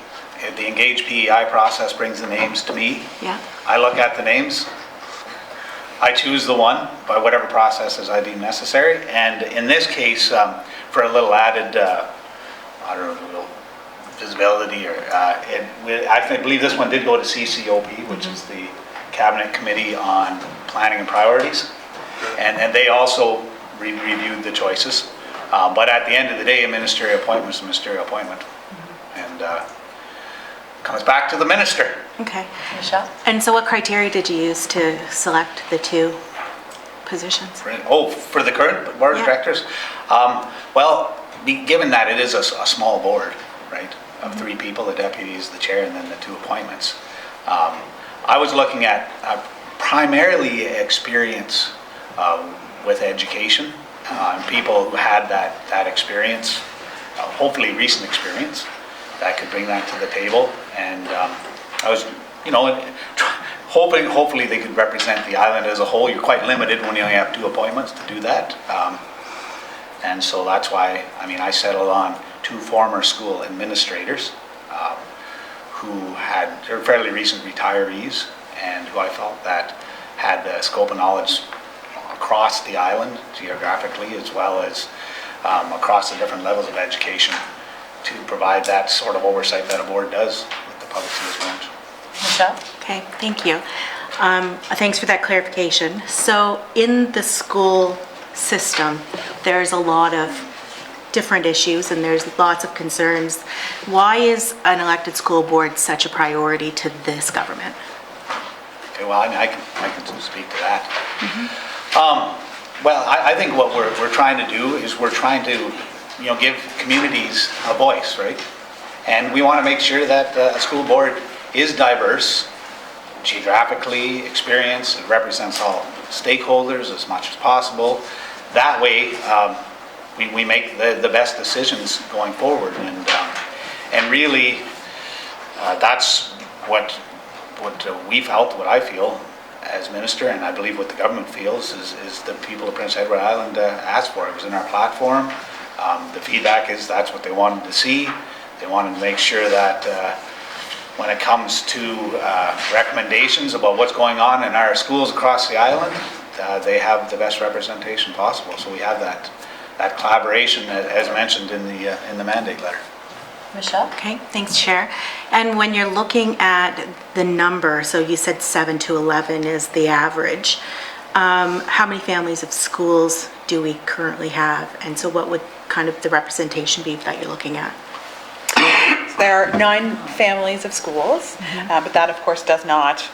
the engaged PEI process brings the names to me. Yeah. I look at the names, I choose the one by whatever processes I deem necessary. And in this case, for a little added, I don't know, visibility, or I believe this one did go to CCOP, which is the Cabinet Committee on Planning and Priorities, and they also reviewed the choices. But at the end of the day, a ministerial appointment is a ministerial appointment, and comes back to the minister. Okay. Michelle? And so what criteria did you use to select the two positions? For the current board of directors? Well, given that it is a small board, right, of 3 people, the deputy is the chair, and then the 2 appointments, I was looking at primarily experience with education, people who had that experience, hopefully recent experience, that could bring that to the table. And I was, hopefully they could represent the island as a whole. You're quite limited when you only have 2 appointments to do that. And so that's why, I settled on 2 former school administrators who they're fairly recent retirees, and who I felt that had the scope of knowledge across the island geographically, as well as across the different levels of education, to provide that sort of oversight that a board does with the public schools branch. Michelle? Okay, thank you. Thanks for that clarification. So in the school system, there's a lot of different issues and there's lots of concerns. Why is an elected school board such a priority to this government? Okay, well, I can speak to that. Well, I think what we're trying to do is we're trying to, give communities a voice, right? And we want to make sure that a school board is diverse, geographically experienced, it represents all stakeholders as much as possible. That way, we make the best decisions going forward. And really, that's what we felt, what I feel as minister, and I believe what the government feels, is the people of Prince Edward Island asked for. It was in our platform. The feedback is that's what they wanted to see. They wanted to make sure that when it comes to recommendations about what's going on in our schools across the island, they have the best representation possible. So we have that collaboration, as mentioned in the mandate letter. Michelle? Okay, thanks, Chair. And when you're looking at the number, so you said 7 to 11 is the average. How many families of schools do we currently have? And so what would kind of the representation be that you're looking at? There are 9 families of schools, but that of course does not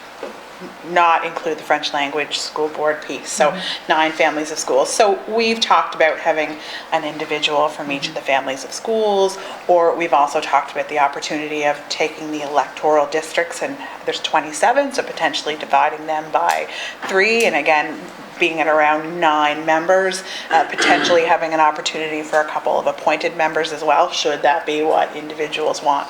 include the French language school board piece. So 9 families of schools. So we've talked about having an individual from each of the families of schools, or we've also talked about the opportunity of taking the electoral districts, and there's 27, so potentially dividing them by 3, and again, being at around 9 members, potentially having an opportunity for a couple of appointed members as well, should that be what individuals want.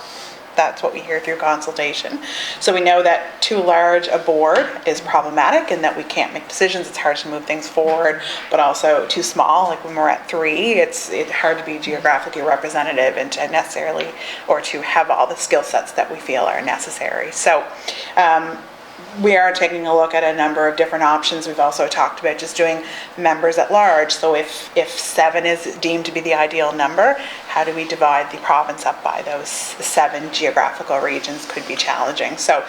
That's what we hear through consultation. So we know that too large a board is problematic and that we can't make decisions. It's hard to move things forward, but also too small, like when we're at 3, it's hard to be geographically representative and to necessarily, or to have all the skill sets that we feel are necessary. So we are taking a look at a number of different options. We've also talked about just doing members at large. So if 7 is deemed to be the ideal number, how do we divide the province up by those 7 geographical regions could be challenging. So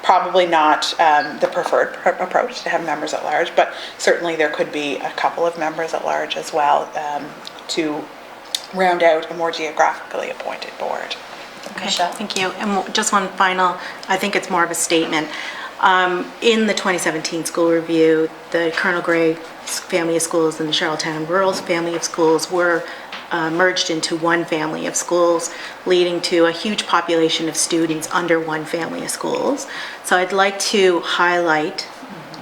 probably not the preferred approach to have members at large, but certainly there could be a couple of members at large as well to round out a more geographically appointed board. Okay, thank you. And just one final, I think it's more of a statement. In the 2017 school review, the Colonel Gray family of schools and the Charlottetown Rural family of schools were merged into one family of schools, leading to a huge population of students under one family of schools. So I'd like to highlight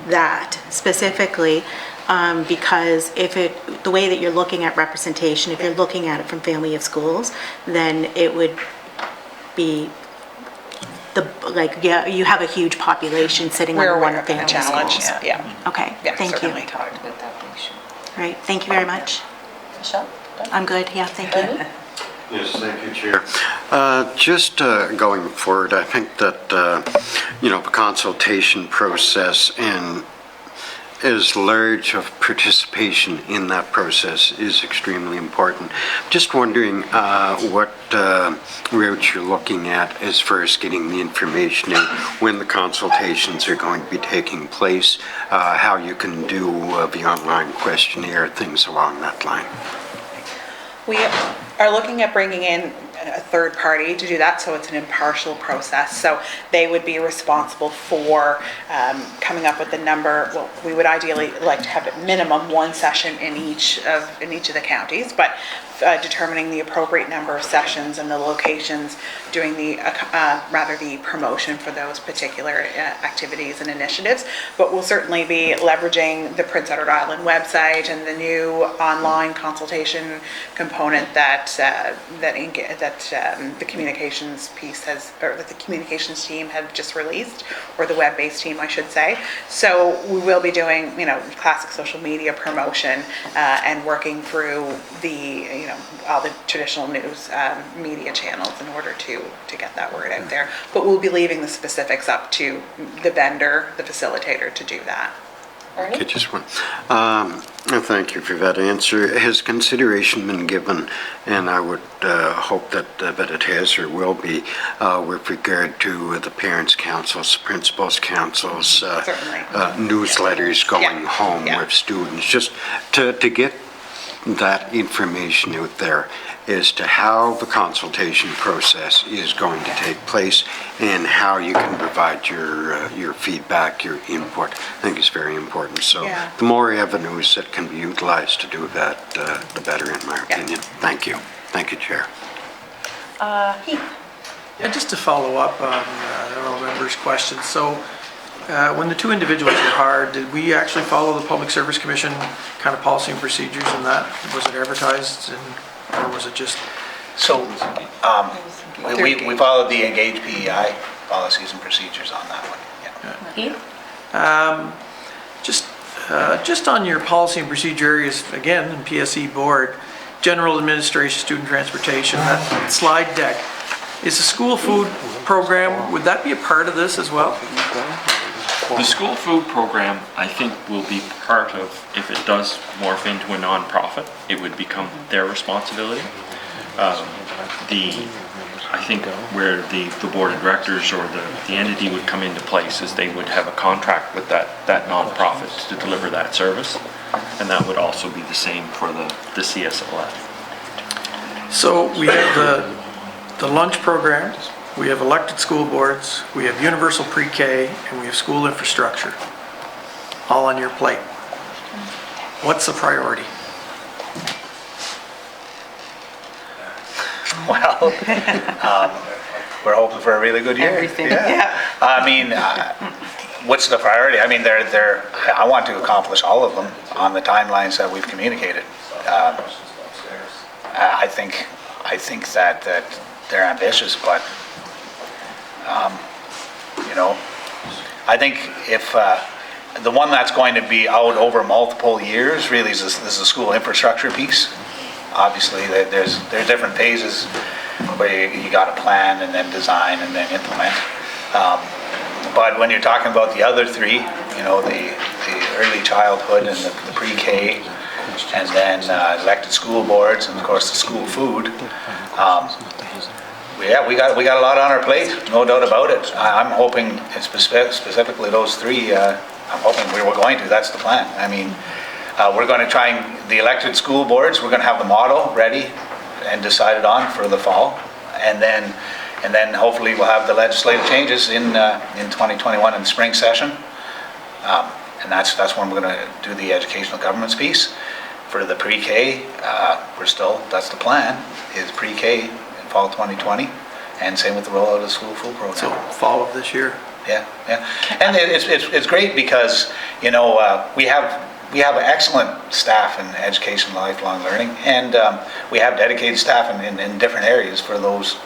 that specifically, because the way that you're looking at representation, if you're looking at it from family of schools, then it would be you have a huge population sitting We're on aware one of the family of challenge, schools. yeah. Okay, Yeah, thank you. certainly. All right, thank you very much. Michelle? I'm good, yeah, thank you. Yes, thank you, Chair. Just going forward, I think that, the consultation process and as large of participation in that process is extremely important. Just wondering what route you're looking at as far as getting the information in, when the consultations are going to be taking place, how you can do the online questionnaire, things along that line. We are looking at bringing in a third party to do that, so it's an impartial process. So they would be responsible for coming up with the number. Well, we would ideally like to have at minimum one session in each of the counties, but determining the appropriate number of sessions and the locations, doing the promotion for those particular activities and initiatives. But we'll certainly be leveraging the Prince Edward Island website and the new online consultation component that the communications piece that the communications team had just released, or the web-based team, I should say. So we will be doing, classic social media promotion and working through all the traditional news media channels in order to get that word out there. But we'll be leaving the specifics up to the vendor, the facilitator, to do that. Okay, just one. Thank you for that answer. Has consideration been given, and I would hope that it has or will be, with regard to the parents' councils, principals' councils, newsletters going home with students, just to get that information out there as to how the consultation process is going to take place and how you can provide your feedback, your input. I think it's very important. So the more avenues that can be utilized to do that, the better, in my opinion. Thank you. Thank you, Chair. Heath? Yeah, just to follow up on the member's question. So when the two individuals were hired, did we actually follow the Public Service Commission kind of policy and procedures in that? Was it advertised or was it just? So we followed the Engage PEI policies and procedures on that one. Yeah. Heath? Just on your policy and procedure areas, again, in PSE board, general administration, student transportation, that slide deck, is the school food program, would that be a part of this as well? The school food program, I think, will be part of, if it does morph into a nonprofit, it would become their responsibility. I think where the board of directors or the entity would come into place is they would have a contract with that nonprofit to deliver that service, and that would also be the same for the CSLF. So we have the lunch program, we have elected school boards, we have universal pre-K, and we have school infrastructure, all on your plate. What's the priority? Well, we're hoping for a really good year. Everything, yeah. I mean, what's the priority? I mean, I want to accomplish all of them on the timelines that we've communicated. I think that they're ambitious, but I think if the one that's going to be out over multiple years really is the school infrastructure piece. Obviously, there's different phases where you got to plan and then design and then implement. But when you're talking about the other three, the early childhood and the pre-K, and then elected school boards, and of course the school food. We got a lot on our plate, no doubt about it. I'm hoping specifically those three. I'm hoping we're going to. That's the plan. I mean, we're going to try the elected school boards. We're going to have the model ready and decided on for the fall, and then hopefully we'll have the legislative changes in 2021 in the spring session. And that's when we're going to do the educational governance piece. For the pre-K, that's the plan, is pre-K in fall 2020, and same with the rollout of the school food program. So fall of this year? Yeah, yeah. And it's great because, you know, we have excellent staff in education and lifelong learning, and we have dedicated staff in different areas for those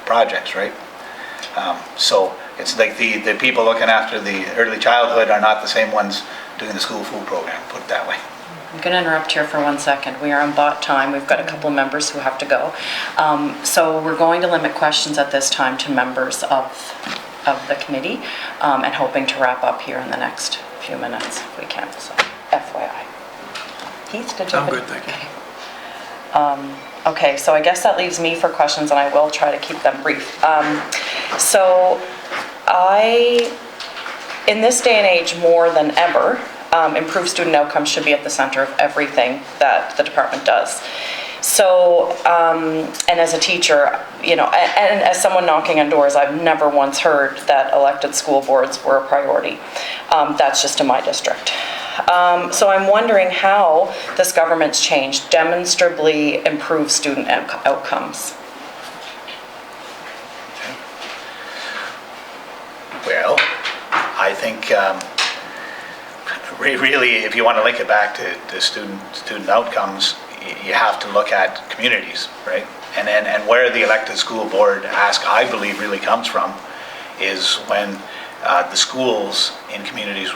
projects, right? So it's like the people looking after the early childhood are not the same ones doing the school food program, put it that way. I'm going to interrupt here for 1 second. We are on bot time. We've got a couple of members who have to go. So we're going to limit questions at this time to members of the committee, and hoping to wrap up here in the next few minutes if we can. So FYI. Heath, did you? I'm good, thank you. Okay, so I guess that leaves me for questions, and I will try to keep them brief. So in this day and age, more than ever, improved student outcomes should be at the center of everything that the department does. So, and as a teacher, you know, and as someone knocking on doors, I've never once heard that elected school boards were a priority. That's just in my district. So I'm wondering how this government's change demonstrably improves student outcomes. Well, I think really, if you want to link it back to student outcomes, you have to look at communities, right? And where the elected school board ask, I believe, really comes from is when the schools in communities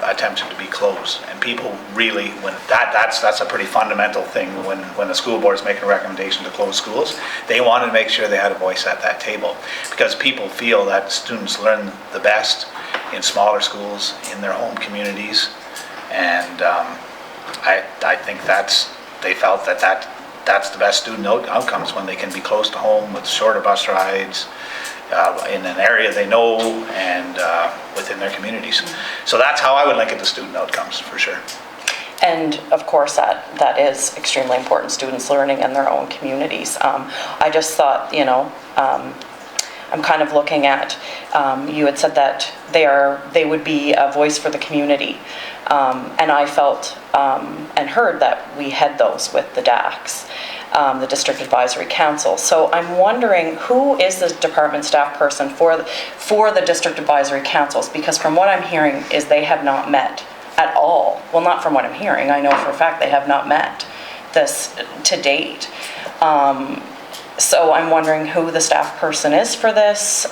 attempted to be closed, and people really, when that's a pretty fundamental thing. When the school board is making a recommendation to close schools, they wanted to make sure they had a voice at that table, because people feel that students learn the best in smaller schools in their home communities, and I think they felt that's the best student outcomes, when they can be close to home with shorter bus rides, in an area they know, and within their communities. So that's how I would link it to student outcomes, for sure. And of course, that is extremely important, students learning in their own communities. I just thought, you know, I'm kind of looking at, you had said that they would be a voice for the community. And I felt and heard that we had those with the DACs, the District Advisory Council. So I'm wondering, who is the department staff person for the District Advisory Councils? Because from what I'm hearing is they have not met at all. Well, not from what I'm hearing. I know for a fact they have not met this to date. So I'm wondering who the staff person is for this.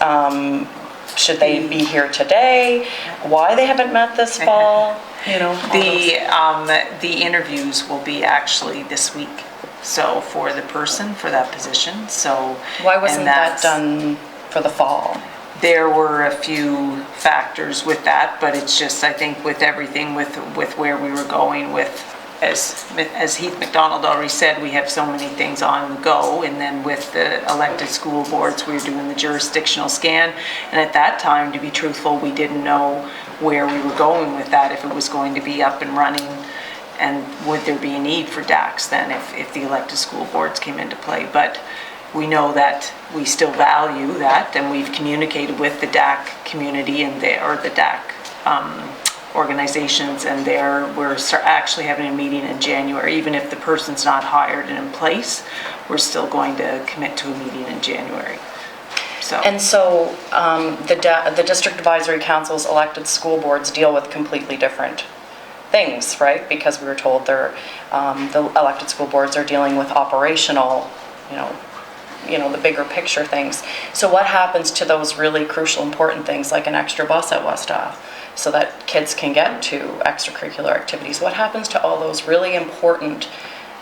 Should they be here today? Why they haven't met this fall? You know, the interviews will be actually this week. So for the person for that position. So why wasn't that done for the fall? There were a few factors with that, but it's just, I think, with everything with where we were going with, as Heath McDonald already said, we have so many things on the go, and then with the elected school boards, we were doing the jurisdictional scan, and at that time, to be truthful, we didn't know where we were going with that, if it was going to be up and running, and would there be a need for DACs then if the elected school boards came into play. But we know that we still value that, and we've communicated with the DAC community and the DAC organizations, and we're actually having a meeting in January. Even if the person's not hired and in place, we're still going to commit to a meeting in January. So the District Advisory Council's elected school boards deal with completely different things, right? Because we were told the elected school boards are dealing with operational, you know, the bigger picture things. So what happens to those really crucial, important things, like an extra bus at West Ave, so that kids can get to extracurricular activities? What happens to all those really important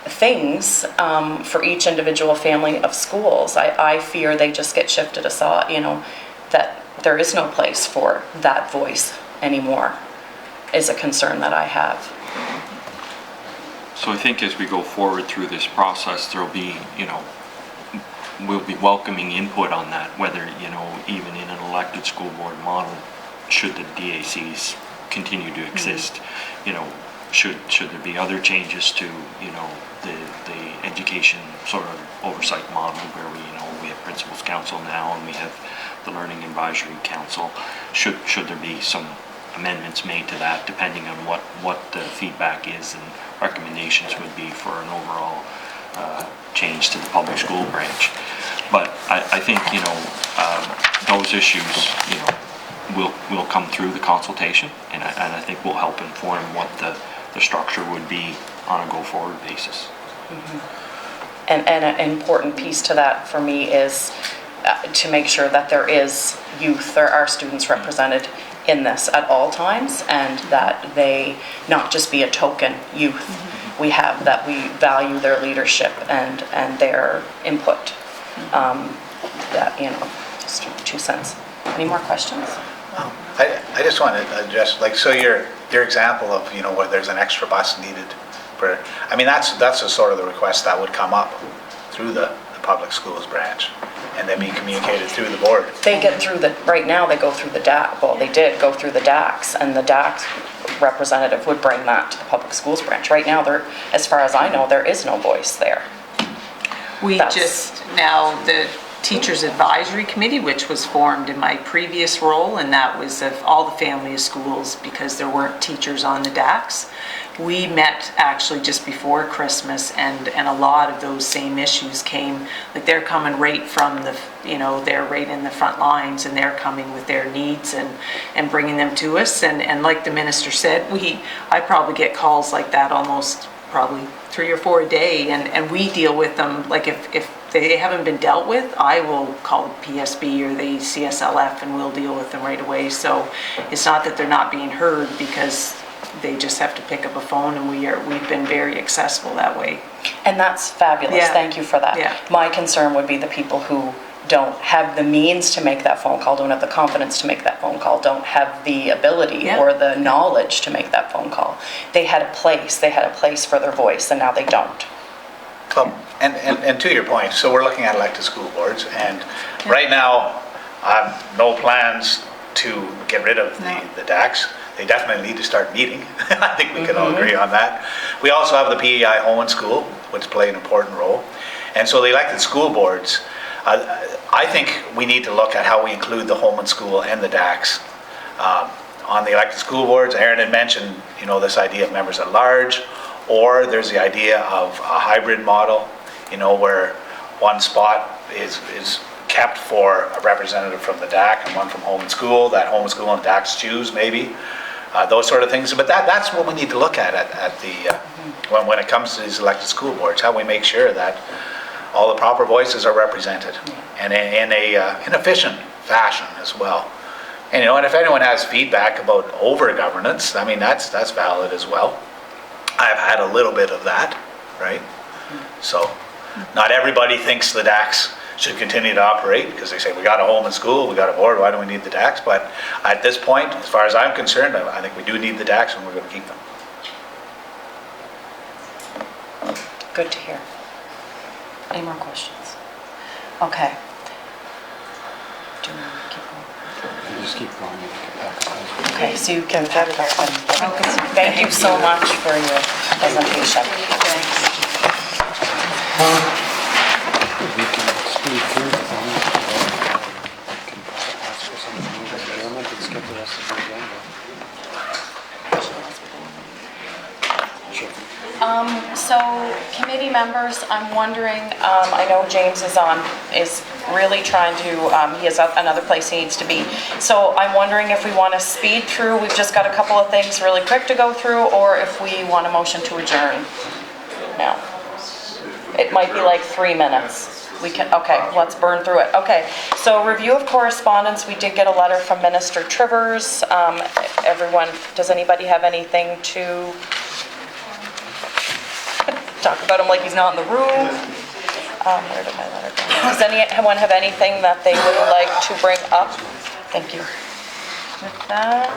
things for each individual family of schools? I fear they just get shifted aside, you know, that there is no place for that voice anymore, is a concern that I have. So I think as we go forward through this process, there'll be, you know, we'll be welcoming input on that, whether, you know, even in an elected school board model, should the DACs continue to exist, you know, should there be other changes to, you know, the education sort of oversight model, where we have Principals Council now, and we have the Learning Advisory Council. Should there be some amendments made to that, depending on what the feedback is and recommendations would be for an overall change to the public school branch. But I think, you know, those issues, you know, will come through the consultation, and I think will help inform what the structure would be on a go-forward basis. And an important piece to that for me is to make sure that there is youth, there are students represented in this at all times, and that they not just be a token youth. We have that we value their leadership and their input. That, you know, just 2 cents. Any more questions? I just want to address, like, so your example of, you know, where there's an extra bus needed for, I mean, that's the sort of the request that would come up through the public schools branch, and then be communicated through the board. They get through right now they go through the DAC, well, they did go through the DACs, and the DAC representative would bring that to the public schools branch. Right now, as far as I know, there is no voice there. Now, the Teachers Advisory Committee, which was formed in my previous role, and that was of all the family of schools because there weren't teachers on the DACs. We met actually just before Christmas, and a lot of those same issues came, like they're coming right from the, you know, they're right in the front lines, and they're coming with their needs and bringing them to us. And like the minister said, I probably get calls like that almost probably 3 or 4 a day, and we deal with them. Like if they haven't been dealt with, I will call the PSB or the CSLF and we'll deal with them right away. So it's not that they're not being heard, because they just have to pick up a phone, and we've been very accessible that way. And that's fabulous. Yeah. Thank you for that. Yeah. My concern would be the people who don't have the means to make that phone call, don't have the confidence to make that phone call, don't have the ability or the knowledge to make that phone call. They had a place for their voice, and now they don't. Well, and to your point, so we're looking at elected school boards, and right now, no plans to get rid of the DACs. They definitely need to start meeting. I think we can all agree on that. We also have the PEI home and school, which play an important role. And so the elected school boards, I think we need to look at how we include the home and school and the DACs. On the elected school boards, Erin had mentioned, you know, this idea of members at large, or there's the idea of a hybrid model, you know, where one spot is kept for a representative from the DAC and one from home and school, that home and school and DACs choose maybe, those sort of things. But that's what we need to look at the when it comes to these elected school boards, how we make sure that all the proper voices are represented, and in an efficient fashion as well. And, you know, and if anyone has feedback about over-governance, I mean, that's valid as well. I've had a little bit of that, right? So not everybody thinks the DACs should continue to operate, because they say, we got a home and school, we got a board, why do we need the DACs? But at this point, as far as I'm concerned, I think we do need the DACs, and we're going to keep them. Good to hear. Any more questions? Okay. Do you want to keep going? Just keep going. You can pack up. Okay, so you can pack it up. Thank you so much for your presentation. Thanks. We can speak through the phone. We can ask for something in adjournment and skip the rest of the agenda. Sure. So committee members, I'm wondering, I know James is really trying to, he has another place he needs to be. So I'm wondering if we want to speed through, we've just got a couple of things really quick to go through, or if we want a motion to adjourn. No. It might be like 3 minutes. We can, okay, let's burn through it. Okay, so review of correspondence, we did get a letter from Minister Trivers. Everyone, does anybody have anything to talk about him like he's not in the room? Where did my letter go? Does anyone have anything that they would like to bring up? Thank you. With that.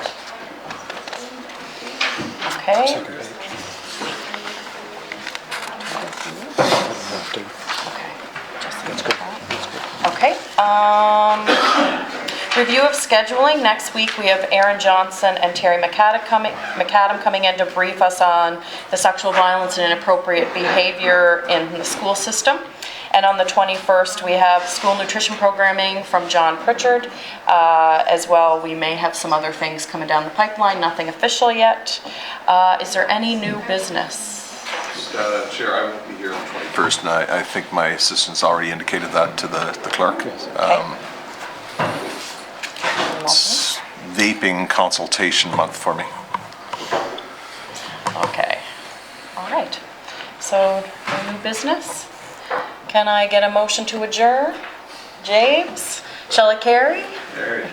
Okay. Okay. Review of scheduling. Next week we have Erin Johnson and Terry McAdam coming in to brief us on the sexual violence and inappropriate behavior in the school system. And on the 21st we have school nutrition programming from John Pritchard. As well, we may have some other things coming down the pipeline, nothing official yet. Is there any new business? Chair, I won't be here on the 21st, and I think my assistant's already indicated that to the clerk. That's vaping consultation month for me. Okay, all right. So, no new business? Can I get a motion to adjourn? James? Shall I carry? Carry.